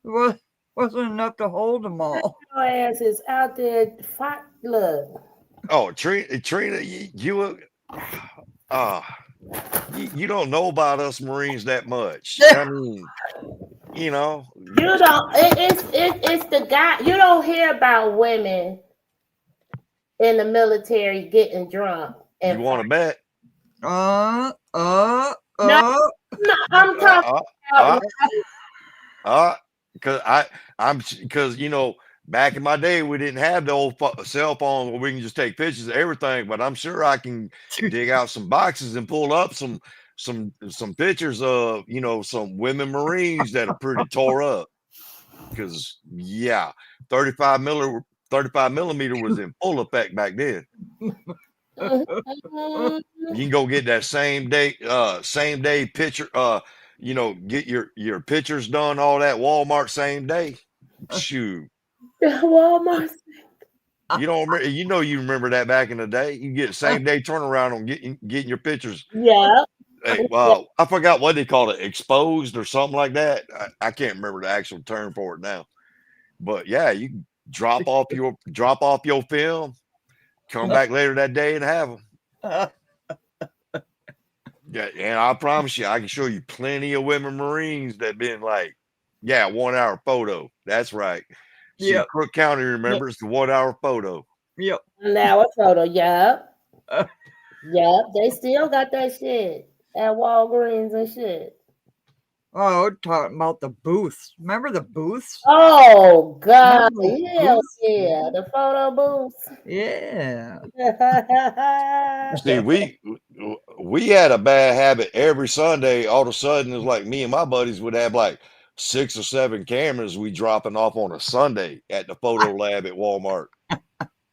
Well, wasn't enough to hold them all. Your ass is out there. Fight. Look. Oh, Trina, uh, you don't know about us Marines that much. I mean, you know, You don't. It's the guy. You don't hear about women in the military getting drunk you and want to bet? No, I'm talking about Because you know, back in my day, we didn't have the old cell phone where we can just take pictures of everything. But I'm sure I can dig out some boxes and pull up some pictures of, you know, some women Marines that are pretty tore up. Because yeah, 35 millimeter was in full effect back then. Mhm. You can go get that same day picture, you know, get your pictures done, all that Walmart same day. Shoot. Walmart. You don't remember, you know, you remember that back in the day. You get same day turnaround on getting your pictures. Yeah. Hey, I forgot what they call it, exposed or something like that. I can't remember the actual term for it now. But yeah, you can drop off your film, come back later that day and have them. Yeah, and I promise you, I can show you plenty of women Marines that been like, yeah, 1 hour photo. That's right. See, Yep. Crook County remembers the 1 hour photo. Yep. Now a photo. Yep. Yep. They still got that shit at Walgreens and shit. Oh, talking about the booths. Remember the booths? Oh God. Remember those Hell booths? yeah. The photo booths. Yeah. See, we had a bad habit every Sunday. All of a sudden, it's like me and my buddies would have like 6 or 7 cameras we dropping off on a Sunday at the photo lab at Walmart.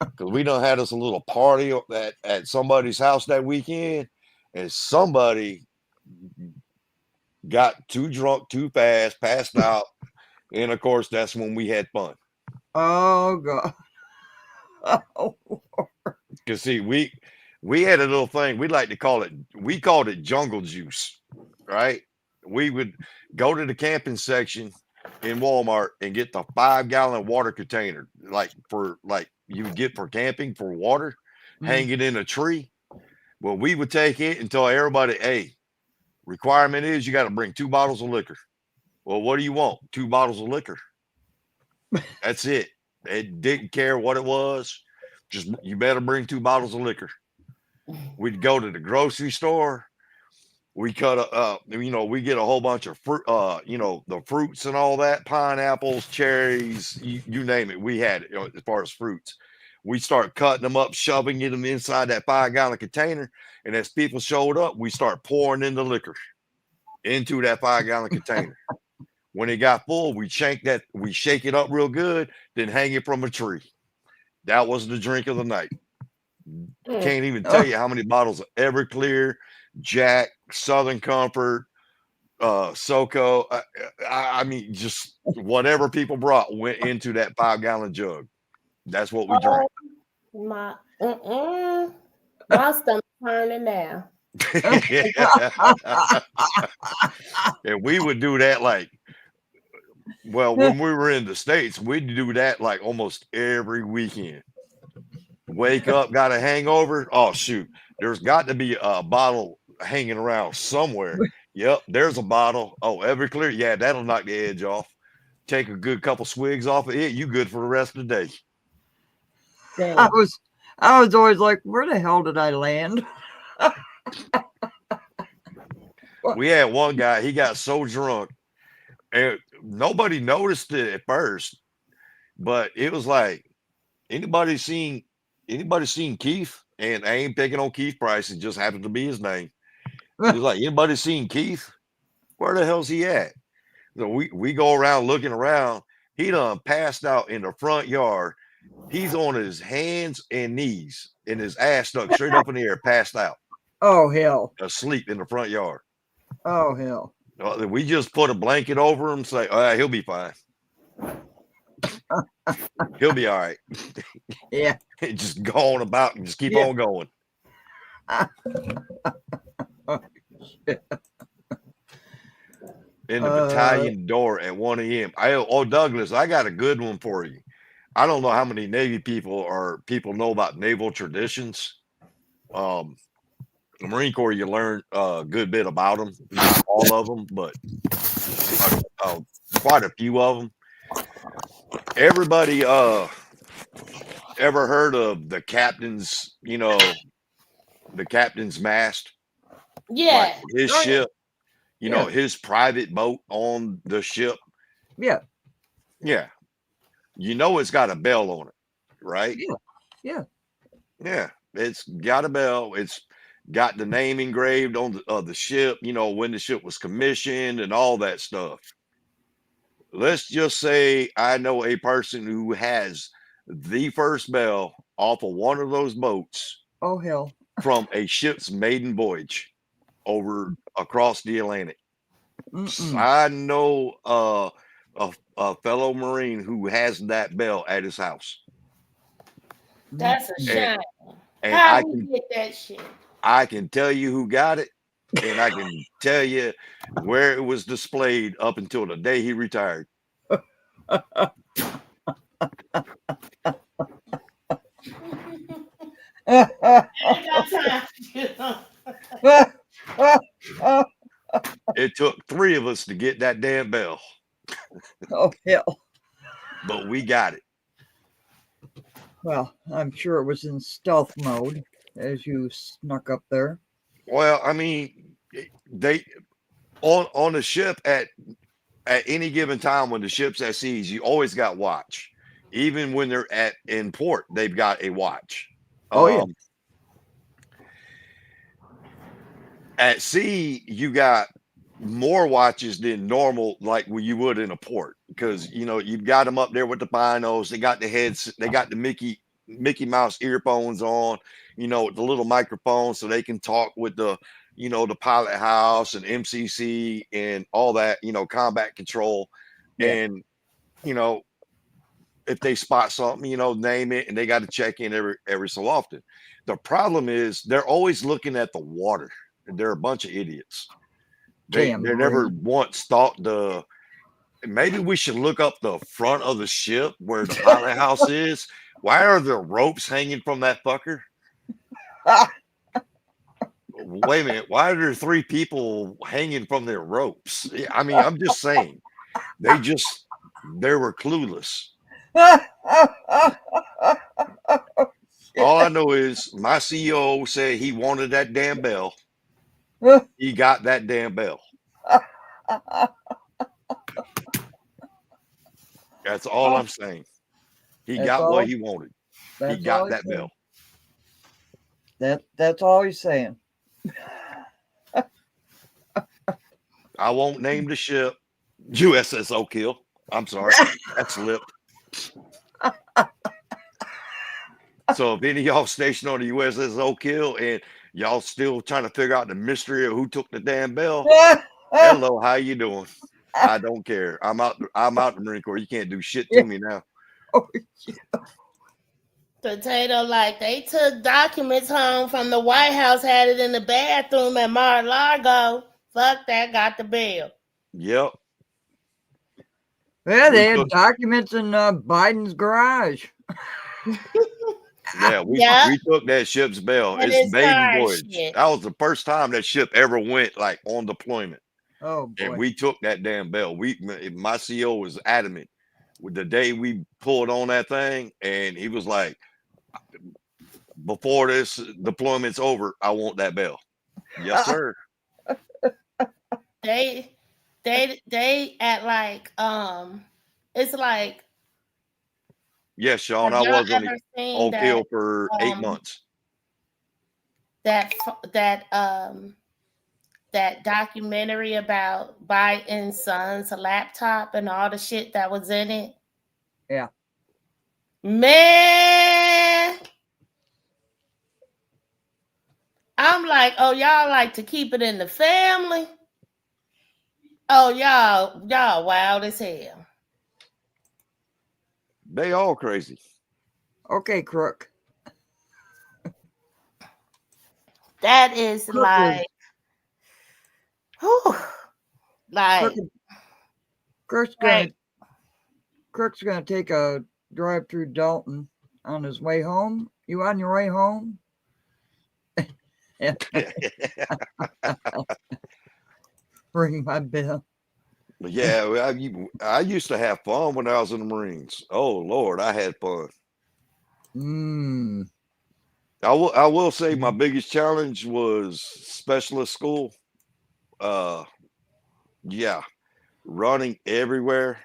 Because we done had us a little party at somebody's house that weekend, and somebody got too drunk too fast, passed out, and of course that's when we had fun. Oh God. Oh. Because see, we had a little thing we like to call it. We called it jungle juice, right? We would go to the camping section in Walmart and get the 5-gallon water container, like you would get for camping for water, hang it in a tree. Well, we would take it and tell everybody, hey, requirement is you got to bring 2 bottles of liquor. Well, what do you want? 2 bottles of liquor. That's it. It didn't care what it was. Just you better bring 2 bottles of liquor. We'd go to the grocery store. We cut you know, we get a whole bunch of fruit, you know, the fruits and all that, pineapples, cherries, you name it. We had it, you know, as far as fruits. We start cutting them up, shoving them inside that 5-gallon container. And as people showed up, we start pouring in the liquor into that 5-gallon container. When it got full, we shake it up real good, then hang it from a tree. That was the drink of the night. Can't even tell you how many bottles of Everclear, Jack, Southern Comfort, SoCo. I mean, just whatever people brought went into that 5-gallon jug. That's what we drank. My stomach turning now. And we would do that like, well, when we were in the States, we'd do that like almost every weekend. Wake up, got a hangover. Oh, shoot. There's got to be a bottle hanging around somewhere. Yep, there's a bottle. Oh, Everclear. Yeah, that'll knock the edge off. Take a good couple swigs off of it. You good for the rest of the day. Damn. I was always like, where the hell did I land? We had one guy, he got so drunk, and nobody noticed it at first, but it was like, anybody seen Keith? And I ain't picking on Keith Price, it just happened to be his name. It was like, anybody seen Keith? Where the hell's he at? So we go around looking around. He done passed out in the front yard. He's on his hands and knees and his ass stuck straight up in the air, passed out. Oh hell. Asleep in the front yard. Oh hell. We just put a blanket over him, say, all right, he'll be fine. He'll be all right. Yeah. Just go on about and just keep on going. in the battalion door at 1 a.m. Douglas, I got a good one for you. I don't know how many Navy people know about naval traditions. The Marine Corps, you learn a good bit about them. Not all of them, but quite a few of them. Everybody ever heard of the captain's, the captain's mast? Like Yeah. his Oh, yeah. ship, Yeah. his private boat on the ship. Yeah. Yeah. It's got a bell on it, right? Yeah. Yeah. Yeah. It's got a bell. It's got the name engraved on the ship, when the ship was commissioned and all that stuff. Let's just say I know a person who has the first bell off of one of those boats Oh, hell. from a ship's maiden voyage over across the Atlantic. Mm-mm. I know a fellow Marine who has that bell at his house. That's a Mm-mm. shame. And How we get that shit? I can tell you who got it, and I can tell you where it was displayed up until the day he retired. It took 3 of us to get that damn bell, Oh, hell. but we got it. Well, I'm sure it was in stealth mode as you snuck up there. Well, I mean, they on the ship at any given time when the ship's at seas, you always got watch. Even when they're in port, they've got a watch. Oh, yeah. At sea, you got more watches than normal, like what you would in a port, because you've got them up there with the binos. They got the heads, they got the Mickey Mouse earphones on, with the little microphone, so they can talk with the the pilot house and MCC and all that, combat control. Yeah. And if they spot something, name it, and they got to check in every so often. The problem is they're always looking at the water. They're a bunch of idiots. They Damn never Marine. once thought maybe we should look up the front of the ship where the pilot house is. Why are there ropes hanging from that fucker? Wait a minute. Why are there 3 people hanging from their ropes? I mean, I'm just saying. They were clueless. All I know is my CEO said he wanted that damn bell. He got that damn bell. That's all I'm saying. He That's got all- what he wanted. He That's got all that he's bell. saying. That's all he's saying. I won't name the ship USS Oak Hill. I'm sorry. That slipped. So if any of y'all stationed on the USS Oak Hill and y'all still trying to figure out the mystery of who took the damn bell, hello, how you doing? I don't care. I'm out the Marine Corps. You can't do shit to me now. Oh, Potato, like they took documents home from the White House, had it in the bathroom at Mar-a-Lago. Fuck that, got the bill. Yep. yeah, they had documents in Biden's garage. Yeah, we took that ship's bell. That It's is maiden hard voyage. shit. That was the first time that ship ever went like on deployment. Oh boy. And we took that damn bell. My CEO was adamant with the day we pulled on that thing, and he was like, before this deployment's over, I want that bell. Yes, sir. They at like it's like, Yes, Sean, I have y'all was on ever the seen Oak that Hill for 8 months. that documentary about Biden's son's laptop and all the shit that was in it? Yeah. Man, I'm like, oh, y'all like to keep it in the family? Oh, y'all wild as hell. They all crazy. Okay, Crook. That is Crook like, whew, like Crook Kirk's gonna take a drive through Dalton on his way home. You on your way home? Ring my bell. Yeah, I used to have fun when I was in the Marines. Oh Lord, I had fun. I will say my biggest challenge was specialist school. Yeah, running everywhere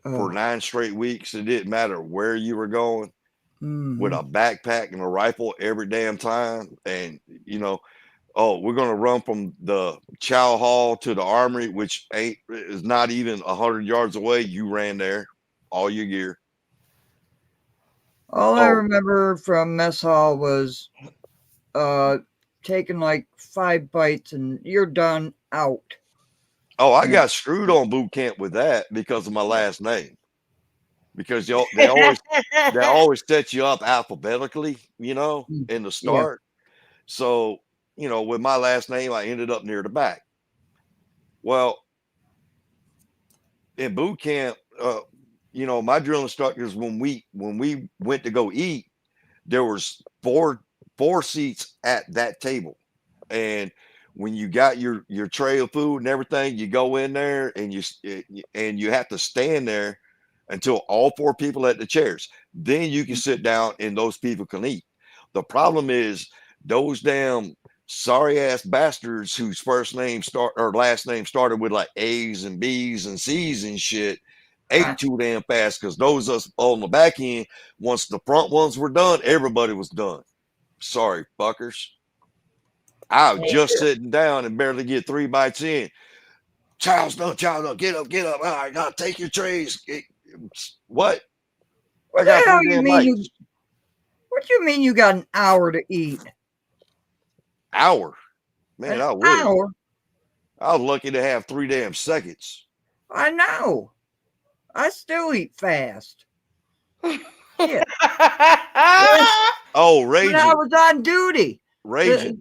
for 9 straight weeks. It didn't matter where you were going with a backpack and a rifle every damn time. And we're gonna run from the chow hall to the armory, which is not even 100 yards away. You ran there, all your gear. All I remember from mess hall was taking like 5 bites and you're done out. Oh, I got screwed on boot camp with that because of my last name. Because they always set you up alphabetically, in the start. So, with my last name, I ended up near the back. Well, in boot camp, my drill instructors, when we went to go eat, there was four seats at that table. And when you got your tray of food and everything, you go in there and you have to stand there until all 4 people at the chairs. Then you can sit down and those people can eat. The problem is those damn sorry ass bastards whose last name started with like A's and B's and C's and shit ate too damn fast, because those us on the back end, once the front ones were done, everybody was done. Sorry, fuckers. I was just sitting down and barely get 3 bites in. Child's done, get up. All right, now take your trays. What? What the hell you mean? What do you mean you got an hour to eat? Hour? Man, I wish. Hour? I was lucky to have 3 damn seconds. I know. I still eat fast. Yeah. Oh, Raging. When I was on duty. Raging.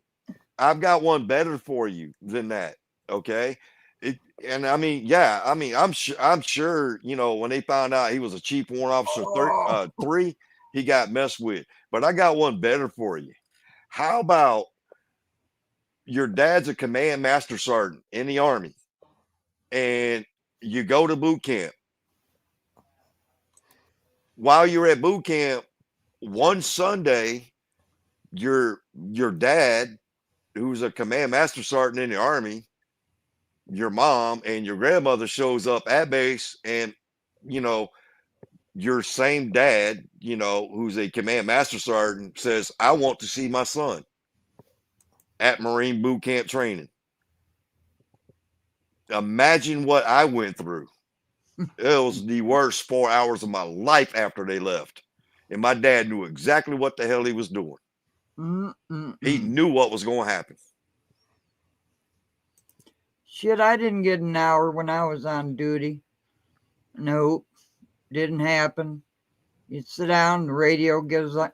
I've got one better for you than that. Okay. I'm sure, when they found out he was a Chief Warrant Officer 3, he got messed with. But I got one better for you. How about your dad's a command master sergeant in the Army, and you go to boot camp. While you're at boot camp, one Sunday, your dad, who's a command master sergeant in the Army, your mom and your grandmother shows up at base, and your same dad, who's a command master sergeant, says, I want to see my son at Marine boot camp training. Imagine what I went through. It was the worst 4 hours of my life after they left. And my dad knew exactly what the hell he was doing. He knew what was going to happen. Shit, I didn't get an hour when I was on duty. Nope, didn't happen. You sit down, the radio goes on,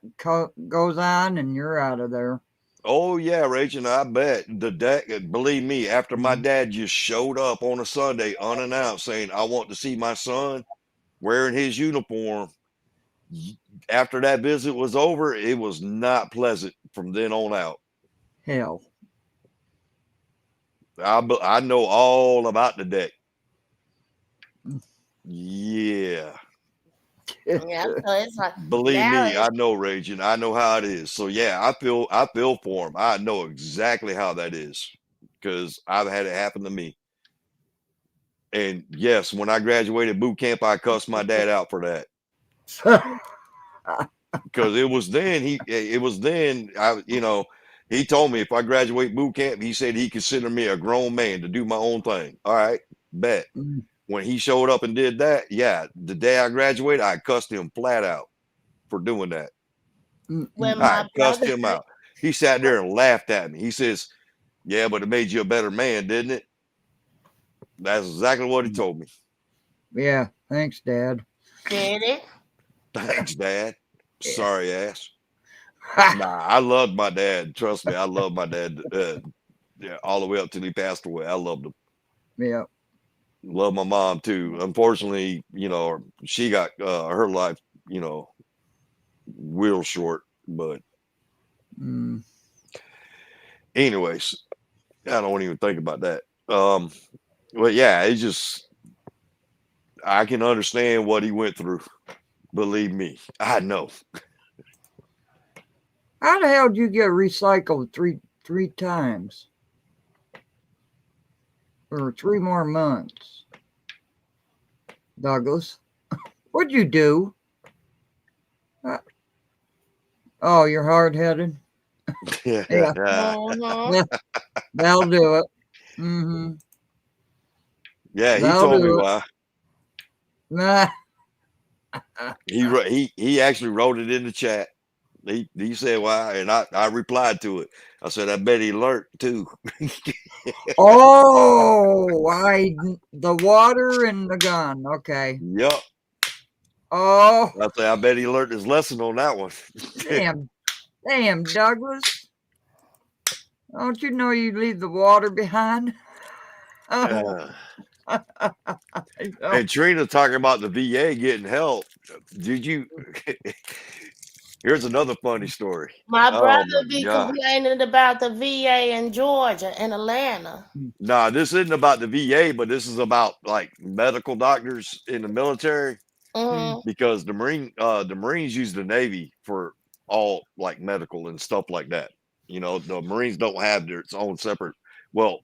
and you're out of there. Oh, yeah, Rachel, I bet. Believe me, after my dad just showed up on a Sunday unannounced saying, I want to see my son wearing his uniform, after that visit was over, it was not pleasant from then on out. Hell. I know all about the deck. Yeah. Yeah, so it's like, believe me, I know, Raging. I know how it is. So yeah, I feel for him. I know exactly how that is, because I've had it happen to me. And yes, when I graduated boot camp, I cussed my dad out for that. Because it was then he told me if I graduate boot camp, he said he considered me a grown man to do my own thing. All right, bet. When he showed up and did that, yeah, the day I graduated, I cussed him flat out for doing that. I cussed him out. He sat there and laughed at me. He says, yeah, but it made you a better man, didn't it? That's exactly what he told me. Yeah, thanks, Dad. Did it? Thanks, Dad. Sorry ass. Nah, I loved my dad. Trust me, I loved my dad. Yeah, all the way up till he passed away. I loved him. Yeah. Love my mom too. Unfortunately, she got her life, real short. But anyways, I don't even think about that. But yeah, it's just I can understand what he went through. Believe me, I know. How the hell did you get recycled three times? For 3 more months? Douglas, what'd you do? Oh, you're hard-headed? Yeah. Yeah. Mhm. That'll do it. Mm-hmm. Yeah, he That'll told me do it. why. Nah. He actually wrote it in the chat. He said why, and I replied to it. I said, I bet he learned too. Oh, the water and the gun. Okay. Yup. Oh, I said, I bet he learned his lesson on that one. damn, Douglas. Don't you know you leave the water behind? Oh, And Trina talking about the VA getting help. Did you? Here's another funny story. My brother Oh my be God. complaining about the VA in Georgia and Atlanta. Nah, this isn't about the VA, but this is about like medical doctors in the military Mhm. because the Marines use the Navy for all like medical and stuff like that. The Marines don't have its own separate. Well,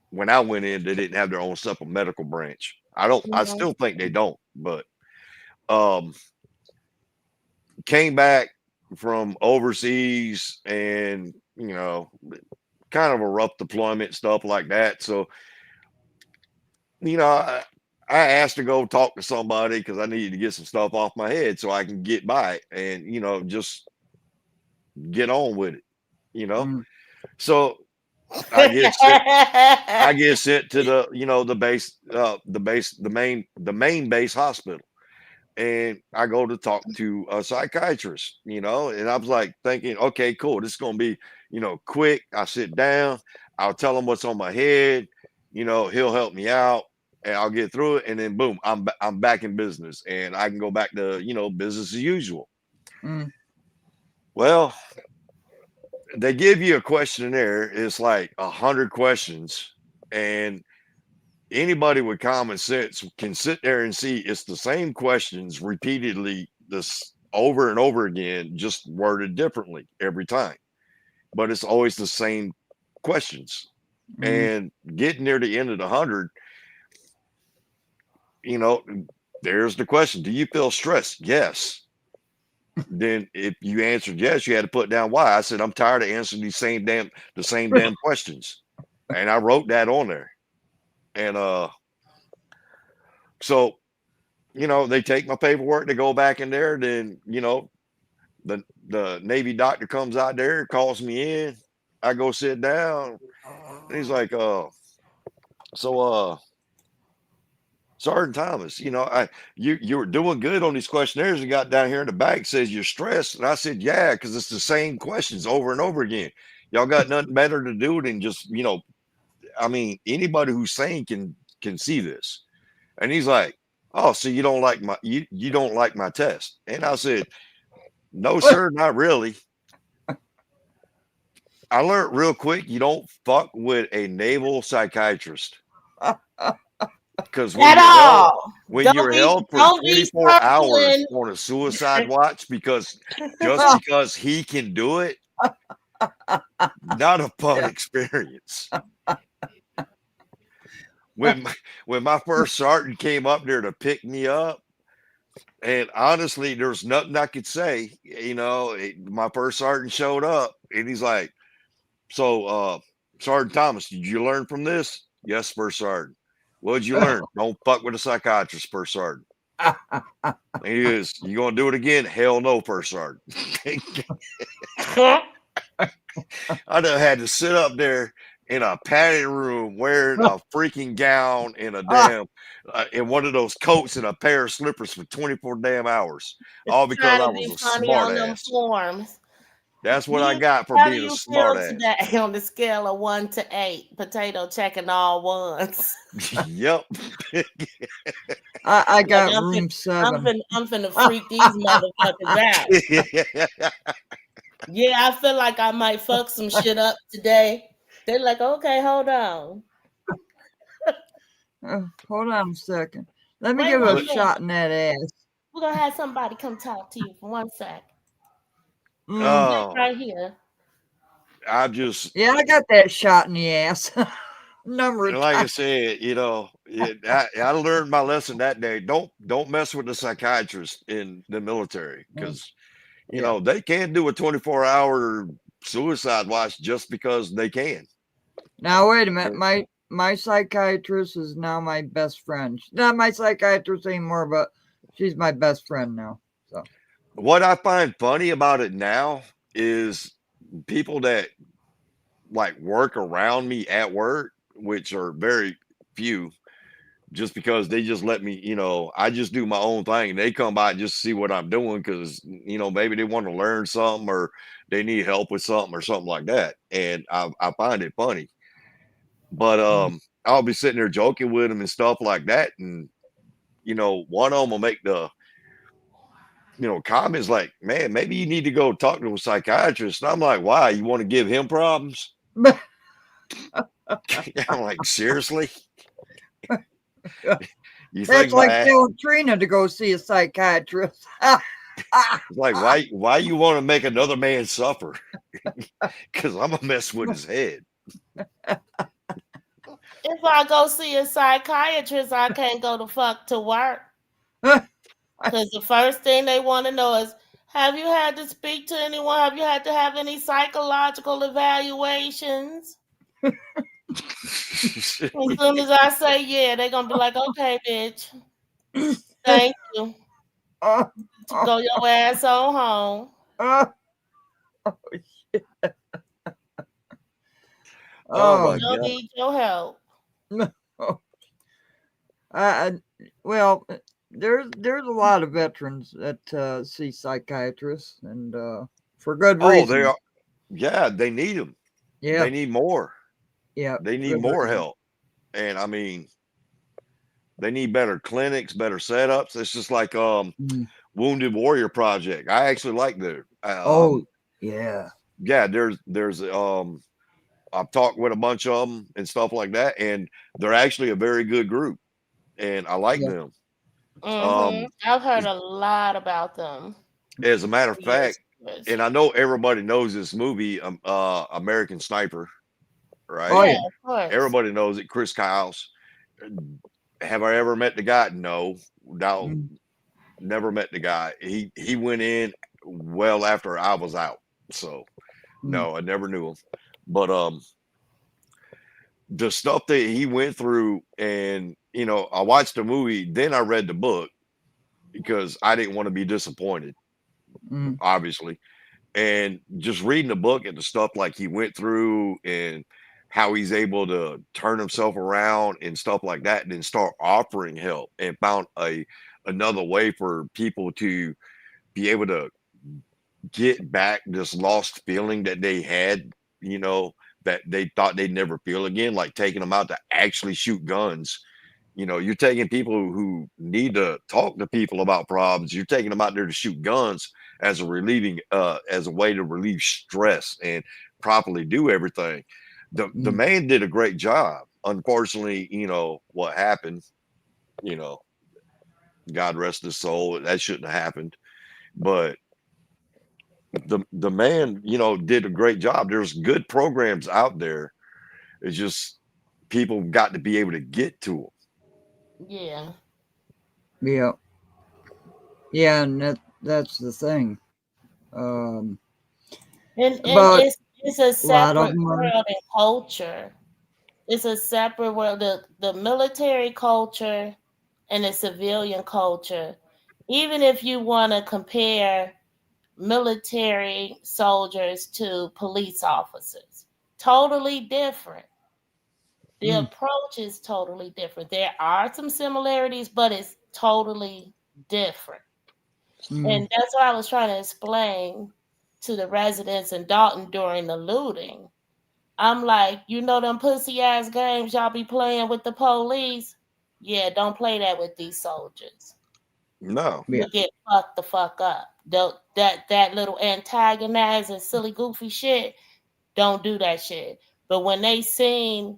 when I went in, they didn't have their own separate medical branch. I Mhm. still think they don't, but came back from overseas and kind of a rough deployment, stuff like that. So I asked to go talk to somebody because I needed to get some stuff off my head so I can get by and just get on with it. So I get sent to the base, the main base hospital. And I go to talk to a psychiatrist, and I was like thinking, okay, cool. This is going to be, quick. I sit down, I'll tell him what's on my head, he'll help me out and I'll get through it. And then boom, I'm back in business and I can go back to, business as usual. Well, they give you a questionnaire. It's like 100 questions, and anybody with common sense can sit there and see it's the same questions repeatedly, this over and over again, just worded differently every time. But it's always the same questions. And getting near the end of the 100, there's the question: do you feel stressed? Yes. Then if you answered yes, you had to put down why. I said, I'm tired of answering the same damn questions. And I wrote that on there. And so they take my paperwork, they go back in there, then the Navy doctor comes out there, calls me in. I go sit down, and he's like, Sergeant Thomas, you were doing good on these questionnaires. You got down here in the back, says you're stressed. And I said, yeah, because it's the same questions over and over again. Y'all got nothing better to do than just, anybody who's sane can see this. And he's like, oh, so you don't like you don't like my test? And I said, no, sir, not really. I learned real quick, you don't fuck with a naval psychiatrist. Because when you're held for 24 hours on a suicide watch just because he can do it, not a fun experience. When my first sergeant came up there to pick me up, and honestly, there's nothing I could say. My first sergeant showed up, and he's like, "So, Sergeant Thomas, did you learn from this?" "Yes, First Sergeant." "What'd you learn?" "Don't fuck with a psychiatrist, First Sergeant." He is, "You gonna do it again?" "Hell no, First Sergeant." I done had to sit up there in a padded room wearing a freaking gown and a damn in one of those coats and a pair of slippers for 24 damn hours, all because I was a smart ass. Forms. That's what I You, got for how do being a you smart feel ass. today on the scale of 1 to 8? Potato checking all ones. Yep. I Like got room 7. I'm finna freak these motherfuckers out. Yeah, I feel like I might fuck some shit up today. They're like, okay, hold on. Hold on a second. Let me Wait give a 1 minute. shot in that ass. We're gonna have somebody come talk to you for 1 sec. Oh, Right here. I just Yeah, I got that shot in the ass. Number of like I times. said, I learned my lesson that day. Don't mess with the psychiatrist in the military because Yeah. they can't do a 24-hour suicide watch just because they can. Now wait a minute. My psychiatrist is now my best friend. She's not my psychiatrist anymore, but she's my best friend now. So What I find funny about it now is people that like work around me at work, which are very few, just because they just let me, I just do my own thing. They come by just to see what I'm doing because, maybe they want to learn something or they need help with something or something like that. And I find it funny. But I'll be sitting there joking with them and stuff like that. And, one of them will make the, comments like, man, maybe you need to go talk to a psychiatrist. And I'm like, why? You want to give him problems? I'm like, seriously? You think that's like telling Trina to go see a psychiatrist. like why you want to make another man suffer? Because I'm gonna mess with his head. If I go see a psychiatrist, I can't go the fuck to work. Because the first thing they want to know is, have you had to speak to anyone? Have you had to have any psychological evaluations? As soon as I say yeah, they're gonna be like, okay, bitch. Thank you. Go your ass on home. Oh my Don't God. need your help. Well, there's a lot of veterans that see psychiatrists, and for good Oh, reason. they are. Yeah, they need them. Yeah, They need more. yeah, They need good more reason. help. And I mean, they need better clinics, better setups. It's just like Wounded Warrior Project. I actually like their Oh, yeah. yeah, there's I've talked with a bunch of them and stuff like that, and they're actually a very good group, and I like Yeah. them. I've heard a lot about them. As a matter of fact, Yes. and I know everybody knows this movie, American Sniper, right? Oh, Yeah, yeah. of course. Everybody knows it. Chris Kyles. Have I ever met the guy? No, never met the guy. He went in well after I was out, so no, I never knew him. But the stuff that he went through, and I watched the movie, then I read the book because I didn't want to be disappointed, obviously. And just reading the book and the stuff like he went through and how he's able to turn himself around and stuff like that, and then start offering help and found another way for people to be able to get back this lost feeling that they had, that they thought they'd never feel again, like taking them out to actually shoot guns. You're taking people who need to talk to people about problems. You're taking them out there to shoot guns as as a way to relieve stress and properly do everything. The man did a great job. Unfortunately, what happened, God rest his soul, that shouldn't have happened. But the man, did a great job. There's good programs out there. It's just people got to be able to get to them. Yeah. Yeah. Yeah, and that's the thing. And But it's a a lot of separate them are. world and culture. It's a separate world. The military culture and the civilian culture. Even if you want to compare military soldiers to police officers, totally different. The approach is totally different. There are some similarities, but it's totally different. And that's what I was trying to explain to the residents in Dalton during the looting. I'm like, you know them pussy ass games y'all be playing with the police? Yeah, don't play that with these soldiers. No. Yeah. You get fucked the fuck up. That little antagonizing, silly, goofy shit, don't do that shit. But when they seen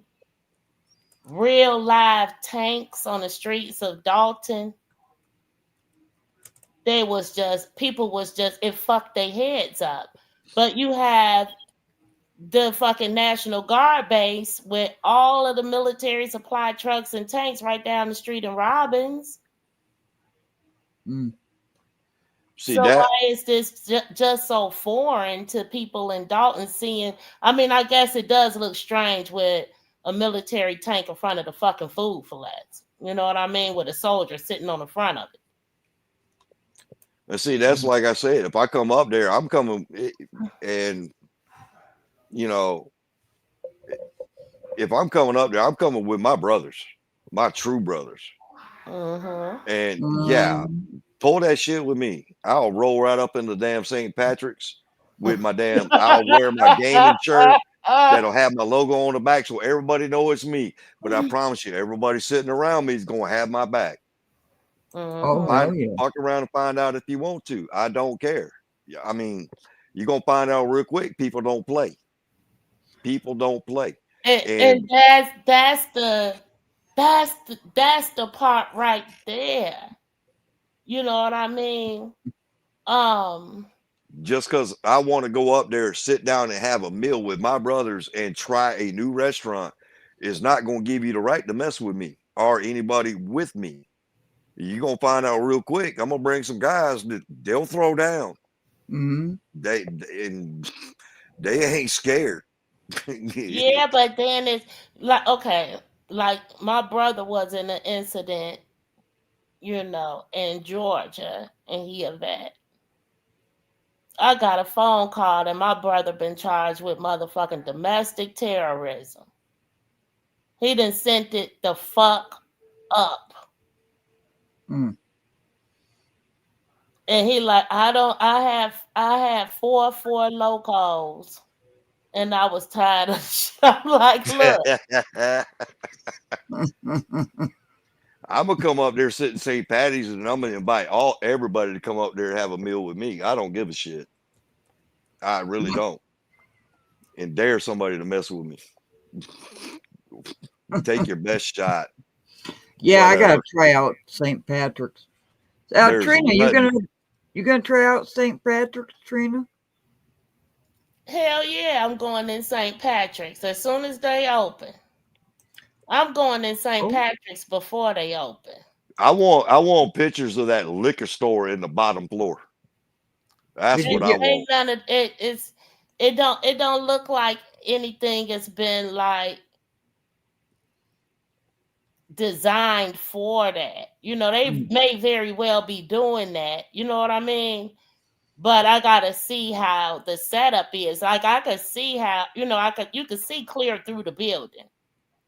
real live tanks on the streets of Dalton, people was just, it fucked their heads up. But you have the fucking National Guard base with all of the military supply trucks and tanks right down the street in Robbins. See So that? why is this just so foreign to people in Dalton seeing? I mean, I guess it does look strange with a military tank in front of the fucking food fillets. You know what I mean? With a soldier sitting on the front of it. And see, that's like I said, if I come up there, I'm coming, and you know, if I'm coming up there, I'm coming with my brothers, my true brothers. Mm-hmm. And yeah, pull that shit with me. I'll roll right up into damn St. Patrick's with my damn, I'll wear my gaming shirt that'll have my logo on the back so everybody know it's me. But I promise you, everybody sitting around me is going to have my back. Oh, yeah. Fuck around and find out if you want to. I don't care. Yeah, I mean, you're going to find out real quick. People don't play. People don't play. And that's the part right there. You know what I mean? Just because I want to go up there, sit down and have a meal with my brothers and try a new restaurant is not going to give you the right to mess with me or anybody with me. You're going to find out real quick. I'm going to bring some guys that they'll throw down. They ain't scared. Yeah, but then it's like, okay, like my brother was in an incident, you know, in Georgia, and he a vet. I got a phone call that my brother been charged with motherfucking domestic terrorism. He done sent it the fuck up. And he like, I had 4 locals, and I was tired of shit. I'm like, look. I'm gonna come up there, sit in St. Patty's, and I'm gonna invite everybody to come up there and have a meal with me. I don't give a shit. I really don't. And dare somebody to mess with me. Take your best shot. Yeah, Whatever. I gotta try out St. Patrick's. Trina, you gonna try out St. Patrick's, Trina? Hell yeah, I'm going in St. Patrick's as soon as they open. I'm going in St. Patrick's before they open. I want pictures of that liquor store in the bottom floor. That's what I want. None of it don't look like anything has been like designed for that. You know, they may very well be doing that. You know what I mean? But I gotta see how the setup is. Like I could see how, you know, you could see clear through the building.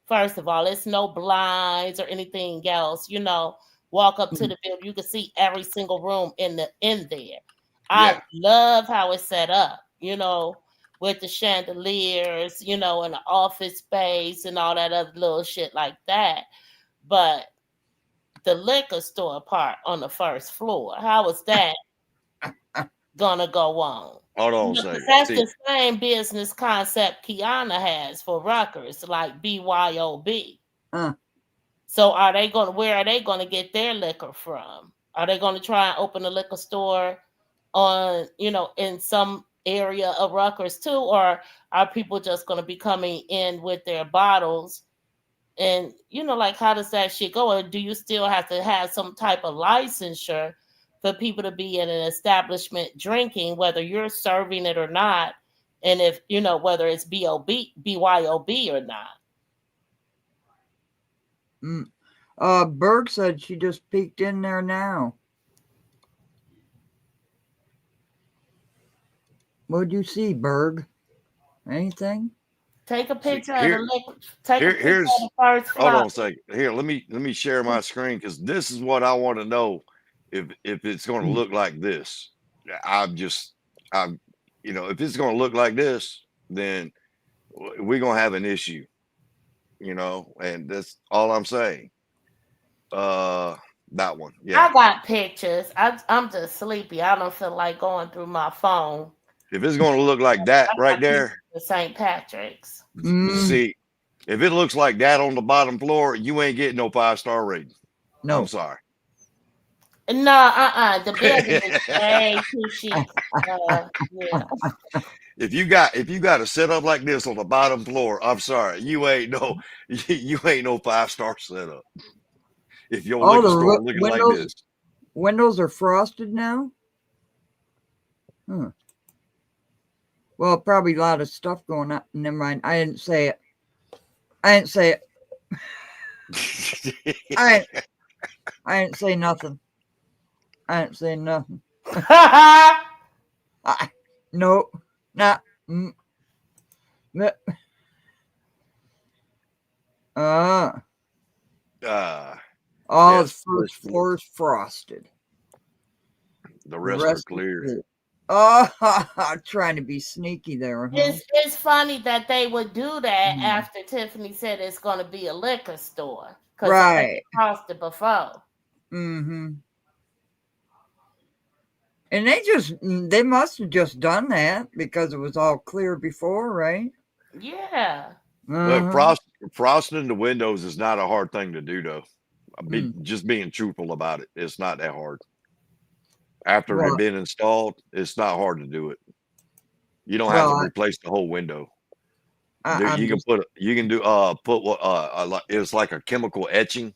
First of all, it's no blinds or anything else. You know, walk up to the building, you can see every single room in there. Yeah. I love how it's set up, you know, with the chandeliers, you know, and the office space and all that other little shit like that. But the liquor store part on the first floor, how is that gonna go on? Hold on a second. That's the same business concept Kiana has for Rutgers, like BYOB. So where are they gonna get their liquor from? Are they gonna try and open a liquor store on, you know, in some area of Rutgers too? Or are people just gonna be coming in with their bottles? And, you know, like, how does that shit go? Or do you still have to have some type of licensure for people to be in an establishment drinking, whether you're serving it or not? And if, you know, whether it's BYOB or not. Berg said she just peeked in there now. What'd you see, Berg? Anything? Take a picture of the liquor. Take a picture of the first hold on a second. Here, let me share my screen because this is what I want to know if it's going to look like this. You know, if it's going to look like this, then we're going to have an issue, you know, and that's all I'm saying. That one. Yeah. I got pictures. I'm just sleepy. I don't feel like going through my phone. If it's going to look like that I right got pictures there, of St. Patrick's. see, if it looks like that on the bottom floor, you ain't getting no 5-star rating. No. I'm sorry. No, the building is way too chic. Yeah. If you got a setup like this on the bottom floor, I'm sorry, you ain't no 5-star setup. If your Oh, liquor the store looking like this, windows are frosted now. Huh. Well, probably a lot of stuff going on. Never mind. I didn't say it. I didn't say nothing. I didn't say nothing. No, not. All yes, the first floor is frosted. the rest are clear. Oh, trying to be sneaky there. Huh? It's funny that they would do that after Tiffany said it's going to be a liquor store. Right. It frosted before. Mm-hmm. And they must have just done that because it was all clear before, right? Yeah. But frosting the windows is not a hard thing to do, though. Just being truthful about it. It's not that hard. After they've been installed, it's not hard to do it. You don't have to replace the whole window. You can do what it's like a chemical etching.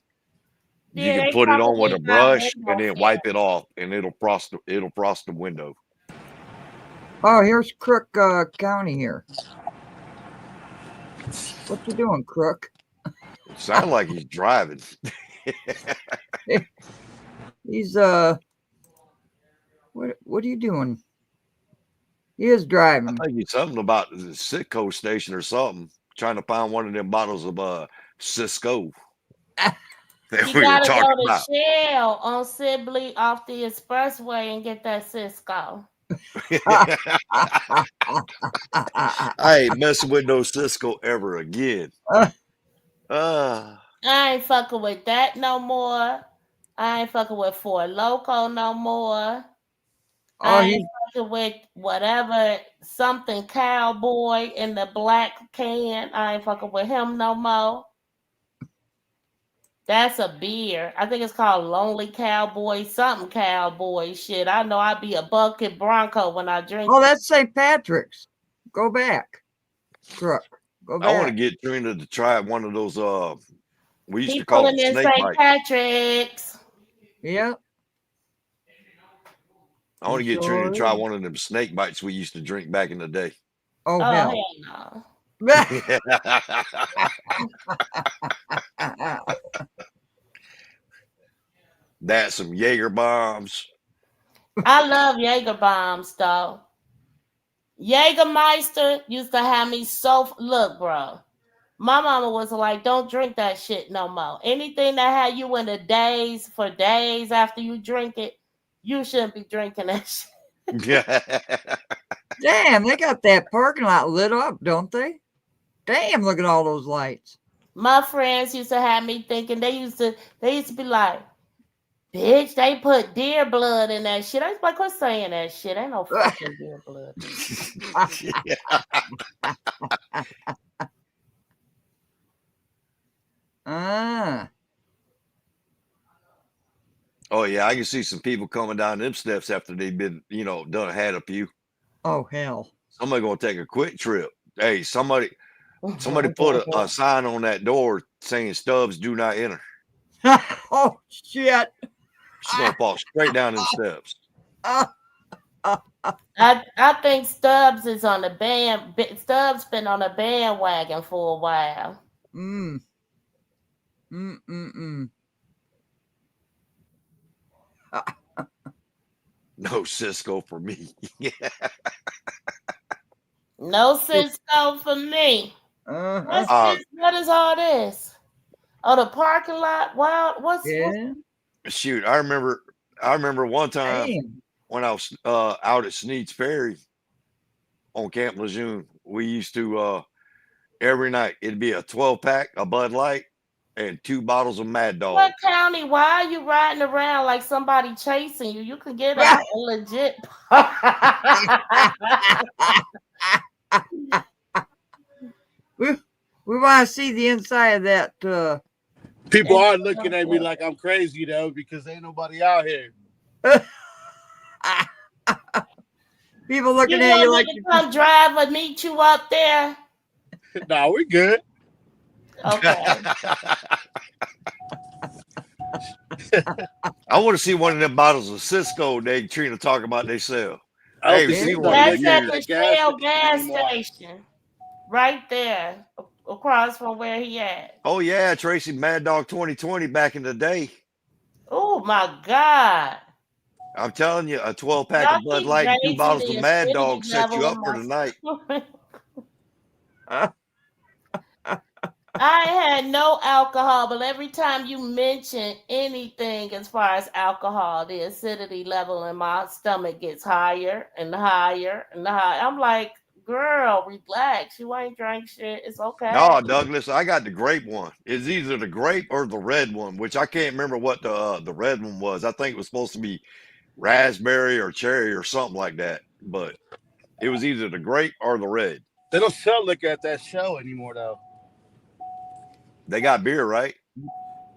You can put it on with a brush and then wipe it off, and it'll frost the window. Oh, here's Crook County here. What you doing, Crook? It sounds like he's driving. He's what are you doing? He is driving. I think he's something about the Sitco station or something, trying to find one of them bottles of Cisco. You gotta go to Shell on Sibley off the expressway and get that Cisco. I ain't messing with no Cisco ever again. I ain't fucking with that no more. I ain't fucking with Four Loco no more. I ain't fucking with whatever something cowboy in the black can. I ain't fucking with him no more. That's a beer. I think it's called Lonely Cowboy, something cowboy shit. I know I'd be a bucket Bronco when I drink. Oh, that's St. Patrick's. Go back. Crook. Go back. I want to get Trina to try one of those we used to People call in them snake St. bites. Patrick's. Yeah. I want to get Trina to try one of them snake bites we used to drink back in the day. Oh hell no. That's some Jaeger bombs. I love Jaeger bombs though. Jägermeister used to have me look, bro. My mama was like, don't drink that shit no more. Anything that had you in the days for days after you drink it, you shouldn't be drinking that shit. Damn, they got that parking lot lit up, don't they? Damn, look at all those lights. My friends used to have me thinking they used to be like, bitch, they put deer blood in that shit. I was like, quit saying that shit. Ain't no fucking deer blood. Oh yeah, I can see some people coming down them steps after they've been, had a few. Oh hell. Somebody gonna take a quick trip. Hey, somebody put a sign on that door saying Stubbs do not enter. Oh shit. She's gonna fall straight down them steps. I think Stubbs is on the band. Stubbs been on a bandwagon for a while. No Cisco for me. No Cisco for me. What is all this? Oh, the parking lot. Wow, what's shoot? I remember one time when I was out at Sneed's Ferry, on Camp Lejeune. We used to every night it'd be a 12-pack, a Bud Light, and 2 bottles of Mad Dog. What county? Why are you riding around like somebody chasing you? You could get out a legit. We want to see the inside of that. People are looking at me like I'm crazy though, because ain't nobody out here. People looking You at you want like me to come drive and meet you up there? Nah, we good. Okay. I want to see one of them bottles of Cisco they Trina talk about they sell. I I don't ain't think seen it's one not in That's at years. the gas Shell station gas anymore. station, right there, across from where he at. Oh yeah, Tracy Mad Dog 2020 back in the day. Oh my God! I'm telling you, a 12-pack Y'all of Bud keep Light and 2 raising bottles the of Mad acidity Dog set you level up in for my the night. stomach. I had no alcohol, but every time you mention anything as far as alcohol, the acidity level in my stomach gets higher and higher and higher. I'm like, girl, relax. You ain't drank shit. It's okay. No, Douglas, I got the grape one. It's either the grape or the red one, which I can't remember what the red one was. I think it was supposed to be raspberry or cherry or something like that, but it was either the grape or the red. They don't sell liquor at that show anymore though. They got beer, right?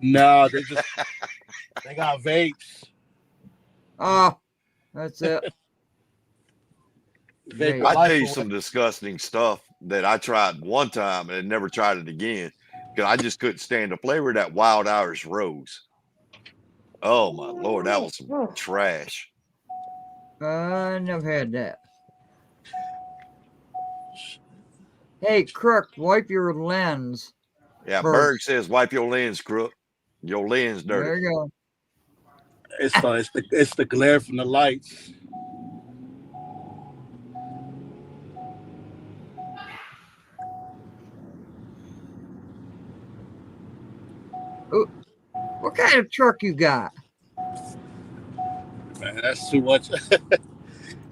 No, they got vapes. oh, that's it. Vape Right. I tell you life some disgusting stuff that I tried one time and never tried it again because I just couldn't stand the flavor of that Wild Irish Rose. Oh my Lord, that was some trash. I never had that. Hey, Crook, wipe your lens. Yeah, Berg. Berg says wipe your lens, crook. Your lens There dirty. you go. It's the glare from the lights. Ooh, what kind of truck you got? Man, that's too much.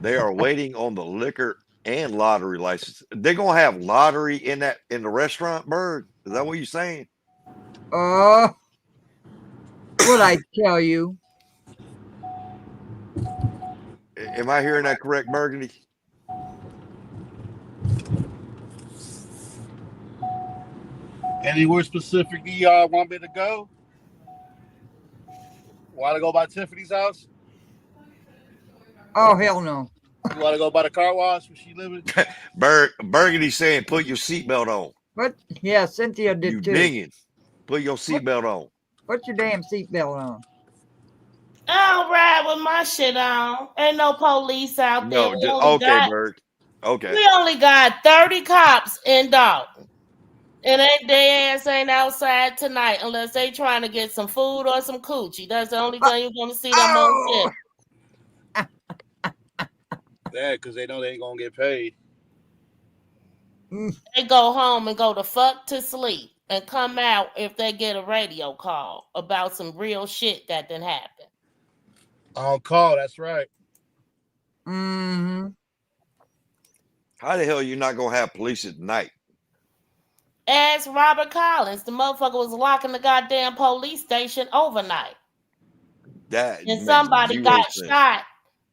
They are waiting on the liquor and lottery license. They're gonna have lottery in the restaurant, Berg. Is that what you're saying? What I tell you? Am I hearing that correct, Burgundy? Anywhere specific y'all want me to go? Want to go by Tiffany's house? Oh, hell no. You want to go by the car wash where she living? Burgundy saying put your seatbelt on. What? Yeah, Cynthia did You too. dinging. Put your seatbelt on. Put your damn seatbelt on. I don't ride with my shit on. Ain't no police out there. No, just okay, Berg. Okay. We only got 30 cops in Dalton. And their ass ain't outside tonight unless they trying to get some food or some coochie. That's the only thing you're gonna see them on shit. Yeah, because they know they ain't gonna get paid. They go home and go the fuck to sleep and come out if they get a radio call about some real shit that didn't happen. On call, that's right. Mm-hmm. How the hell are you not gonna have police at night? Ask Robert Collins. The motherfucker was locking the goddamn police station overnight. That And somebody got shot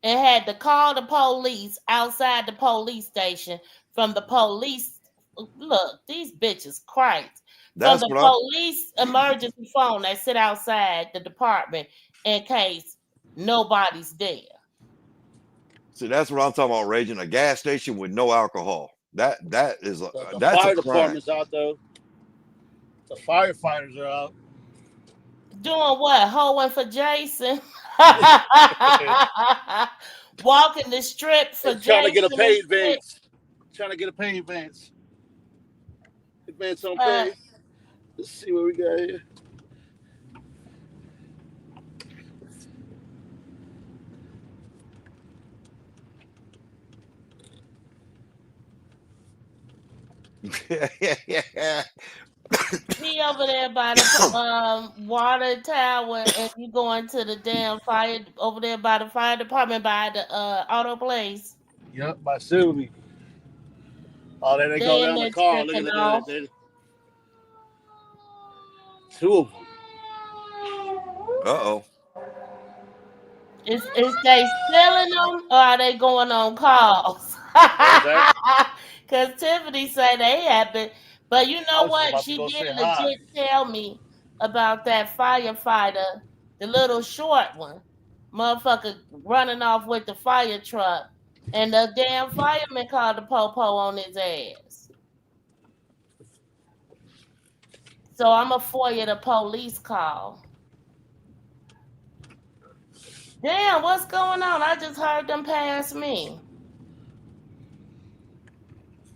and had to call the police outside the police station from the police. Look, these bitches Christ. From the police emergency phone that sit outside the department in case nobody's there. See, that's what I'm talking about, raging. A gas station with no alcohol. That is The that's fire a crime. department's out though. The firefighters are out. Doing what? Hoeing for Jason. Walking the strip for Jason. Trying to get a paid advance. Trying to get a paid advance. Advance on pay. Let's see what we got here. Be over there by the water tower, and you going to the damn fire over there by the fire department by the auto place. Yep, by Sylvie. Oh, there they go down the Damage car. Look stricken at off. that. Two of them. Uh-oh. Is they stealing them or are they going on calls? Because Tiffany said they happen. But you I know was just what? about to She go did say hi. legit tell me about that firefighter, the little short one. Motherfucker running off with the fire truck. And the damn fireman called the popo on his ass. So I'm a FOIA the police call. Damn, what's going on? I just heard them pass me.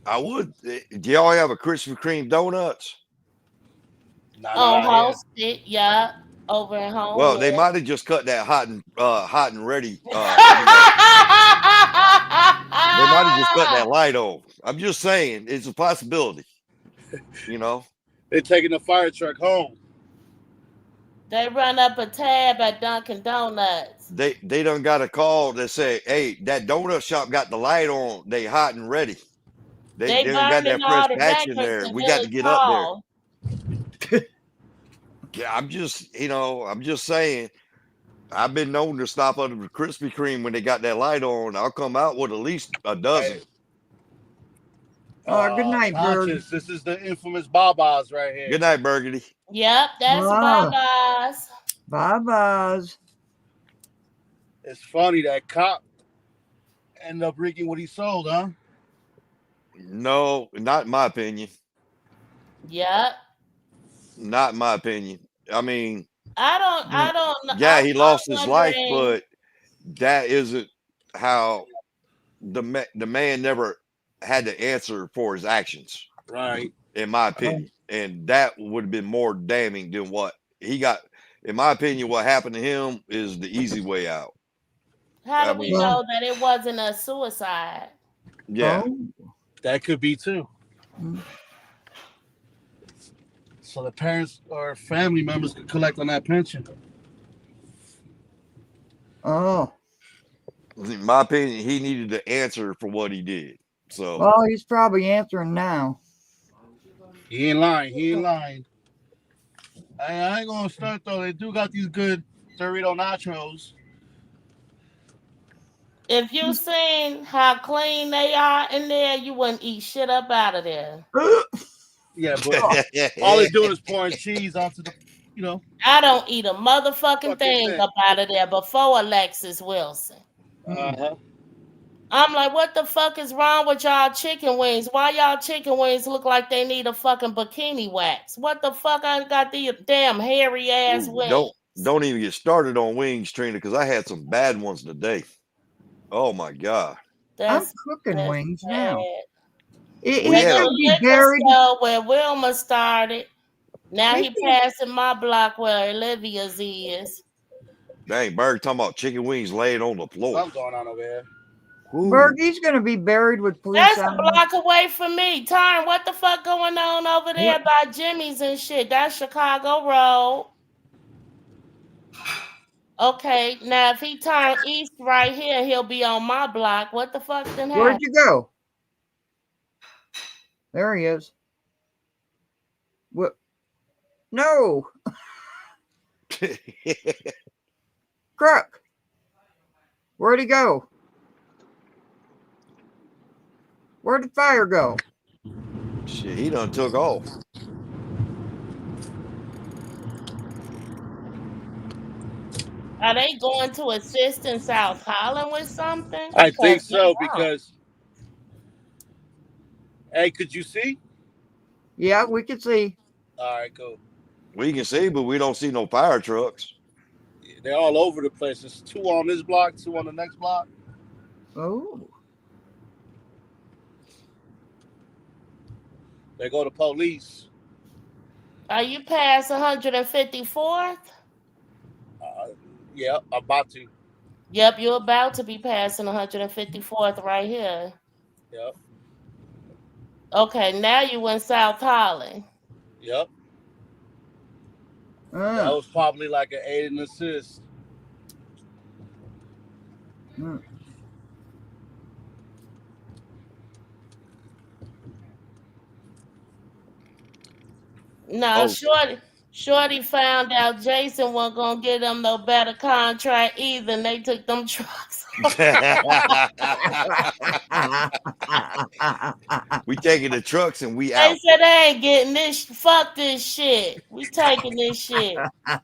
I would. Do y'all have a Krispy Kreme donuts? Not On out here. Hosted, yeah, over in home. Well, they might have just cut that hot and ready. They might have just cut that light on. I'm just saying, it's a possibility. You know, They're taking the fire truck home. They run up a tab at Dunkin' Donuts. they done got a call that say, "Hey, that donut shop got the light on. They hot and ready. They done got burning that all fresh the batch in records there. in We got to Village get up there." Hall. Yeah, I'm just saying. I've been known to stop under the Krispy Kreme when they got that light on. I'll come out with at least a dozen. Good night, Bird. Conscious. This is the infamous Baba's right here. Good night, Burgundy. Yep, that's Wow. Baba's. Baba's. It's funny that cop ended up reeking what he sold, huh? No, not in my opinion. Yep. Not in my opinion. I mean, I don't know. yeah, he lost his life, wondering- but that isn't how the man never had to answer for his actions, Right. in my opinion. And that would have been more damning than what he got. In my opinion, what happened to him is the easy way out. How do we mean- know that it wasn't a suicide? Yeah. That could be too. Mm. So the parents or family members could collect on that pension. Oh. In my opinion, he needed to answer for what he did. So, Well, he's probably answering now. He ain't lying. He ain't lying. I ain't gonna start though. They do got these good Dorito nachos. If you seen how clean they are in there, you wouldn't eat shit up out of there. Yeah, but all they're doing is pouring cheese onto the, you know. I don't eat a motherfucking Fucking thing thing. up out of there before Alexis Wilson. Uh-huh. I'm like, what the fuck is wrong with y'all chicken wings? Why y'all chicken wings look like they need a fucking bikini wax? What the fuck? I got these damn hairy ass wings. don't even get started on wings, Trina, because I had some bad ones today. Oh my God. I'm cooking wings now. He's gonna be buried. Where Wilma started. Now he passing my block where Olivia's is. Dang, Berg talking about chicken wings laying on the floor. What's going on over here? Bergie's gonna be buried with police. That's a block away from me. Tarn, what the fuck going on over there by Jimmy's and shit? That's Chicago Road. Okay, now if he turn east right here, he'll be on my block. What the fuck then happened? Where'd you go? There he is. What? No. Crook. Where'd he go? Where'd the fire go? Shit, he done took off. Are they going to assist in South Holland with something? I think so because. Hey, could you see? Yeah, we can see. All right, cool. We can see, but we don't see no fire trucks. They're all over the place. There's 2 on this block, 2 on the next block. Oh. They go to police. Are you past 154th? Yeah, I'm about to. Yep, you're about to be passing 154th right here. Yep. Okay, now you in South Holland. Yep. That was probably like an aid and assist. No, Oh. Shorty found out Jason wasn't gonna get them no better contract either, and they took them trucks. We taking the trucks and we They out. said they ain't getting this. Fuck this shit. We taking this shit. I'm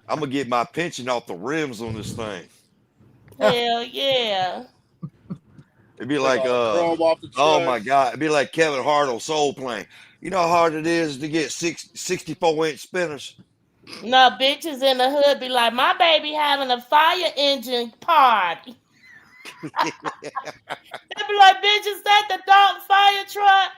gonna get my pension off the rims on this thing. Hell yeah. It'd be Take like, all the chrome off the oh my trucks. God, it'd be like Kevin Hart on Soul Plane. You know how hard it is to get 64-inch spinners? No, bitches in the hood be like, my baby having a fire engine party. They be like, bitch, is that the dog fire truck?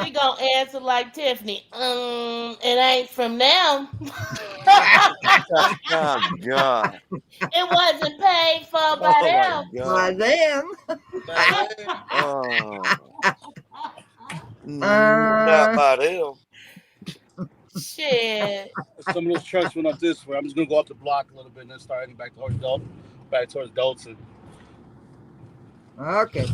She gonna answer like Tiffany. It ain't from them. Oh God. It wasn't paid for by Oh them. my By God. them. Oh. Not by them. Shit. Some of those trucks went up this way. I'm just gonna go up the block a little bit and then start heading back towards Dalton. Okay.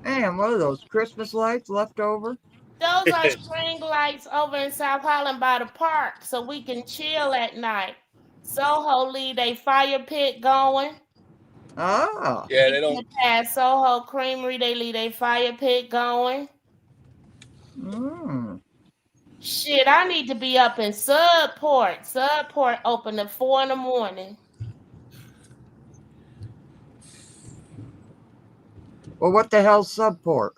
Man, what are those Christmas lights left over? Those are string lights over in South Holland by the park, so we can chill at night. Soho leave they fire pit going. Oh. Yeah, they don't. Past Soho Creamery, they leave they fire pit going. Shit, I need to be up in Subport. Subport open at 4 in the morning. Well, what the hell's Subport?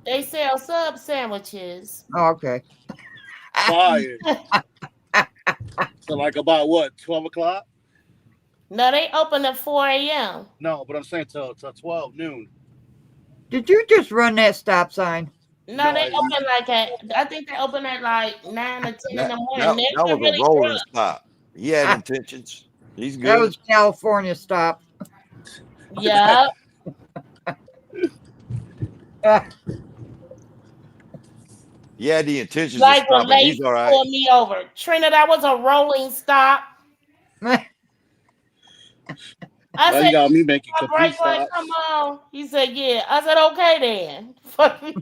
They sell sub sandwiches. Oh, okay. Fire. So like about what, 12 o'clock? No, they open at 4 a.m. No, but I'm saying till 12 noon. Did you just run that stop sign? No, they open like I think they open at like 9 or 10 in the morning. That was a rolling stop. He had intentions. He's good. That was California stop. Yeah. He had the intentions like of stopping. when He's all right. pulled me over. Trina, that was a rolling stop. I said, you got me making my brake light, come on. He said, yeah. I said, okay then. Fuck you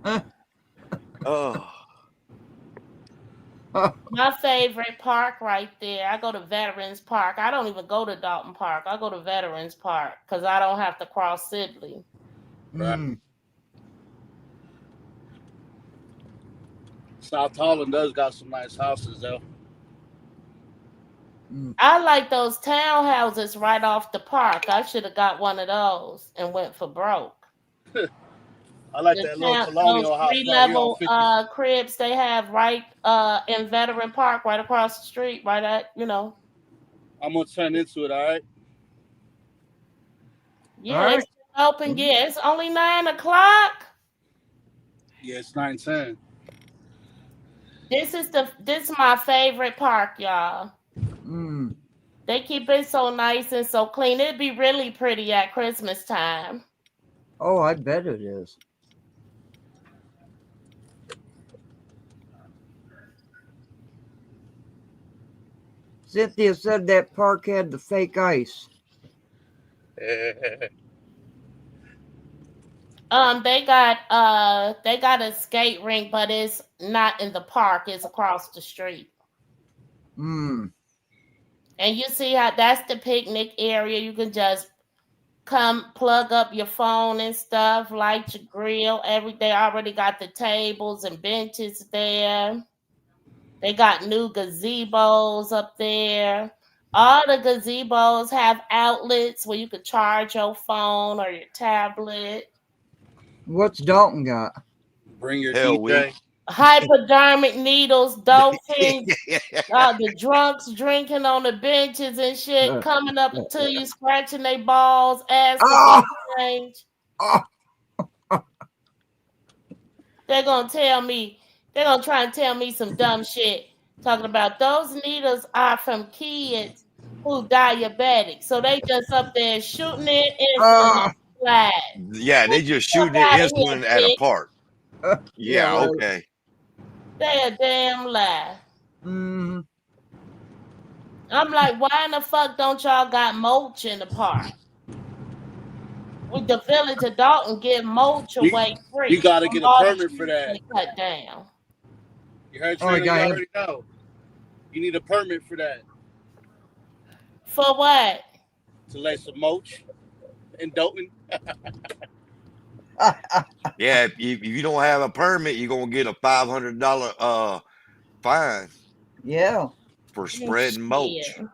talking Oh. My favorite park right there. I go to Veterans Park. I don't even go to Dalton Park. I go to Veterans Park because I don't have to cross Sibley. Right. South Holland does got some nice houses though. I like those townhouses right off the park. I should have got one of those and went for broke. I like that little colonial house. 3-level cribs they have right in Veteran Park, right across the street, right at, I'm gonna turn into it, all right? Yeah, All right. it's open. Yeah, it's only 9 o'clock. Yeah, it's 9:10. This is my favorite park, y'all. They keep it so nice and so clean. It'd be really pretty at Christmas time. Oh, I bet it is. Cynthia said that park had the fake ice. They got a skate rink, but it's not in the park. It's across the street. And you see how that's the picnic area. You can just come plug up your phone and stuff, light your grill. They already got the tables and benches there. They got new gazebos up there. All the gazebos have outlets where you could charge your phone or your tablet. What's Dalton got? Bring your Hell, DJ. Hypodermic needles, dolphins, the drunks drinking on the benches and shit, coming up to you, scratching their balls, asking for change. They're gonna try and tell me some dumb shit. Talking about those needles are from kids who diabetic. So they just up there shooting it insulin flat. Yeah, they just shooting it insulin at a park. Yeah, okay. They a damn lie. I'm like, why in the fuck don't y'all got mulch in the park? With the village of Dalton give mulch You, away you free got to from get a all the permit for trees that. they cut down. You heard Oh, Trina? You yeah. already know. You need a permit for that For what? to lay some mulch in Dalton. Yeah, if you don't have a permit, you're gonna get a $500 fine Yeah. for spreading mulch. Shit.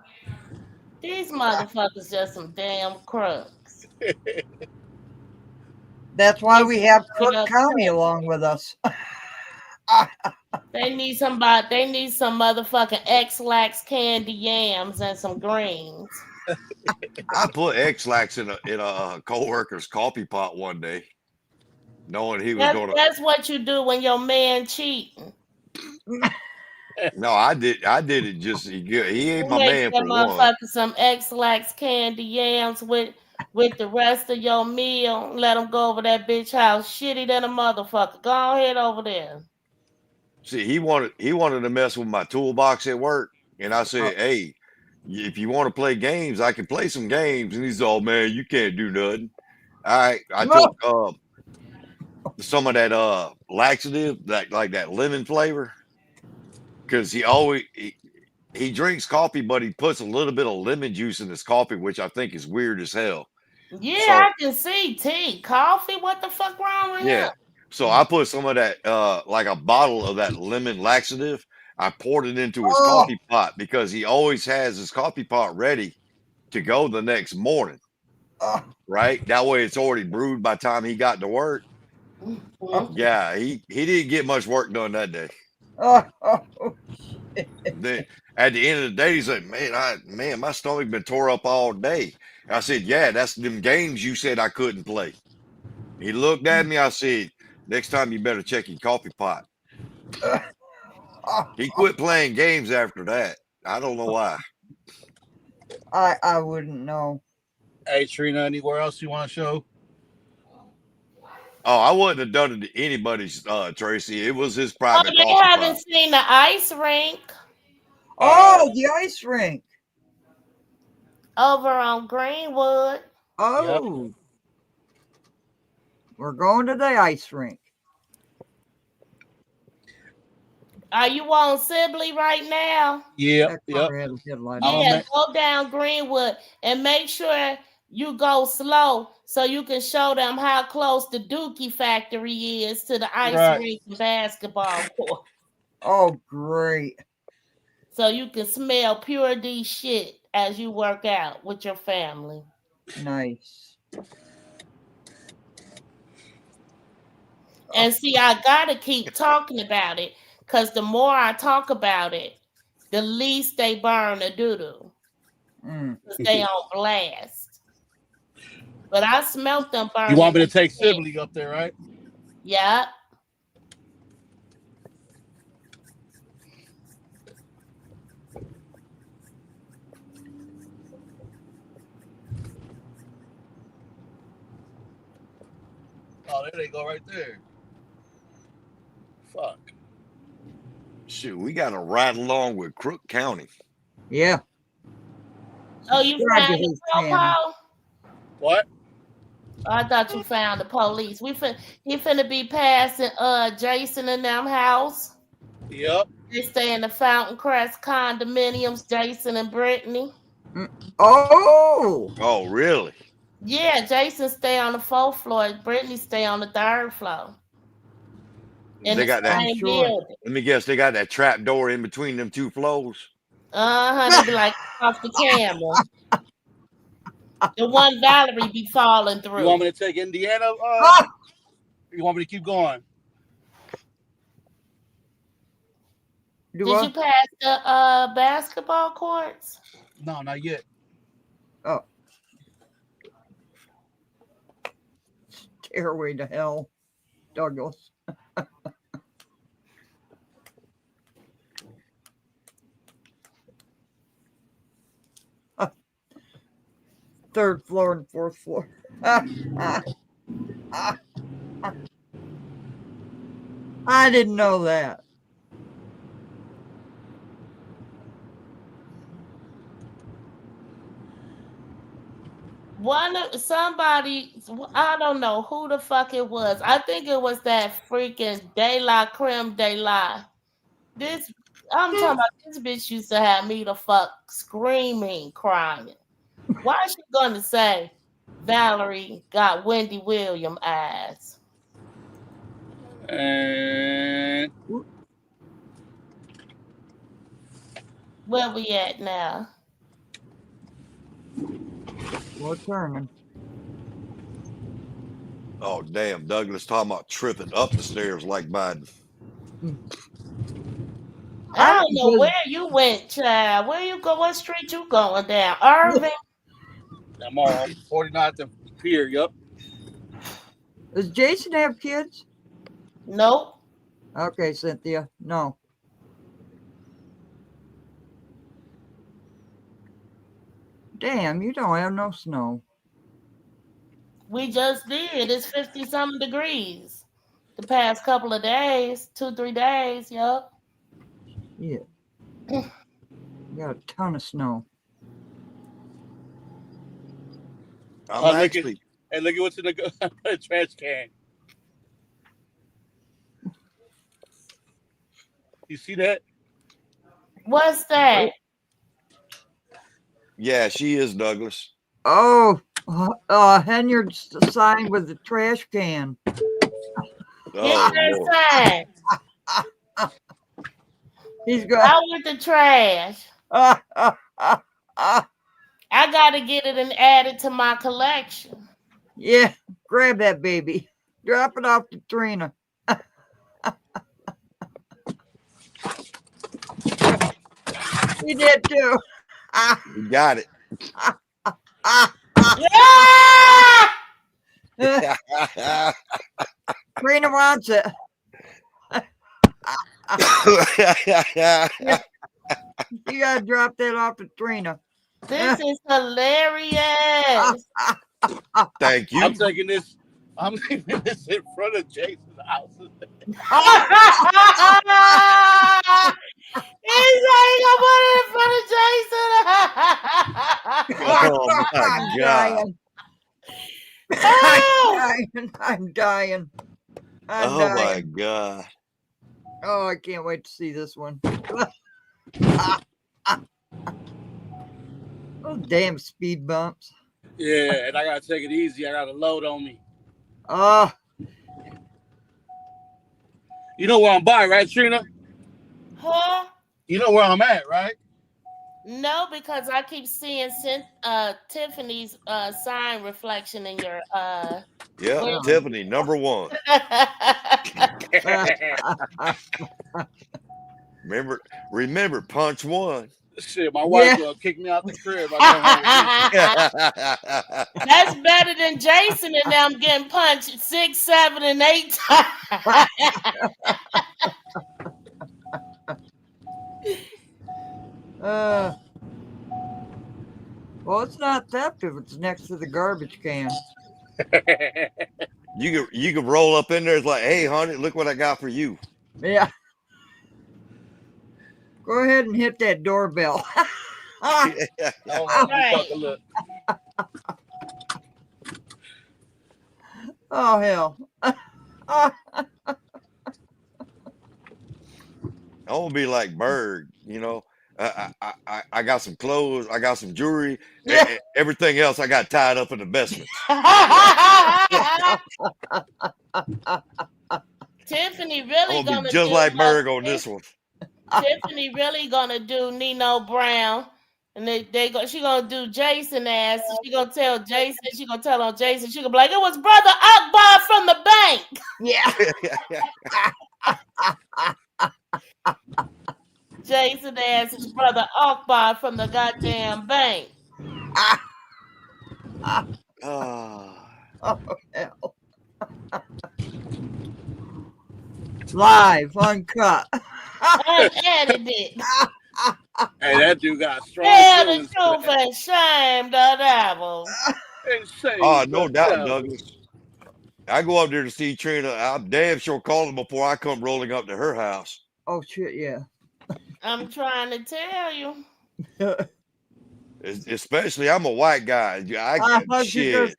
These motherfuckers just some damn crooks. That's why They we have straight Crook up County crooks. along with us. They need somebody. They need some motherfucking X-Lax candy yams and some greens. I put X-Lax in a coworker's coffee pot one day, knowing he was gonna. That's what you do when your man cheating. No, I did it just he ain't You my make man that for one. motherfucker some X-Lax candy yams with the rest of your meal. Let them go over that bitch house shitty than a motherfucker. Go ahead over there. See, he wanted to mess with my toolbox at work, and I said, "Hey, if you want to play games, I can play some games." And he's all, "Man, you can't do nothing." All right, I took some of that laxative, like that lemon flavor, because he drinks coffee, but he puts a little bit of lemon juice in his coffee, which I think is weird as hell. Yeah, So I can see tea, coffee. What the fuck wrong with yeah, him? so I put some of that like a bottle of that lemon laxative. I poured it into his Oh, coffee pot because he always has his coffee pot ready to go the next morning. oh, Right, that way it's already brewed by the time he got to work. Mhm. Yeah, he didn't get much work done that day. oh. Then at the end of the day, he's like, man, my stomach been tore up all day. I said, yeah, that's them games you said I couldn't play. He looked at me. I said, next time you better check your coffee pot. He quit playing games after that. I don't know why. I wouldn't know. Hey, Trina, anywhere else you want to show? Oh, I wouldn't have done it to anybody's, Tracy. It was his Oh, private they coffee haven't pot. seen the ice rink Oh, the ice rink. over on Greenwood. Yep. Oh, we're going to the ice rink. Are you on Sibley right now? Yep. That Yep. car had a headlight I'm on. a Yeah, man. go down Greenwood and make sure you go slow so you can show them how close the Dookie factory is to the ice Right. rink and basketball court. Oh, great. So you can smell pure D shit as you work out with your family. Nice. And see, I gotta keep talking about it because the more I talk about it, the least they burn the doo-doo. Mm. Stay on blast. But I smelt them You burning. want me to take the Sibley up there, right? Yeah. Oh, there they go right there. Fuck. Shoot, we got to ride along with Crook County. Yeah. Oh, you Subscribe to found the his channel. popo? What? I thought you found the police. He finna be passing Jason and them house. Yep. They stay in the Fountain Crest condominiums, Jason and Brittany. Oh, Oh, really? Yeah, Jason stay on the 4th floor, Brittany stay on the 3rd floor. In They the got that. I'm same sure. building. Let me guess. They got that trap door in between them two floors. They be like off the camera. The one Valerie be falling through. You want me to take Indiana? You want me to keep going? Did you pass the basketball courts? No, not yet. Oh. Stairway to hell, Douglas. Third floor and 4th floor. I didn't know that. Somebody, I don't know who the fuck it was. I think it was that freaking De La Creme De La. This, I'm talking about this bitch used to have me the fuck screaming, crying. Why is she gonna say Valerie got Wendy Williams eyes? And Where we at now? We're turning. Oh damn, Douglas talking about tripping up the stairs like Biden. I don't know where you went, child. Where you go? What street you going down? Irving? I'm on 49th and Pier. Yup. Does Jason have kids? Nope. Okay, Cynthia. No. Damn, you don't have no snow. We just did. It's 50-something degrees. The past couple of days, 2-3 days. Yup. Yeah. You got a ton of snow. I'm actually. Hey, look at what's in the trash can. You see that? What's that? Yeah, she is Douglas. Oh, Henyard's sign with the trash can. Oh, Get that He's got out with the trash. I gotta get it and add it to my collection. Yeah, grab that baby. Drop it off to Trina. He did too. You got it. Yeah! Trina wants it. You gotta drop that off to Trina. This is hilarious. Thank you. I'm taking this. I'm leaving this in front of Jason's house. He's like, I'm put it in front of Jason. Oh my God. I'm dying. Oh my God. Oh, I can't wait to see this one. Oh, damn speed bumps. Yeah, and I gotta take it easy. I got a load on me. Oh, You know where I'm by, right, Trina? Huh? You know where I'm at, right? No, because I keep seeing Tiffany's sign reflection in your Yeah, Well- Tiffany, number one. Remember, punch one. Shit, my wife gonna kick me out the crib. That's better than Jason and them getting punched 6, 7, and 8 times. Well, it's not theft if it's next to the garbage can. You could roll up in there. It's like, hey, honey, look what I got for you. Yeah. Go ahead and hit that doorbell. Look. Oh, hell. I want to be like Berg, you know. I got some clothes, I got some jewelry, and everything else I got tied up in investments. Tiffany really I'm gonna gonna be just do like Berg on this one. Tiffany really gonna do Nino Brown, and she gonna do Jason ass. And she gonna tell Jason. She gonna tell on Jason. She gonna be like, it was Brother Akbar from the bank. Yeah. Jason ass is Brother Akbar from the goddamn bank. Oh, hell. Live, uncut. Unedited. Hey, that dude got strong. Tell the truth and shame the devil. Oh, no doubt, Douglas. I go up there to see Trina. I'm damn sure calling before I come rolling up to her house. Oh, shit, yeah. I'm trying to tell you. Especially, I'm a white guy. I was you gonna shit. say,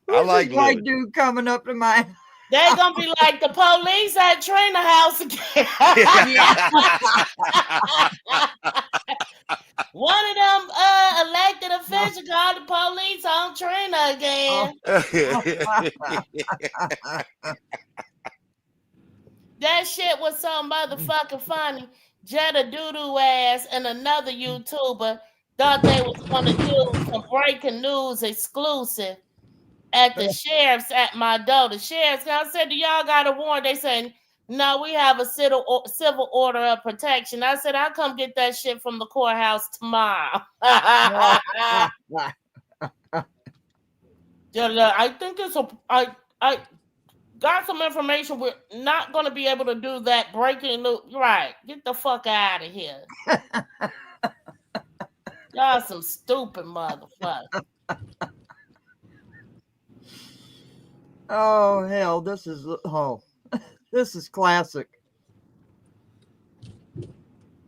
I who's like this white living. dude coming up to my They gonna be like the police at Trina house again. One of them elected officials called the police on Trina again. That shit was so motherfucking funny. Jetta Doodoo ass and another YouTuber thought they was gonna do some breaking news exclusive at the sheriff's at my door. The sheriff's, I said, do y'all got a warrant? They said, no, we have a civil order of protection. I said, I'll come get that shit from the courthouse tomorrow. I think it's I got some information. We're not going to be able to do that breaking news. Right. Get the fuck out of here. Y'all some stupid motherfuckers. Oh hell, this is classic.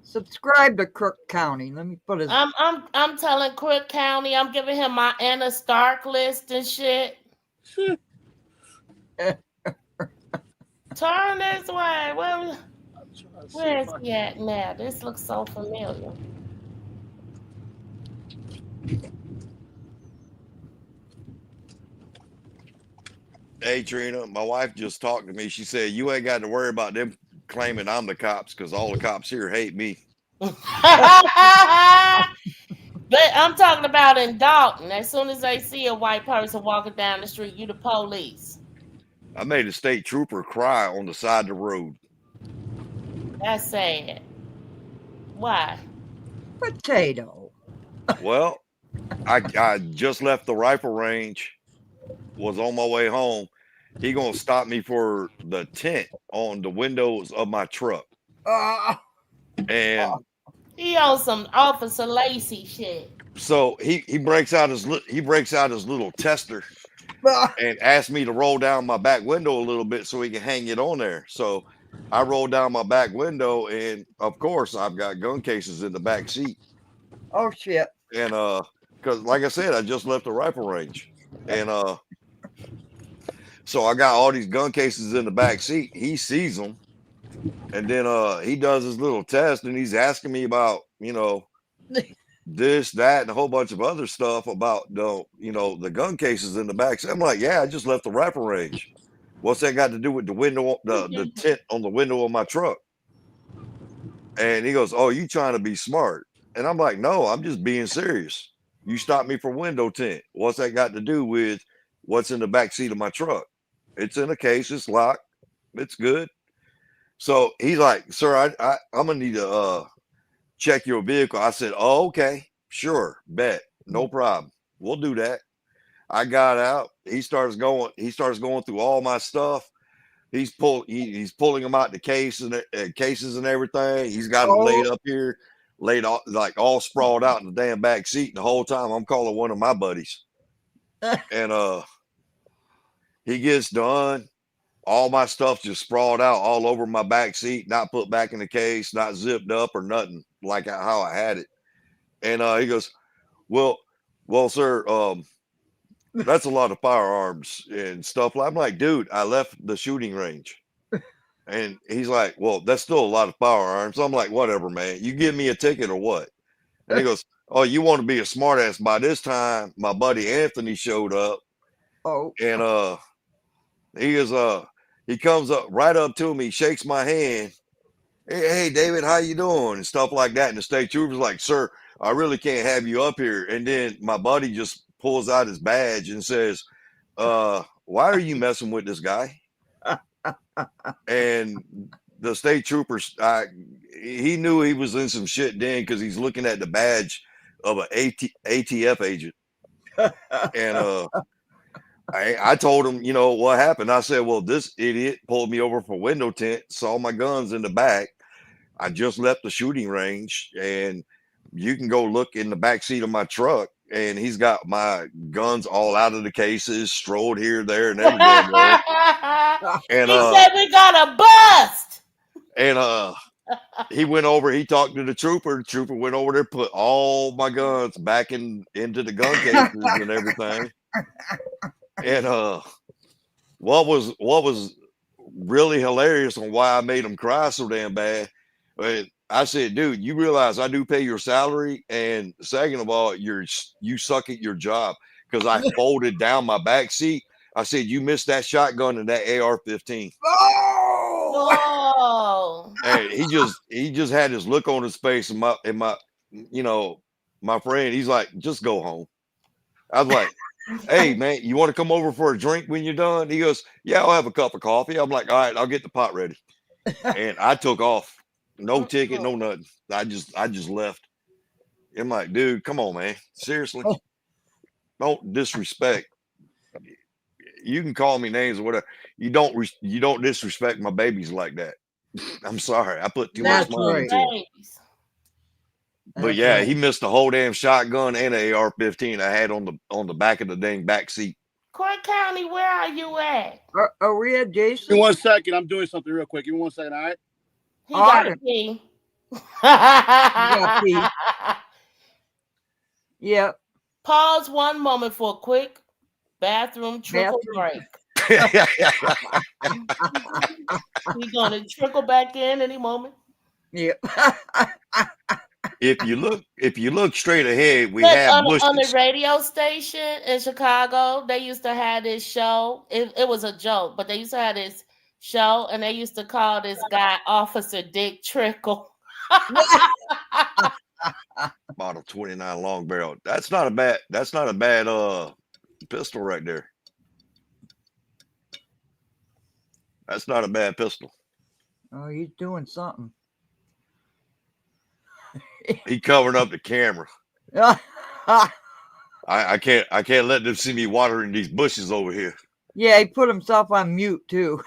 Subscribe to Crook County. Let me put his. I'm telling Crook County. I'm giving him my Anna Stark list and shit. Turn this way. Where is he at now? This looks so familiar. Hey Trina, my wife just talked to me. She said you ain't got to worry about them claiming I'm the cops because all the cops here hate me. But I'm talking about in Dalton. As soon as they see a white person walking down the street, you the police. I made a state trooper cry on the side of the road. That's sad. Why? Potato. Well, I just left the rifle range, was on my way home. He gonna stop me for the tent on the windows of my truck. And he on some Officer Lacey shit. So he breaks out his little tester and asks me to roll down my back window a little bit so he can hang it on there. So I roll down my back window, and of course I've got gun cases in the back seat. Oh shit! And because like I said, I just left the rifle range, and so I got all these gun cases in the back seat. He sees them, and then he does his little test, and he's asking me about this, that, and a whole bunch of other stuff about the gun cases in the back. So I'm like, yeah, I just left the rifle range. What's that got to do with the window, the tent on the window of my truck? And he goes, oh, you trying to be smart? And I'm like, no, I'm just being serious. You stopped me for window tint. What's that got to do with what's in the back seat of my truck? It's in a case. It's locked. It's good. So he's like, sir, I'm gonna need to check your vehicle. I said, oh, okay, sure, bet, no problem. We'll do that. I got out. He starts going through all my stuff. He's pulling them out the cases and everything. He's got them laid up here, laid all sprawled out in the damn back seat. And the whole time I'm calling one of my buddies. And he gets done. All my stuff just sprawled out all over my back seat, not put back in the case, not zipped up or nothing like how I had it. And he goes, well, sir, that's a lot of firearms and stuff. I'm like, dude, I left the shooting range. And he's like, well, that's still a lot of firearms. So I'm like, whatever, man. You give me a ticket or what? And he goes, oh, you want to be a smartass. By this time, my buddy Anthony showed up. Oh. And he comes up right up to me, shakes my hand. Hey, David, how you doing? And stuff like that. And the state trooper's like, sir, I really can't have you up here. And then my buddy just pulls out his badge and says, why are you messing with this guy? And the state trooper, he knew he was in some shit then because he's looking at the badge of an ATF agent. And I told him, what happened. I said, well, this idiot pulled me over for window tint, saw my guns in the back. I just left the shooting range, and you can go look in the back seat of my truck, and he's got my guns all out of the cases, strolled here, there, and everywhere. And he said we got a bust. And he went over, he talked to the trooper. The trooper went over there, put all my guns back into the gun cases and everything. And what was really hilarious on why I made him cry so damn bad, I said, dude, you realize I do pay your salary, and second of all, you suck at your job, because I folded down my back seat. I said, you missed that shotgun and that AR-15. Oh, And he just had this look on his face, and my my friend, he's like, just go home. I was like, hey man, you want to come over for a drink when you're done? He goes, yeah, I'll have a cup of coffee. I'm like, all right, I'll get the pot ready. And I took off. No ticket, no nothing. I just left. I'm like, dude, come on, man. Seriously. Don't disrespect. You can call me names or whatever. You don't disrespect my babies like that. I'm sorry. I put too much money into it. But yeah, he missed the whole damn shotgun and an AR-15 I had on the back of the dang back seat. Court County, where are you at? Are we at Jason? Give me 1 second. I'm doing something real quick. Give me 1 second, all right? He got a pee. Yep. Pause 1 moment for a quick bathroom trickle break. He's gonna trickle back in any moment. Yep. If you look straight ahead, we have bushes. On the radio station in Chicago, they used to have this show. It was a joke, but they used to have this show, and they used to call this guy Officer Dick Trickle. Model 29 long barrel. That's not a bad pistol right there. That's not a bad pistol. Oh, he's doing something. He covered up the camera. I can't let them see me watering these bushes over here. Yeah, he put himself on mute too.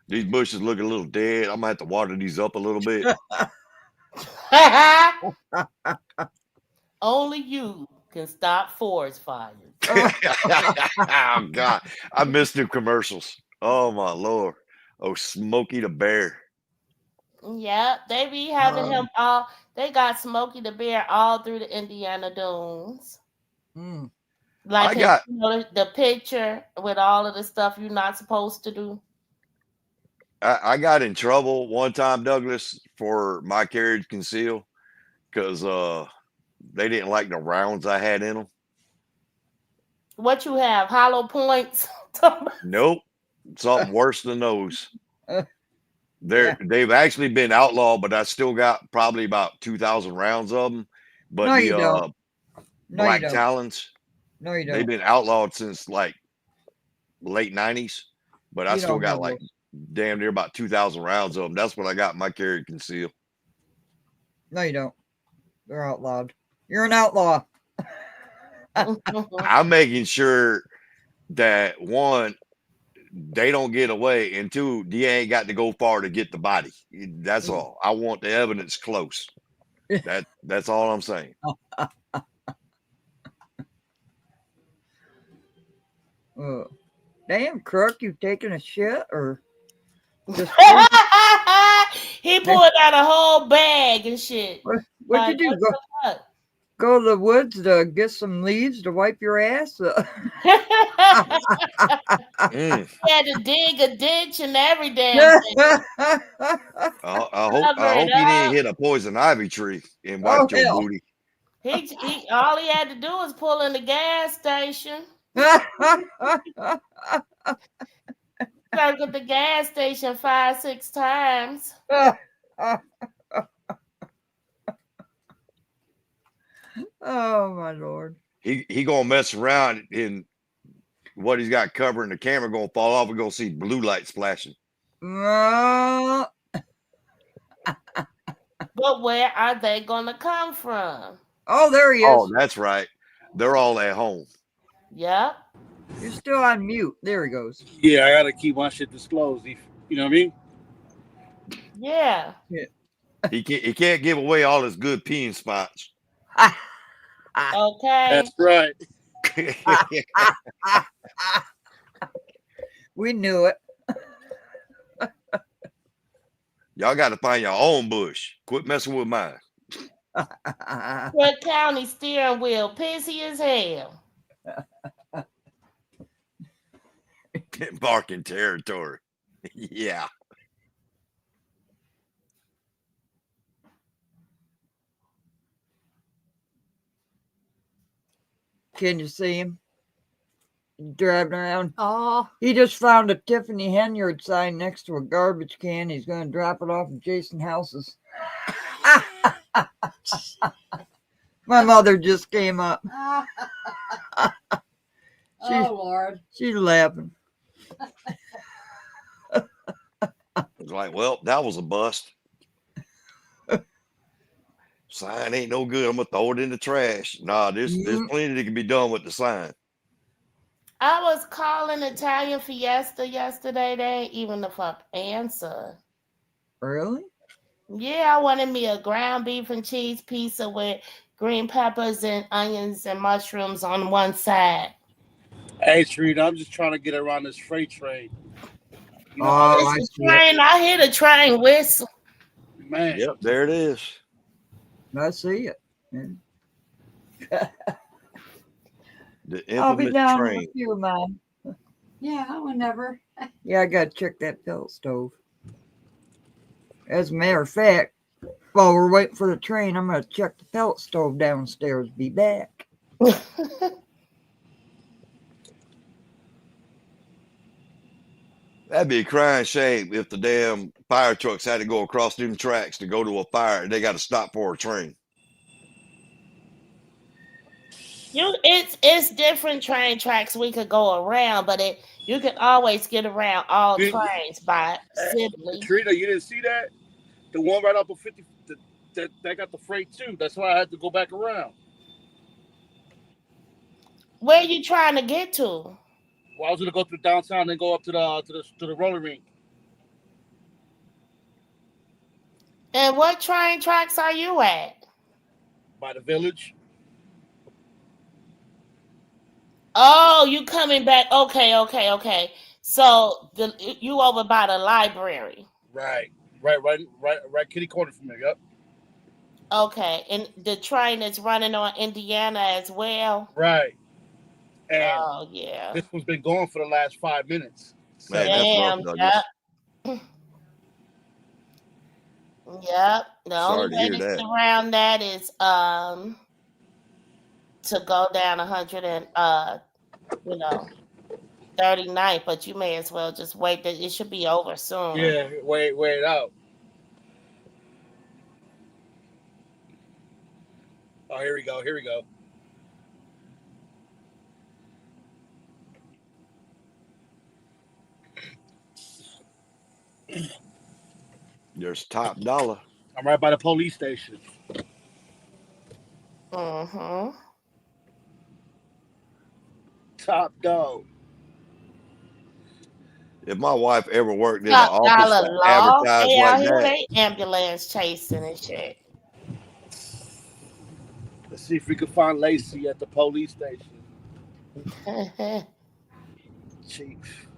These bushes look a little dead. I'm gonna have to water these up a little bit. Only you can stop forest fires. Oh God, I missed the commercials. Oh my Lord. Oh, Smokey the Bear. Yeah, they be having him all. They got Smokey the Bear all through the Indiana Dunes. Like the picture with all of the stuff you're not supposed to do. I got in trouble one time, Douglas, for my carriage conceal, because they didn't like the rounds I had in them. What you have? Hollow points? Nope. Something worse than those. They've actually been outlawed, but I still got probably about 2,000 rounds of them. But no, you don't. Black Talons, no, you don't. They've been outlawed since like late 90s, but I still got like damn near about 2,000 rounds of them. That's what I got in my carry conceal. No, you don't. They're outlawed. You're an outlaw. I'm making sure that one, they don't get away, and two, they ain't got to go far to get the body. That's all. I want the evidence close. That's all I'm saying. Damn, Crook, you taking a shit or just he pulled out a whole bag and shit. What'd you do? Go to the woods to get some leaves to wipe your ass? He had to dig a ditch and every damn thing. I hope he didn't hit a poison ivy tree and wipe your booty. He all he had to do was pull in the gas station. Circle the gas station 5-6 times. Oh my Lord. He gonna mess around, and what he's got covering the camera gonna fall off. We're gonna see blue light splashing. But where are they gonna come from? Oh, there he is. Oh, that's right. They're all at home. Yep. You're still on mute. There he goes. Yeah, I gotta keep my shit disclosed. You know what I mean? Yeah. He can't give away all his good peeing spots. Okay. That's right. We knew it. Y'all got to find your own bush. Quit messing with mine. What county steering wheel pissy as hell? Barking territory. Yeah. Can you see him driving around? Oh, He just found a Tiffany Henyard sign next to a garbage can. He's going to drop it off at Jason House's. My mother just came up. oh Lord. She's laughing. It's like, well, that was a bust. Sign ain't no good. I'm gonna throw it in the trash. Nah, there's plenty that can be done with the sign. I was calling Italian Fiesta yesterday. They ain't even the fuck answer. Really? Yeah, I wanted me a ground beef and cheese pizza with green peppers and onions and mushrooms on one side. Hey, Trina, I'm just trying to get around this freight train. You know, Oh, I It's see the train. I hear the train whistle. man. Yep, there it is. it. I see it. Yeah. The I'll be infamous down train. with you, Mom. Yeah, whenever. Yeah, I got to check that pellet stove. As a matter of fact, while we're waiting for the train, I'm going to check the pellet stove downstairs. Be back. That'd be a crying shame if the damn fire trucks had to go across them tracks to go to a fire and they got to stop for a train. It's different train tracks we could go around, but you can always get around all trains by Sibley. Trina, you didn't see that? The one right up of 50, that got the freight too. That's why I had to go back around. Where you trying to get to? Well, I was gonna go through downtown and go up to the roller rink. And what train tracks are you at? By the village. Oh, you coming back? Okay. So you over by the library? Right. Kitty corner from there. Yep. Okay, and the train is running on Indiana as well. Right. And oh yeah, this one's been going for the last 5 minutes. Man, that's rough, Douglas. Yep. The Sorry only to way hear to that. get around that is to go down 100 and 39th, but you may as well just wait. That it should be over soon. Yeah, wait it out. Oh, here we go. There's top dollar. I'm right by the police station. Mm-hmm. Top dog. If my wife ever worked in the Top office dollar to law. advertise They out like here, that, they ambulance chasing and shit. Let's see if we can find Lacey at the police station. Chief.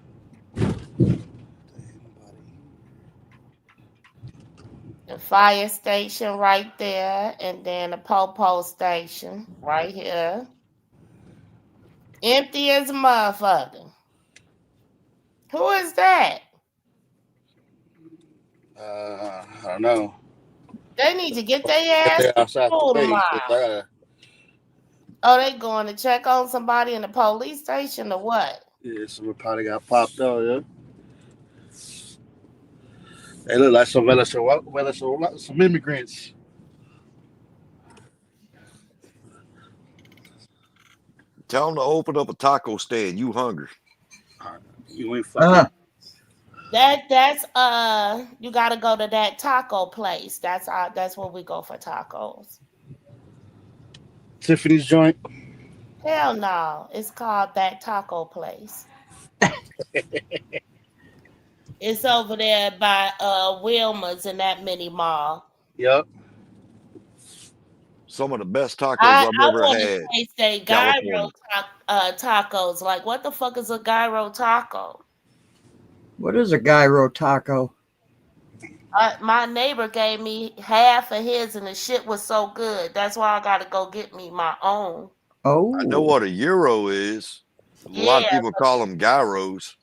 The fire station right there, and then the po station right here. Empty as a motherfucker. Who is that? I don't know. They need to get their ass to school tomorrow. Oh, they going to check on somebody in the police station or what? Yeah, someone probably got popped out, yeah. They look like some immigrants. tell them to open up a taco stand. You hungry? You ain't fucking. That's you gotta go to that taco place. That's where we go for tacos. Tiffany's joint. Hell no. It's called that taco place. It's over there by Wilma's in that mini mall. Yep. Some of the best tacos I've ever had. They say gyro tacos. Like, what the fuck is a gyro taco? What is a gyro taco? My neighbor gave me half of his, and the shit was so good. That's why I gotta go get me my own. Oh, I know what a euro is. A lot of Yeah, people call them gyros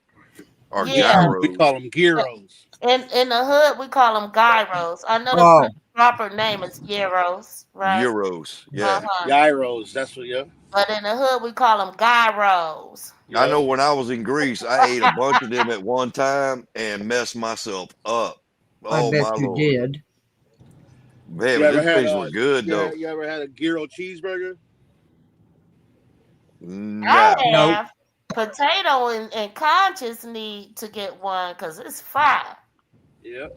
or yeah. We gyros. call them gyros. In the hood, we call them gyros. I know the oh, proper name is gyros, right? Euros, yeah. Gyros. That's what. Yeah. But in the hood, we call them gyros. I know Yeah. when I was in Greece, I ate a bunch of them at one time and messed myself up. I Oh bet my you Lord. did. Man, You but ever these had things were good though. You ever had a gyro cheeseburger? Nah. I Nope. have. Potato and Conscious need to get one because it's fire. Yeah.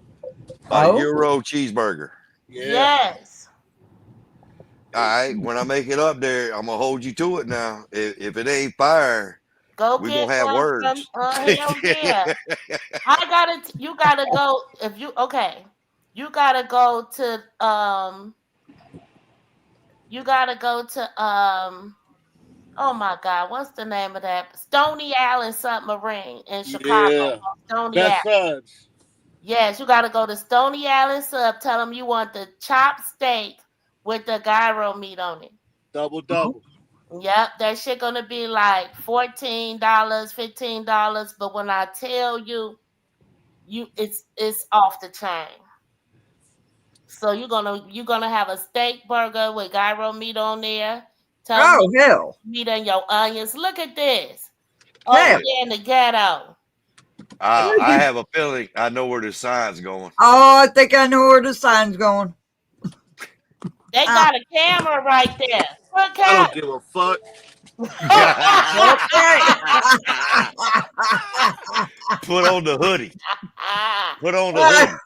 A Oh, Euro cheeseburger. Yeah. Yes. All right. When I make it up there, I'm gonna hold you to it now. If it ain't fire, Go we're get gonna have one from words. hell yeah. You gotta go if you okay. You gotta go to oh my God, what's the name of that? Stony Island Submarine in Chicago. Yeah. Stony Best Island. subs. Yes, you gotta go to Stony Island Sub. Tell them you want the chopped steak with the gyro meat on it. Double. Yep, that shit gonna be like $14, $15. But when I tell you, it's off the chain. So you're gonna have a steak burger with gyro meat on there. Tell them oh hell, meat and your onions. Look at this. hell. Over there in the ghetto. I have a feeling I know where this sign's going. Oh, I think I know where the sign's going. They got a camera right there. Look I out. don't give a fuck. Okay. Put on the hoodie. Put on the hoodie.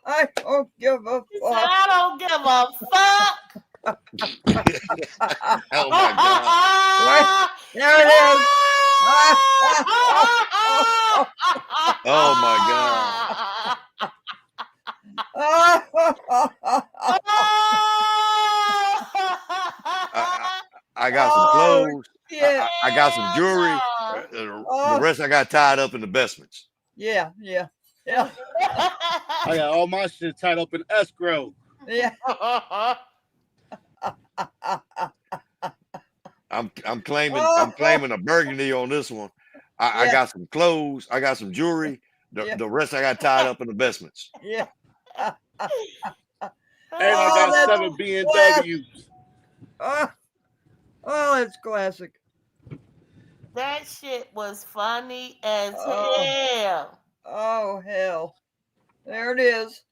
I don't give a He said, fuck. I don't give a fuck. Oh my God. There it is. Oh my God. I got some clothes. Yeah. I got some jewelry. The rest I got tied up in investments. Yeah. I got all my shit tied up in escrow. Yeah. I'm claiming a burgundy on this one. I got some clothes. I got some jewelry. The rest I got tied up in investments. Yeah. And I got 7 BMWs. Oh, that's classic. That shit was funny as hell. Oh hell. There it is.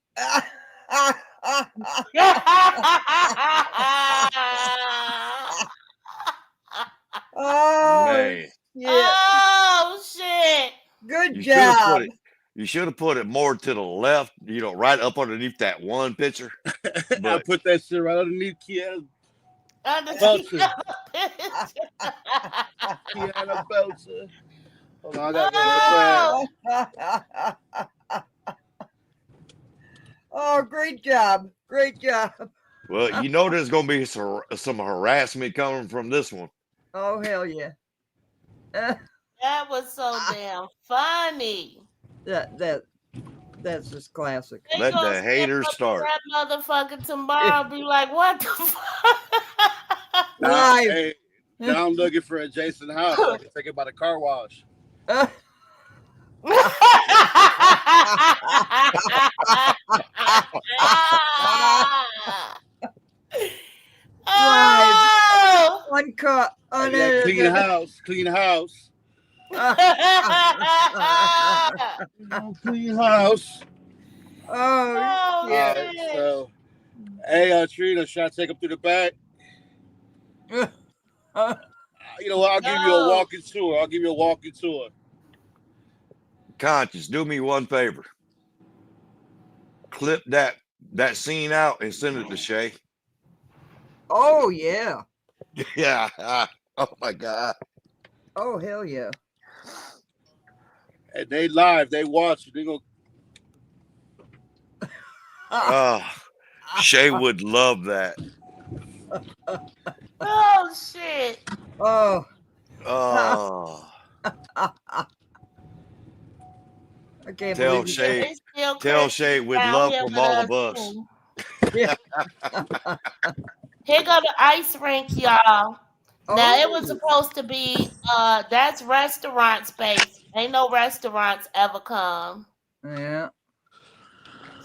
Oh Man, yeah. Oh shit. Good you should have job. put it. You should have put it more to the left. Right up underneath that one picture. I put that shit right underneath Kiana Underneath Kiana Belcher. Hold on, I got Oh, great job. Great job. Well, there's going to be some harassment coming from this one. Oh, hell yeah. That was so damn funny. That's just classic. They Let gonna the haters step start. up to that motherfucker tomorrow and be like, what the fuck? Live. Hey, now I'm looking for a Jason house. I can take it by the car wash. Oh! Uncut. Yeah, clean house. Clean house. Clean house. Oh, yeah. All right, so, hey, Trina, should I take him through the back? You know what? I'll give you a walking tour. Conscious, do me one favor. Clip that scene out and send it to Shay. Oh, yeah. Yeah. Oh my God. Oh, hell yeah. And they live. They watch. They go. Shay would love that. Oh shit. Oh. Oh, I can't tell believe you. Shay, It's still tell Christmas Shay we'd down love here from with all us of us. too. Yeah. Here go the ice rink, y'all. Now it was Oh. supposed to be that's restaurant space. Ain't no restaurants ever come. Yeah.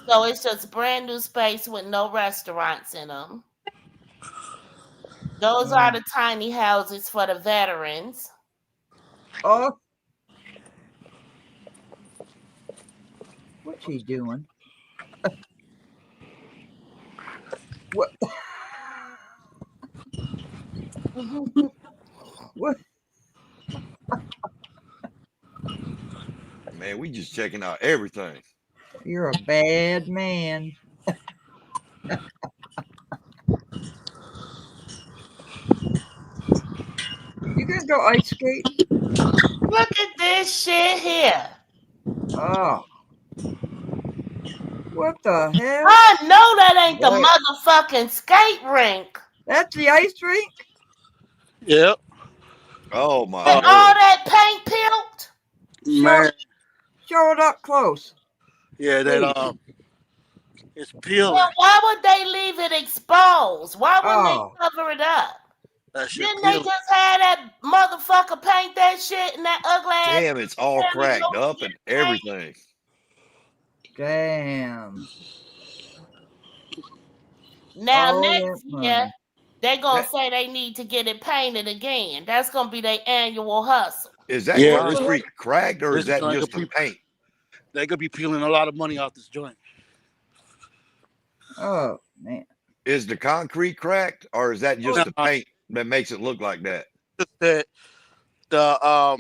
So it's just brand new space with no restaurants in them. Those are the tiny houses for the veterans. Oh. What's he doing? What? What? Man, we just checking out everything. You're a bad man. You gonna go ice skate? Look at this shit here. Oh. What the hell? I know that ain't the What? motherfucking skate rink. That's the ice rink? Yep. Oh my And Oh, all lord. that paint peeled. man. Show it up close. Yeah, Please. that it's peeling. Well, why would they leave it exposed? Why wouldn't Oh. they cover it up? That shit Didn't they peeling. just have that motherfucker paint that shit in that ugly ass? Damn, it's all cracked up and everything. Damn. Now Oh, next that year money. they're gonna say they need to get it painted again. That's gonna be their annual hustle. Is that Yeah, concrete cracked or is this that joint just could the be- paint? they could be peeling a lot of money off this joint. Oh, man. Is the concrete cracked or is that just the Nah, paint that makes it look like that? just that the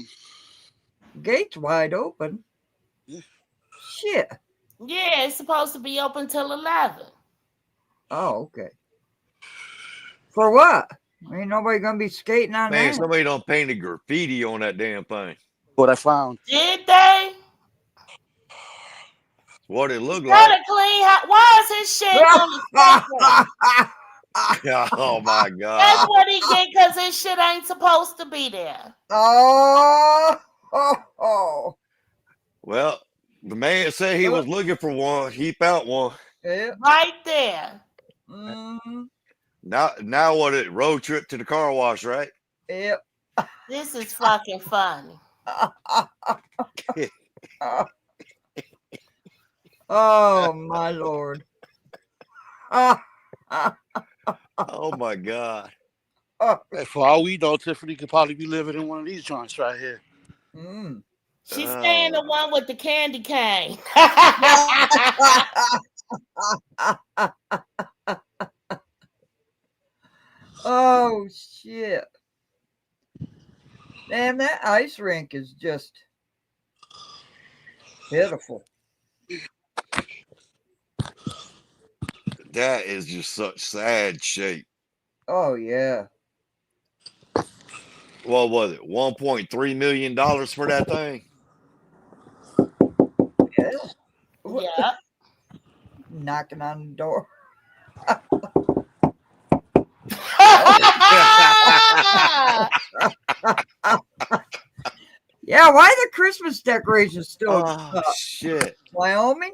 Gate's wide open. Yeah. Shit. Yeah, it's supposed to be open till 11. Oh, okay. For what? Ain't nobody gonna be skating on Man, that. somebody don't paint a graffiti on that damn thing. what I found. Did they? What it looked Got like. a clean house. Why is his shit on the skate rink? Oh my That's god. what he get because his shit ain't supposed to be there. Oh, oh. Well, the man said he was looking for one. He found one. Yeah. Right there. Mm, Now what? It road trip to the car wash, right? yep. This is fucking funny. Oh, my Lord. Oh my god. Hey, for all we know, Tiffany could probably be living in one of these joints right here. Mm. She's staying the one with the candy cane. Oh, shit. Man, that ice rink is just pitiful. That is just such sad shape. Oh, yeah. What was it? $1.3 million for that thing? Yeah. What? Yeah. Knocking on the door. Yeah, why the Christmas decorations still Oh shit. Wyoming?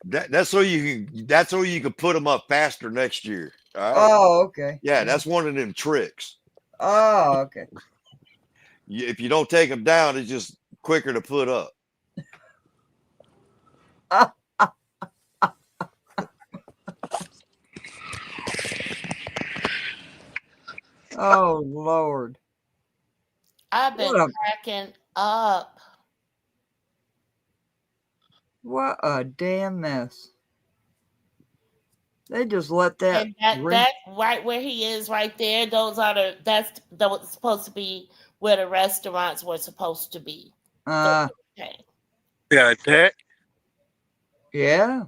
That's so you can put them up faster next year. All right. Oh, okay. Yeah, that's one of them tricks. Oh, okay. If you don't take them down, it's just quicker to put up. Oh, Lord. I've been cracking up. What a damn mess. They just let that. And that right where he is right there, that's supposed to be where the restaurants were supposed to be. Okay. Yeah, that. Yeah.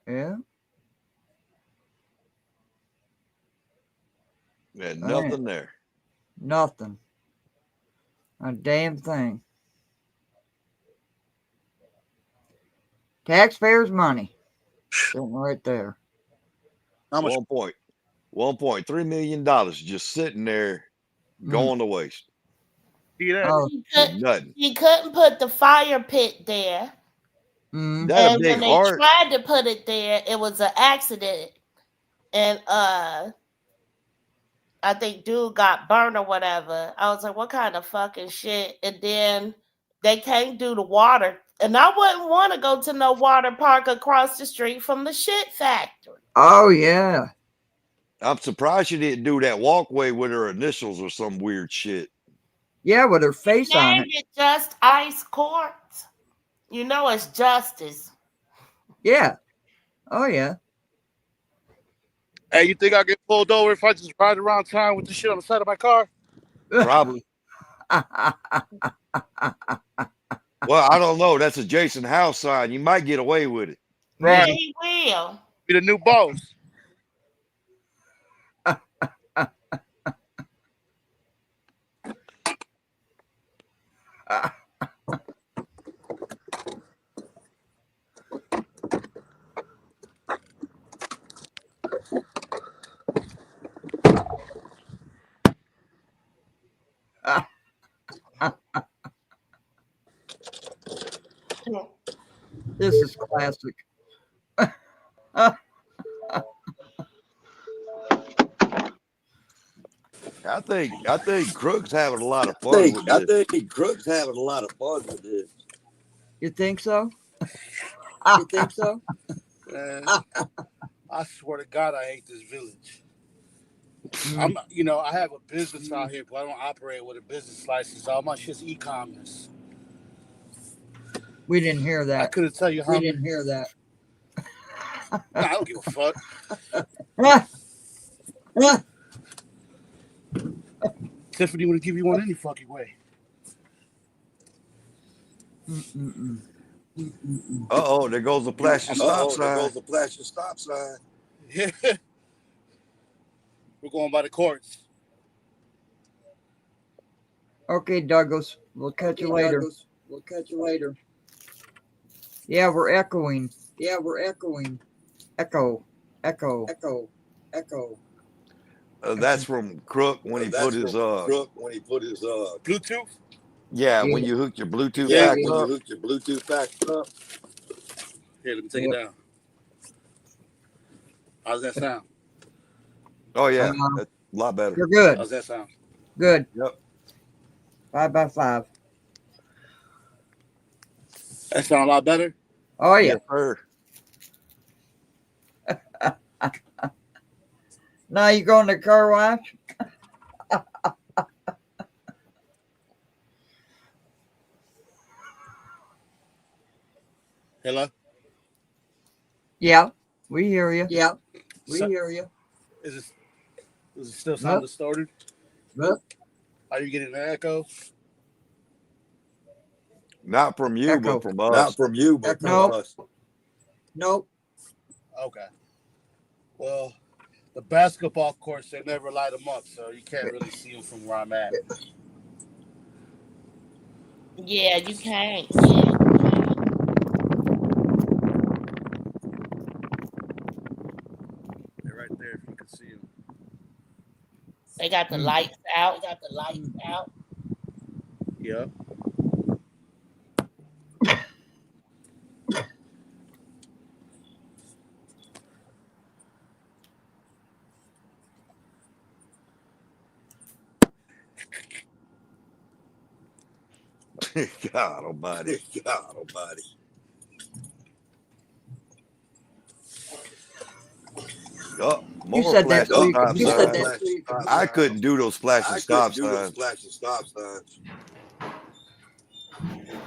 Yeah. Yeah, nothing there. Nothing. A damn thing. Taxpayers' money. Sitting right there. How much? $1.3 million just sitting there going to waste. See that? Oh, Nothing. He couldn't put the fire pit there. mm. That a And big when they heart. tried to put it there, it was an accident. And I think dude got burned or whatever. I was like, what kind of fucking shit? And then they can't do the water. And I wouldn't want to go to no water park across the street from the shit factory. Oh yeah. I'm surprised she didn't do that walkway with her initials or some weird shit. Yeah, with her face on Named it. it just ice courts. You know it's justice. Yeah. Oh yeah. Hey, you think I get pulled over if I just ride around town with the shit on the side of my car? Probably. Well, I don't know. That's a Jason House sign. You might get away with it. Yeah, Right. he will. Be the new boss. This is classic. I think Crook's having a lot of fun with this. I think Crook's having a lot of fun with this. You think so? You think so? Man, I swear to God, I hate this village. Mm. I have a business out here, but I don't operate with a business license. All my shit's e-commerce. We didn't hear I that. couldn't tell you how. We didn't hear that. Nah, I don't give a fuck. Tiffany would give you one any fucking way. Mm-mm-mm. Uh-oh, there goes the flashing stop sign. There goes the flashing stop sign. Yeah. We're going by the courts. Okay, Douglas. We'll catch you later. Douglas, we'll catch you later. Yeah, we're echoing. Yeah, we're echoing. Echo. Echo. That's from Crook when he put his Crook when he put his Bluetooth? yeah, when you hook your Bluetooth Yeah, back when up. you hook your Bluetooth back up. Here, let me take it down. How's that sound? Oh yeah, that's a lot better. You're good. How's that sound? Good. Yep. 5x5. That sound a lot better? Oh yeah. Yes, sir. Now you going to car wash? Hello? Yeah, we hear you. Yeah, we So- hear you. Does it still sound Nope. distorted? Nope. Are you getting an echo? Not from you, Echo. but from us. Not from you, but from Nope. us. Nope. Okay. Well, the basketball courts, they never light them up, so you can't really see them from where I'm at. Yeah, you can't. They're right there if you can see them. They got the lights out. Yep. God almighty. God almighty. Oh, You more said that flashing so you stop could- signs. I couldn't do those flashing stop signs. Flashing stop signs.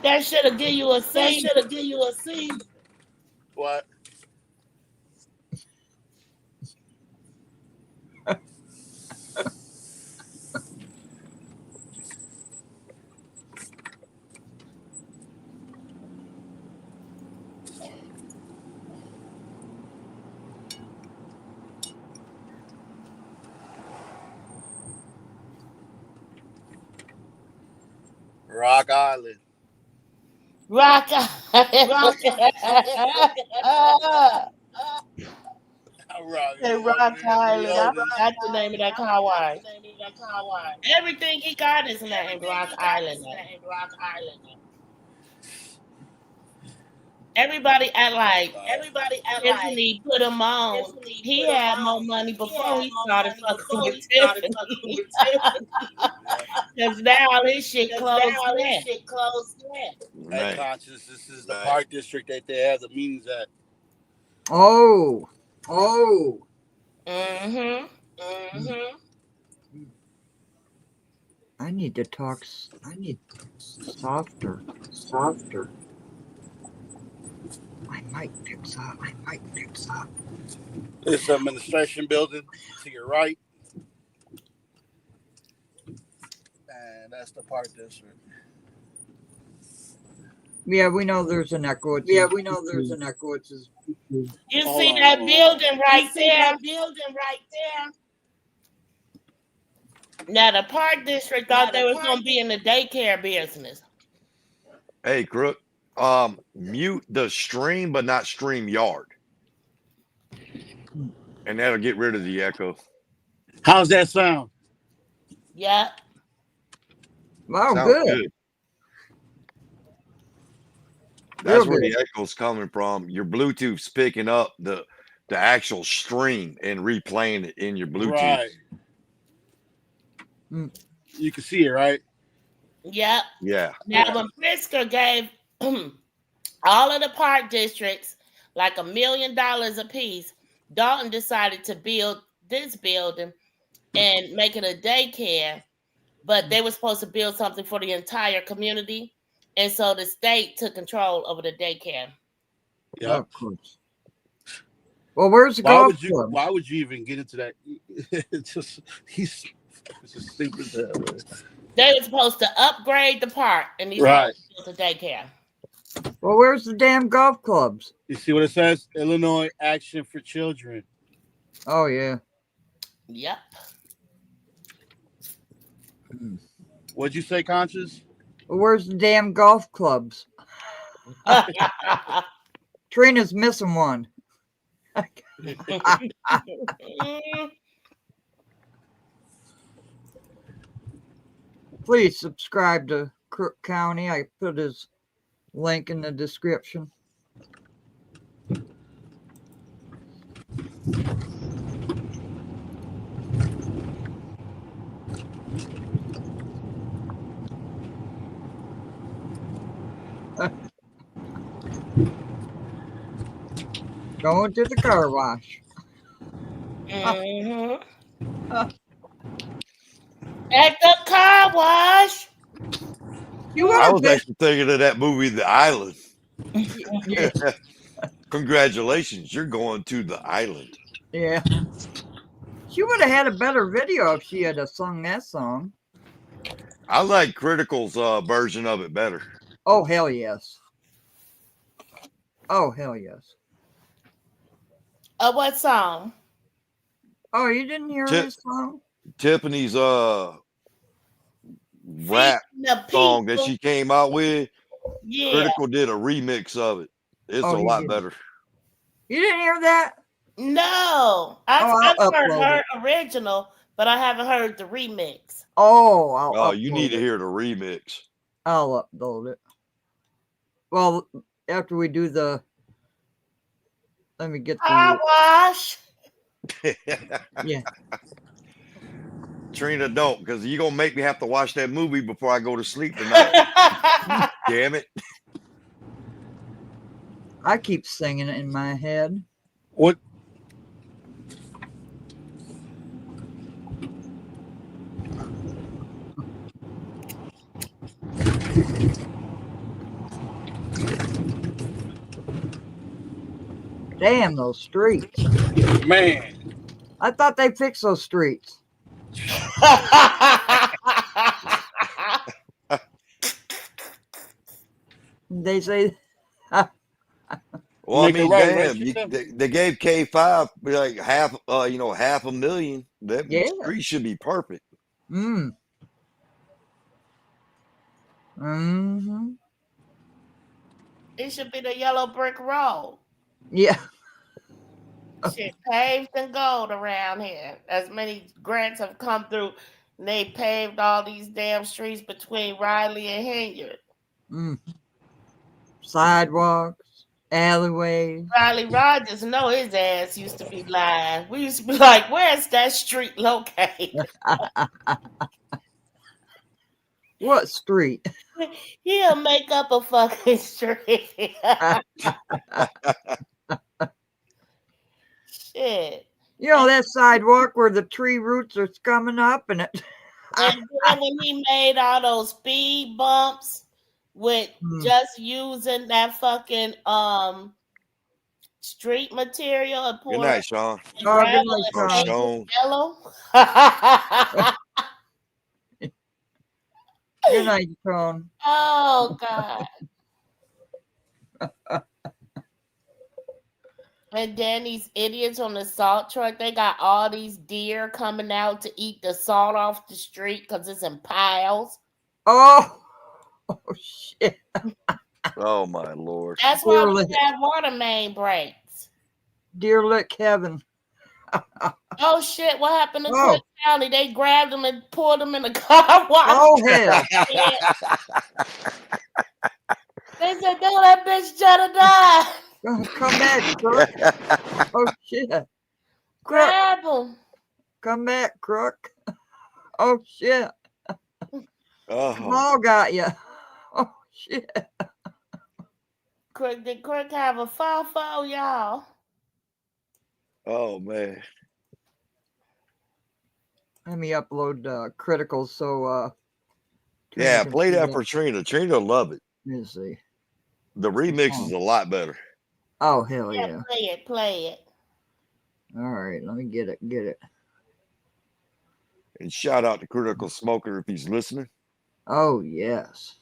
That should have given you a scene. What? Rock Island. Rock Island. I forgot the name of that Hawaii. Everything he got is named Rock Island. Everybody act like Tiffany put him on. He had more money before he started fucking with Tiffany. Because now all his shit closed now. Hey, Conscious, this is the park district that they have the meetings at. Oh. Mm-hmm. I need to talk. I need softer. My mic picks up. It's the administration building to your right. And that's the park district. Yeah, we know there's an echo. It's You see that building right there? Now the park district thought they was gonna be in the daycare business. Hey, Crook. Mute the stream, but not stream yard. And that'll get rid of the echo. How's that sound? Yeah. Wow, Sounds good. That's Real where good. the echo's coming from. Your Bluetooth's picking up the actual stream and replaying it in your Bluetooth. Right. You can see it, right? Yep. Yeah. Now when Pritzker gave all of the park districts like $1 million a piece, Dalton decided to build this building and make it a daycare, but they were supposed to build something for the entire community. And so the state took control over the daycare. Yeah. Of course. Well, where's the golf club? Why would you even get into that? It's just stupid. They were supposed to upgrade the park and these Right. built a daycare. Well, where's the damn golf clubs? You see what it says? Illinois Action for Children. Oh, yeah. Yep. What'd you say, Conscious? Well, where's the damn golf clubs? Trina's missing one. Please subscribe to Crook County. I put his link in the description. Going to the car wash. Mm-hmm. At the car wash. I was actually thinking of that movie, The Island. Yeah. Congratulations, you're going to the island. Yeah. She would have had a better video if she had sung that song. I like Critical's version of it better. Oh, hell yes. Oh, hell yes. What song? Oh, you didn't hear this song? Tiffany's rap song that she came out with. Yeah. Critical did a remix of it. It's a lot better. You didn't hear that? No. I've heard her original, but I haven't heard the remix. Oh, you need to hear the remix. I'll upload it. Well, after we do the... Let me get the... Car wash. Yeah. Trina, don't, because you're going to make me have to watch that movie before I go to sleep tonight. Damn it. I keep singing it in my head. What? Damn, those streets. Man. I thought they fixed those streets. They say... Well, I mean, damn, they gave K5 like half a million. That street should be perfect. Mm-hmm. It should be the yellow brick road. Yeah. Shit paved and gold around here. As many grants have come through, and they paved all these damn streets between Riley and Henyard. Sidewalks, alleyways. Riley Rogers know his ass used to be lying. We used to be like, where's that street located? What street? He'll make up a fucking street. Shit. You know that sidewalk where the tree roots are coming up and it. And then when he made all those speed bumps with just using that fucking street material and Good night, Sean. Oh, good night, Sean. yellow. Good night, Sean. Oh God. And then these idiots on the salt truck, they got all these deer coming out to eat the salt off the street because it's in piles. Oh shit. Oh my Lord. That's why we have water main breaks. Dear lick heaven. Oh shit, what happened to Cook County? They grabbed them and pulled them in the car wash. Oh hell. They said, no, that bitch trying to die. Come back, Crook. Oh shit. Crook. Grab him. Come back, Crook. Oh shit. Oh. All got you. Oh shit. Crook, did Crook have a fofo, y'all? Oh man. Let me upload Critical so Yeah, Trina play can see that for Trina. Trina will love it. Let me see. The remix is a lot better. Oh hell yeah. Play it. All right, let me get it. And shout out to Critical Smoker if he's listening. Oh yes.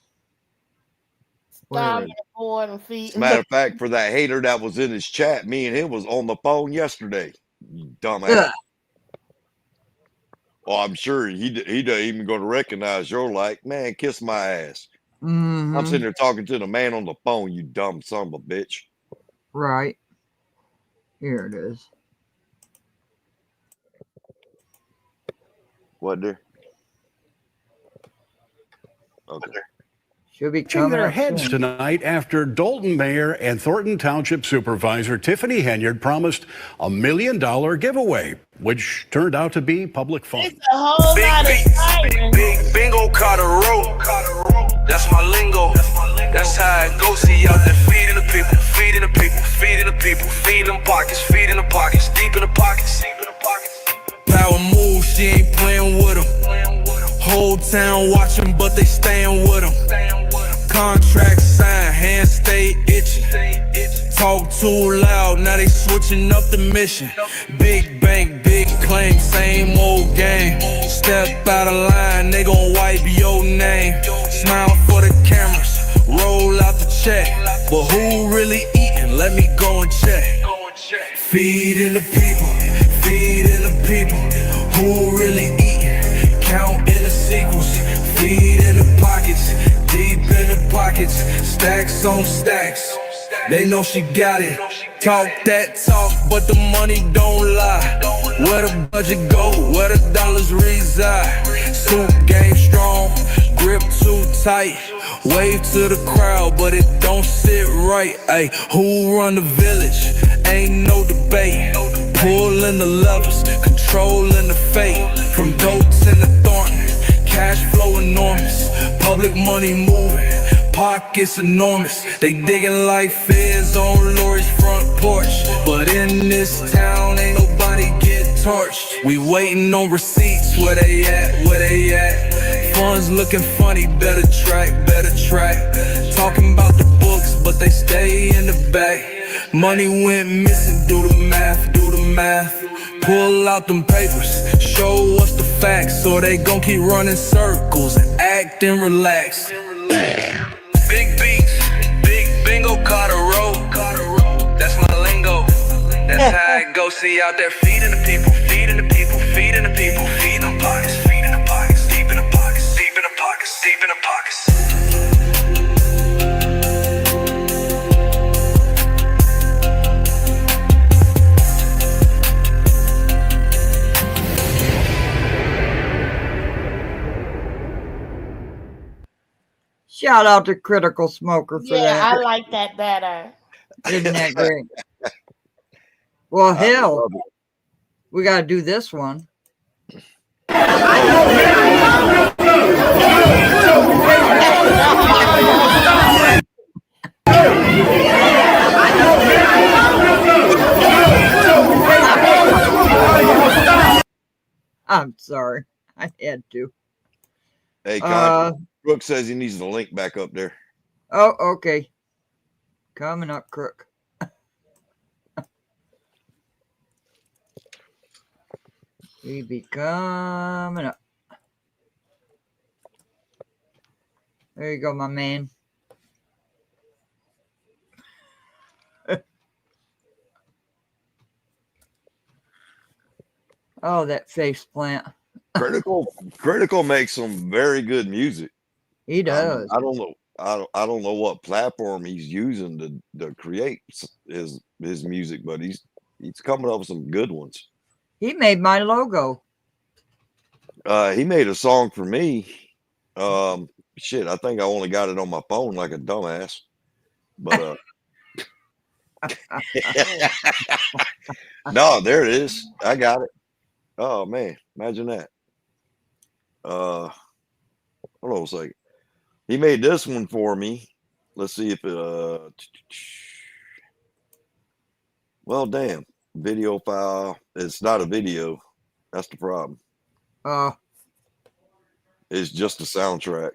Down the board and feet. As a matter of fact, for that hater that was in his chat, me and him was on the phone yesterday. You dumbass. Well, I'm sure he doesn't even going to recognize you're like, man, kiss my ass. Mm-hmm. I'm sitting there talking to the man on the phone, you dumb son of a bitch. Right. Here it is. What, dear? Okay. Should be Turning coming their up heads soon. tonight after Dalton Mayor and Thornton Township Supervisor Tiffany Henyard promised $1 million giveaway, which turned out to be public funds. It's a whole lot of fighting. Big bingo caught a rope. That's my lingo. That's how it goes. See out there feeding the people, feeding the people, feeding the people, feeding them pockets, deep in the pockets. Power move, she ain't playing with them. Whole town watching, but they staying with them. Contract signed, hands stay itching. Talk too loud, now they switching up the mission. Big bank, big claim, same old game. Step out of line, they gon' wipe your name. Smile for the cameras, roll out the check. But who really eating? Let me go and check. Feeding the people, feeding the people. Who really eating? Counting the sequels, feeding the pockets, deep in the pockets, stacks on stacks. They know she got it. Talk that talk, but the money don't lie. Where the budget go, where the dollars reside. Suit game strong, grip too tight. Wave to the crowd, but it don't sit right. Ay, who run the village? Ain't no debate. Pulling the levers, controlling the fate. From Dalton to Thornton, cash flow enormous. Public money moving, pockets enormous. They digging like feds on Lori's front porch. But in this town, ain't nobody get torched. We waiting on receipts, where they at, where they at. Funds looking funny, better track. Talking about the books, but they stay in the back. Money went missing, do the math. Pull out them papers, show us the facts, or they gon' keep running circles and acting relaxed. Big beats, big bingo, caught a rope. That's my lingo. That's how it goes. See out there feeding the people, feeding the people, feeding the people, feeding them pockets, feeding the pockets, deep in the pockets, deep in the pockets, deep in the pockets. Shout out to Critical Smoker for Yeah, that. I like that better. Isn't that great? Well, I hell, love it. we got to do this one. I'm sorry. I had to. Hey, Crook says he needs the link back up there. Oh, okay. Coming up, Crook. He be coming up. There you go, my man. Oh, that face plant. Critical makes some very good music. He does. I don't know. I don't know what platform he's using to create his music, but he's coming up with some good ones. He made my logo. He made a song for me. Shit, I think I only got it on my phone like a dumbass. But no, there it is. I got it. Oh man, imagine that. Hold on a second. He made this one for me. Let's see if well, damn. Video file. It's not a video. That's the problem. It's just a soundtrack.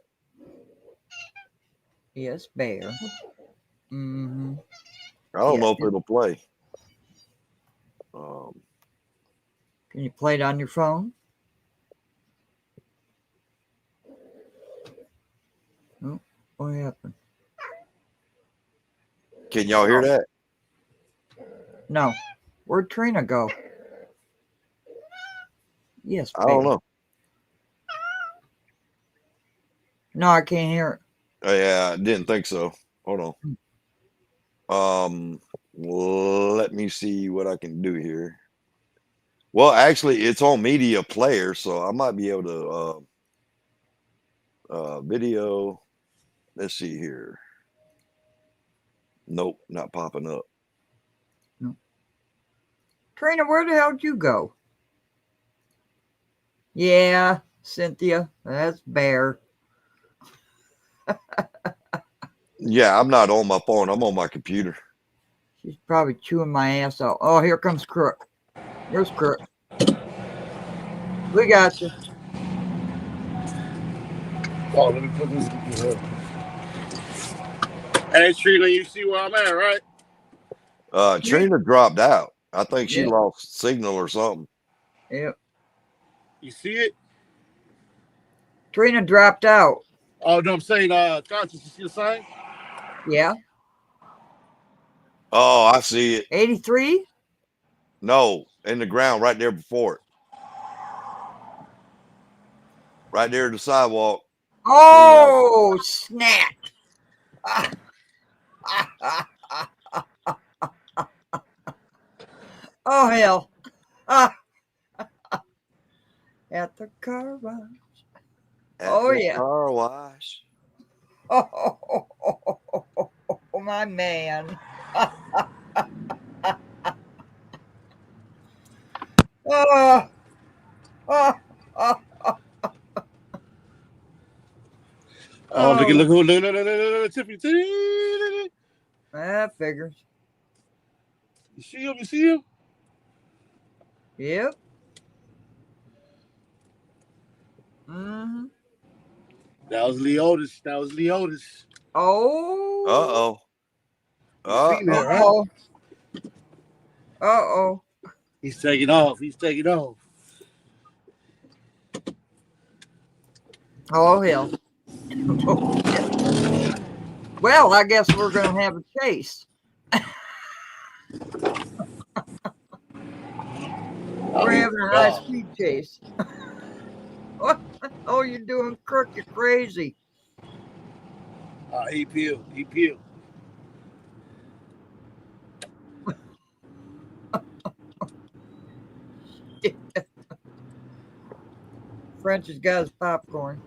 Yes, bear. Mm-hmm. I don't know if it'll play. Can you play it on your phone? Oh, what happened? Can y'all hear that? No. Where'd Trina go? Yes, I don't babe. know. No, I can't hear it. Oh, yeah, I didn't think so. Hold on. Let me see what I can do here. Well, actually, it's on media player, so I might be able to video. Let's see here. Nope, not popping up. No. Trina, where the hell did you go? Yeah, Cynthia, that's Bear. Yeah, I'm not on my phone. I'm on my computer. She's probably chewing my ass out. Oh, here comes Crook. Here's Crook. We got you. Oh, let me put this. Hey, Trina, you see where I'm at, right? Trina dropped out. I think she lost signal or something. Yep. You see it? Trina dropped out. Oh, no, I'm saying, Conscious, you see the sign? Yeah. Oh, I see it. 83? No, in the ground right there before it. Right there at the sidewalk. Oh, snap. Oh, hell. At the car wash. At the car wash. Oh, my man. Oh, look, Tiffany. That figures. You see him? You see him? Yep. Mm-hmm. That was Leotis. Oh. Uh-oh. Uh-oh. He's taking off. Oh, hell. Well, I guess we're going to have a chase. We're having a high-speed chase. Oh, you're doing Crook. You're crazy. He peeled. French has got his popcorn.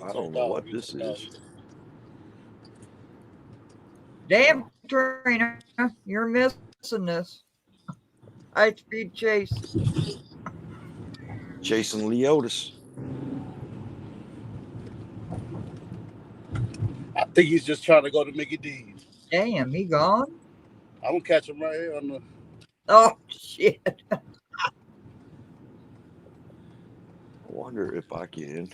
I don't know what this is. Damn, Trina, you're missing this. High-speed chase. Chasing Leotis. I think he's just trying to go to Mickey D's. Damn, he gone? I'm gonna catch him right here on the. Oh, shit. I wonder if I can.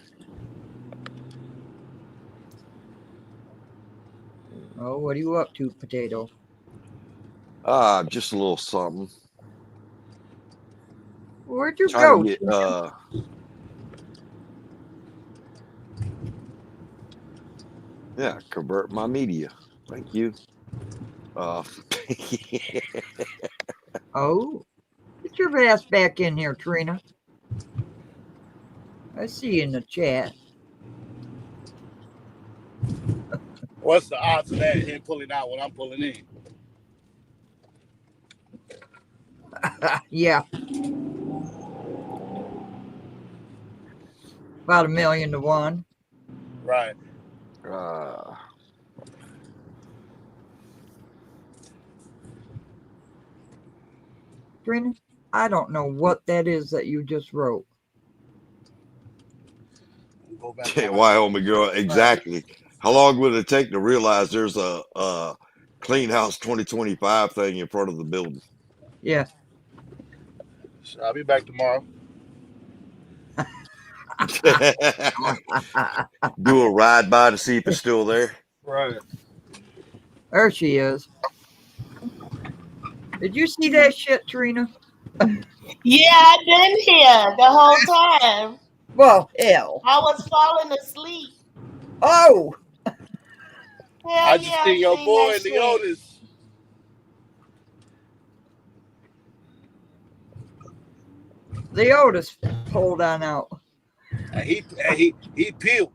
Oh, what are you up to, Potato? Just a little something. Where'd you Trying go? to get, yeah, convert my media. Thank you. Oh, get your ass back in here, Trina. I see you in the chat. What's the odds of that him pulling out when I'm pulling in? Yeah. About 1,000,000 to 1. Right. Trina, I don't know what that is that you just wrote. Go back Wyoming girl, exactly. How long would it take to realize there's a Clean House 2025 thing in front of the building? Yeah. So I'll be back tomorrow. Do a ride by to see if it's still there. Right. There she is. Did you see that shit, Trina? Yeah, I've been here the whole time. Well, hell. I was falling asleep. Oh! I just see your boy in the Otis. The Otis pulled on out. And he peeled.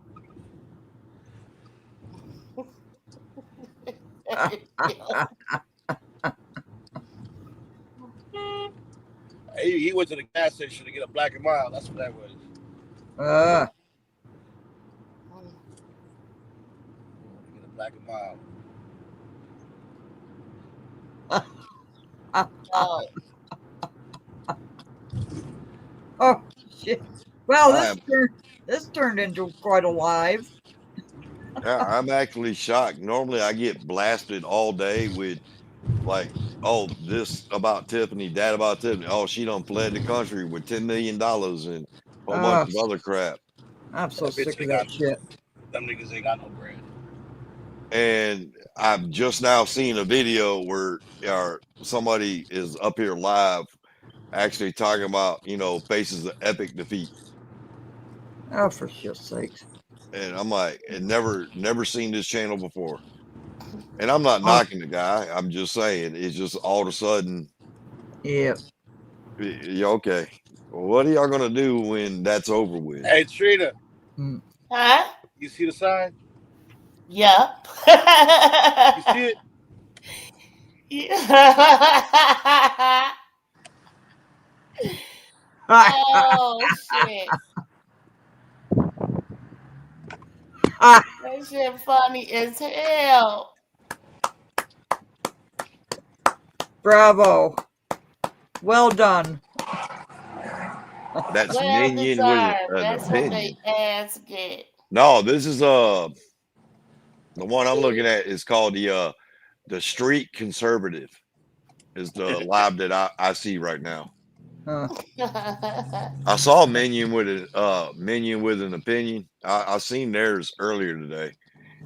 He went to the gas station to get a Black and Mild. That's what that was. Get a Black and Mild. Oh, shit. Well, this turned into quite a live. Yeah, I'm actually shocked. Normally I get blasted all day with like, oh, this about Tiffany, that about Tiffany. Oh, she done fled the country with $10 million and a whole bunch of other crap. I'm so sick of that shit. Them niggas ain't got no bread. And I've just now seen a video where somebody is up here live actually talking about, faces of epic defeat. Oh, for shit's sakes. And I'm like, never seen this channel before. And I'm not knocking the guy. I'm just saying, it's just all of a sudden. Yeah. Okay. Well, what are y'all going to do when that's over with? Hey, Trina. Huh? You see the sign? Yeah. You see it? Yeah. Oh, shit. That shit funny as hell. Bravo. Well done. That's well Minion deserved. with an That's opinion. what they ass get. No, this is the one I'm looking at is called the Street Conservative is the live that I see right now. I saw Minion with an opinion. I seen theirs earlier today.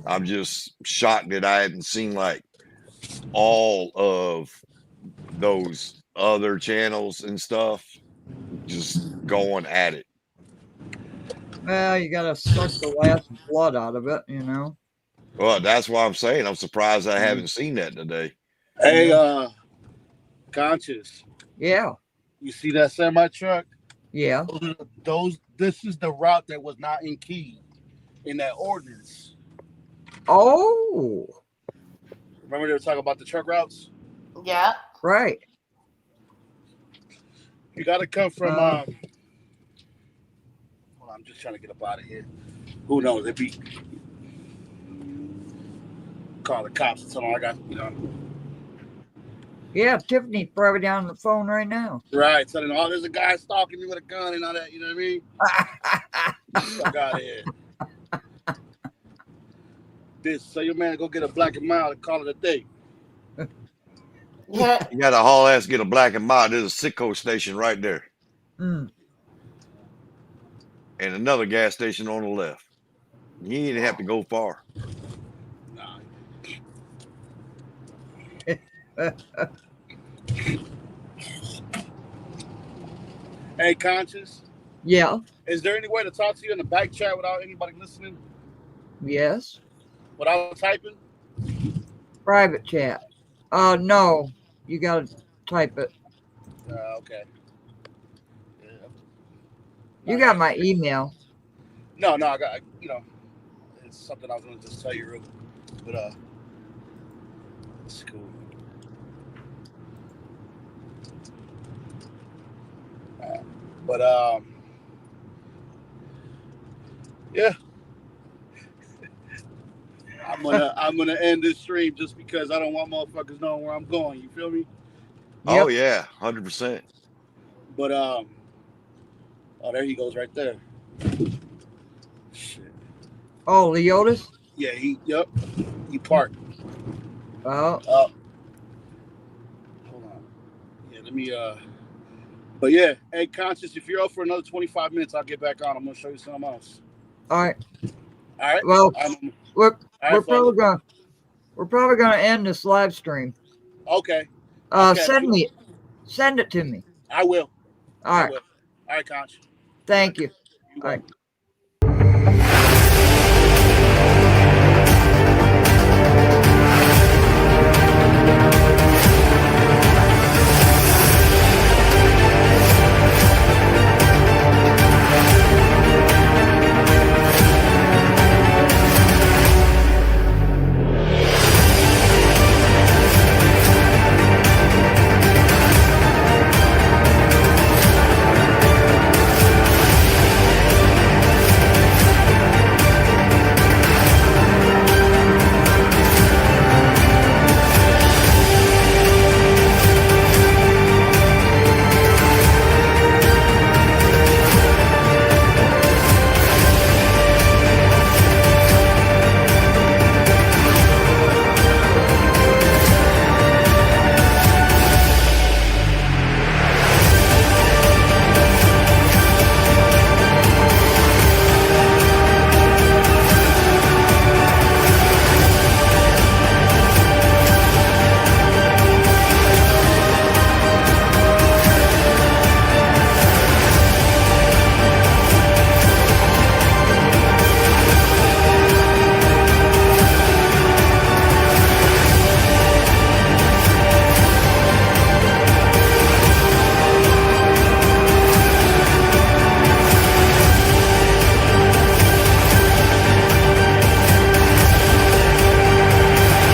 I'm just shocked that I hadn't seen like all of those other channels and stuff just going at it. Well, you gotta suck the last blood out of it, Well, that's why I'm saying I'm surprised I haven't seen that today. Hey, Conscious. Yeah. You see that semi truck? Yeah. This is the route that was not in key in that ordinance. Oh. Remember they were talking about the truck routes? Yeah. Right. You got to come from. Hold on, I'm just trying to get up out of here. Who knows? If he call the cops and tell them I got, Yeah, Tiffany's probably down the phone right now. right, telling them, oh, there's a guy stalking me with a gun and all that, you know what I mean? Fuck out of here. So your man go get a black and mild and call it a day. Yeah. You got to haul ass get a black and mild. There's a Sitco station right there. Mm. And another gas station on the left. You ain't have to go far. Nah. Hey, Conscious. Yeah. Is there any way to talk to you in the back chat without anybody listening? Yes. Without typing? Private chat. No. You gotta type it. Okay. Yeah. You got my email. No, I got, it's something I was going to just tell you real quick. But, it's cool. But, yeah. I'm gonna end this stream just because I don't want motherfuckers knowing where I'm going. You feel me? Oh yeah, 100%. But oh, there he goes right there. Shit. Oh, Leotis? Yeah, he parked. Oh. Hold on. Yeah, let me but yeah, hey Conscious, if you're up for another 25 minutes, I'll get back on. I'm gonna show you something else. All right. All right. Well, we're fellas. probably gonna end this live stream. Okay. Send it to me. I will. All right. All right, Conch. Thank you. You're All right. welcome.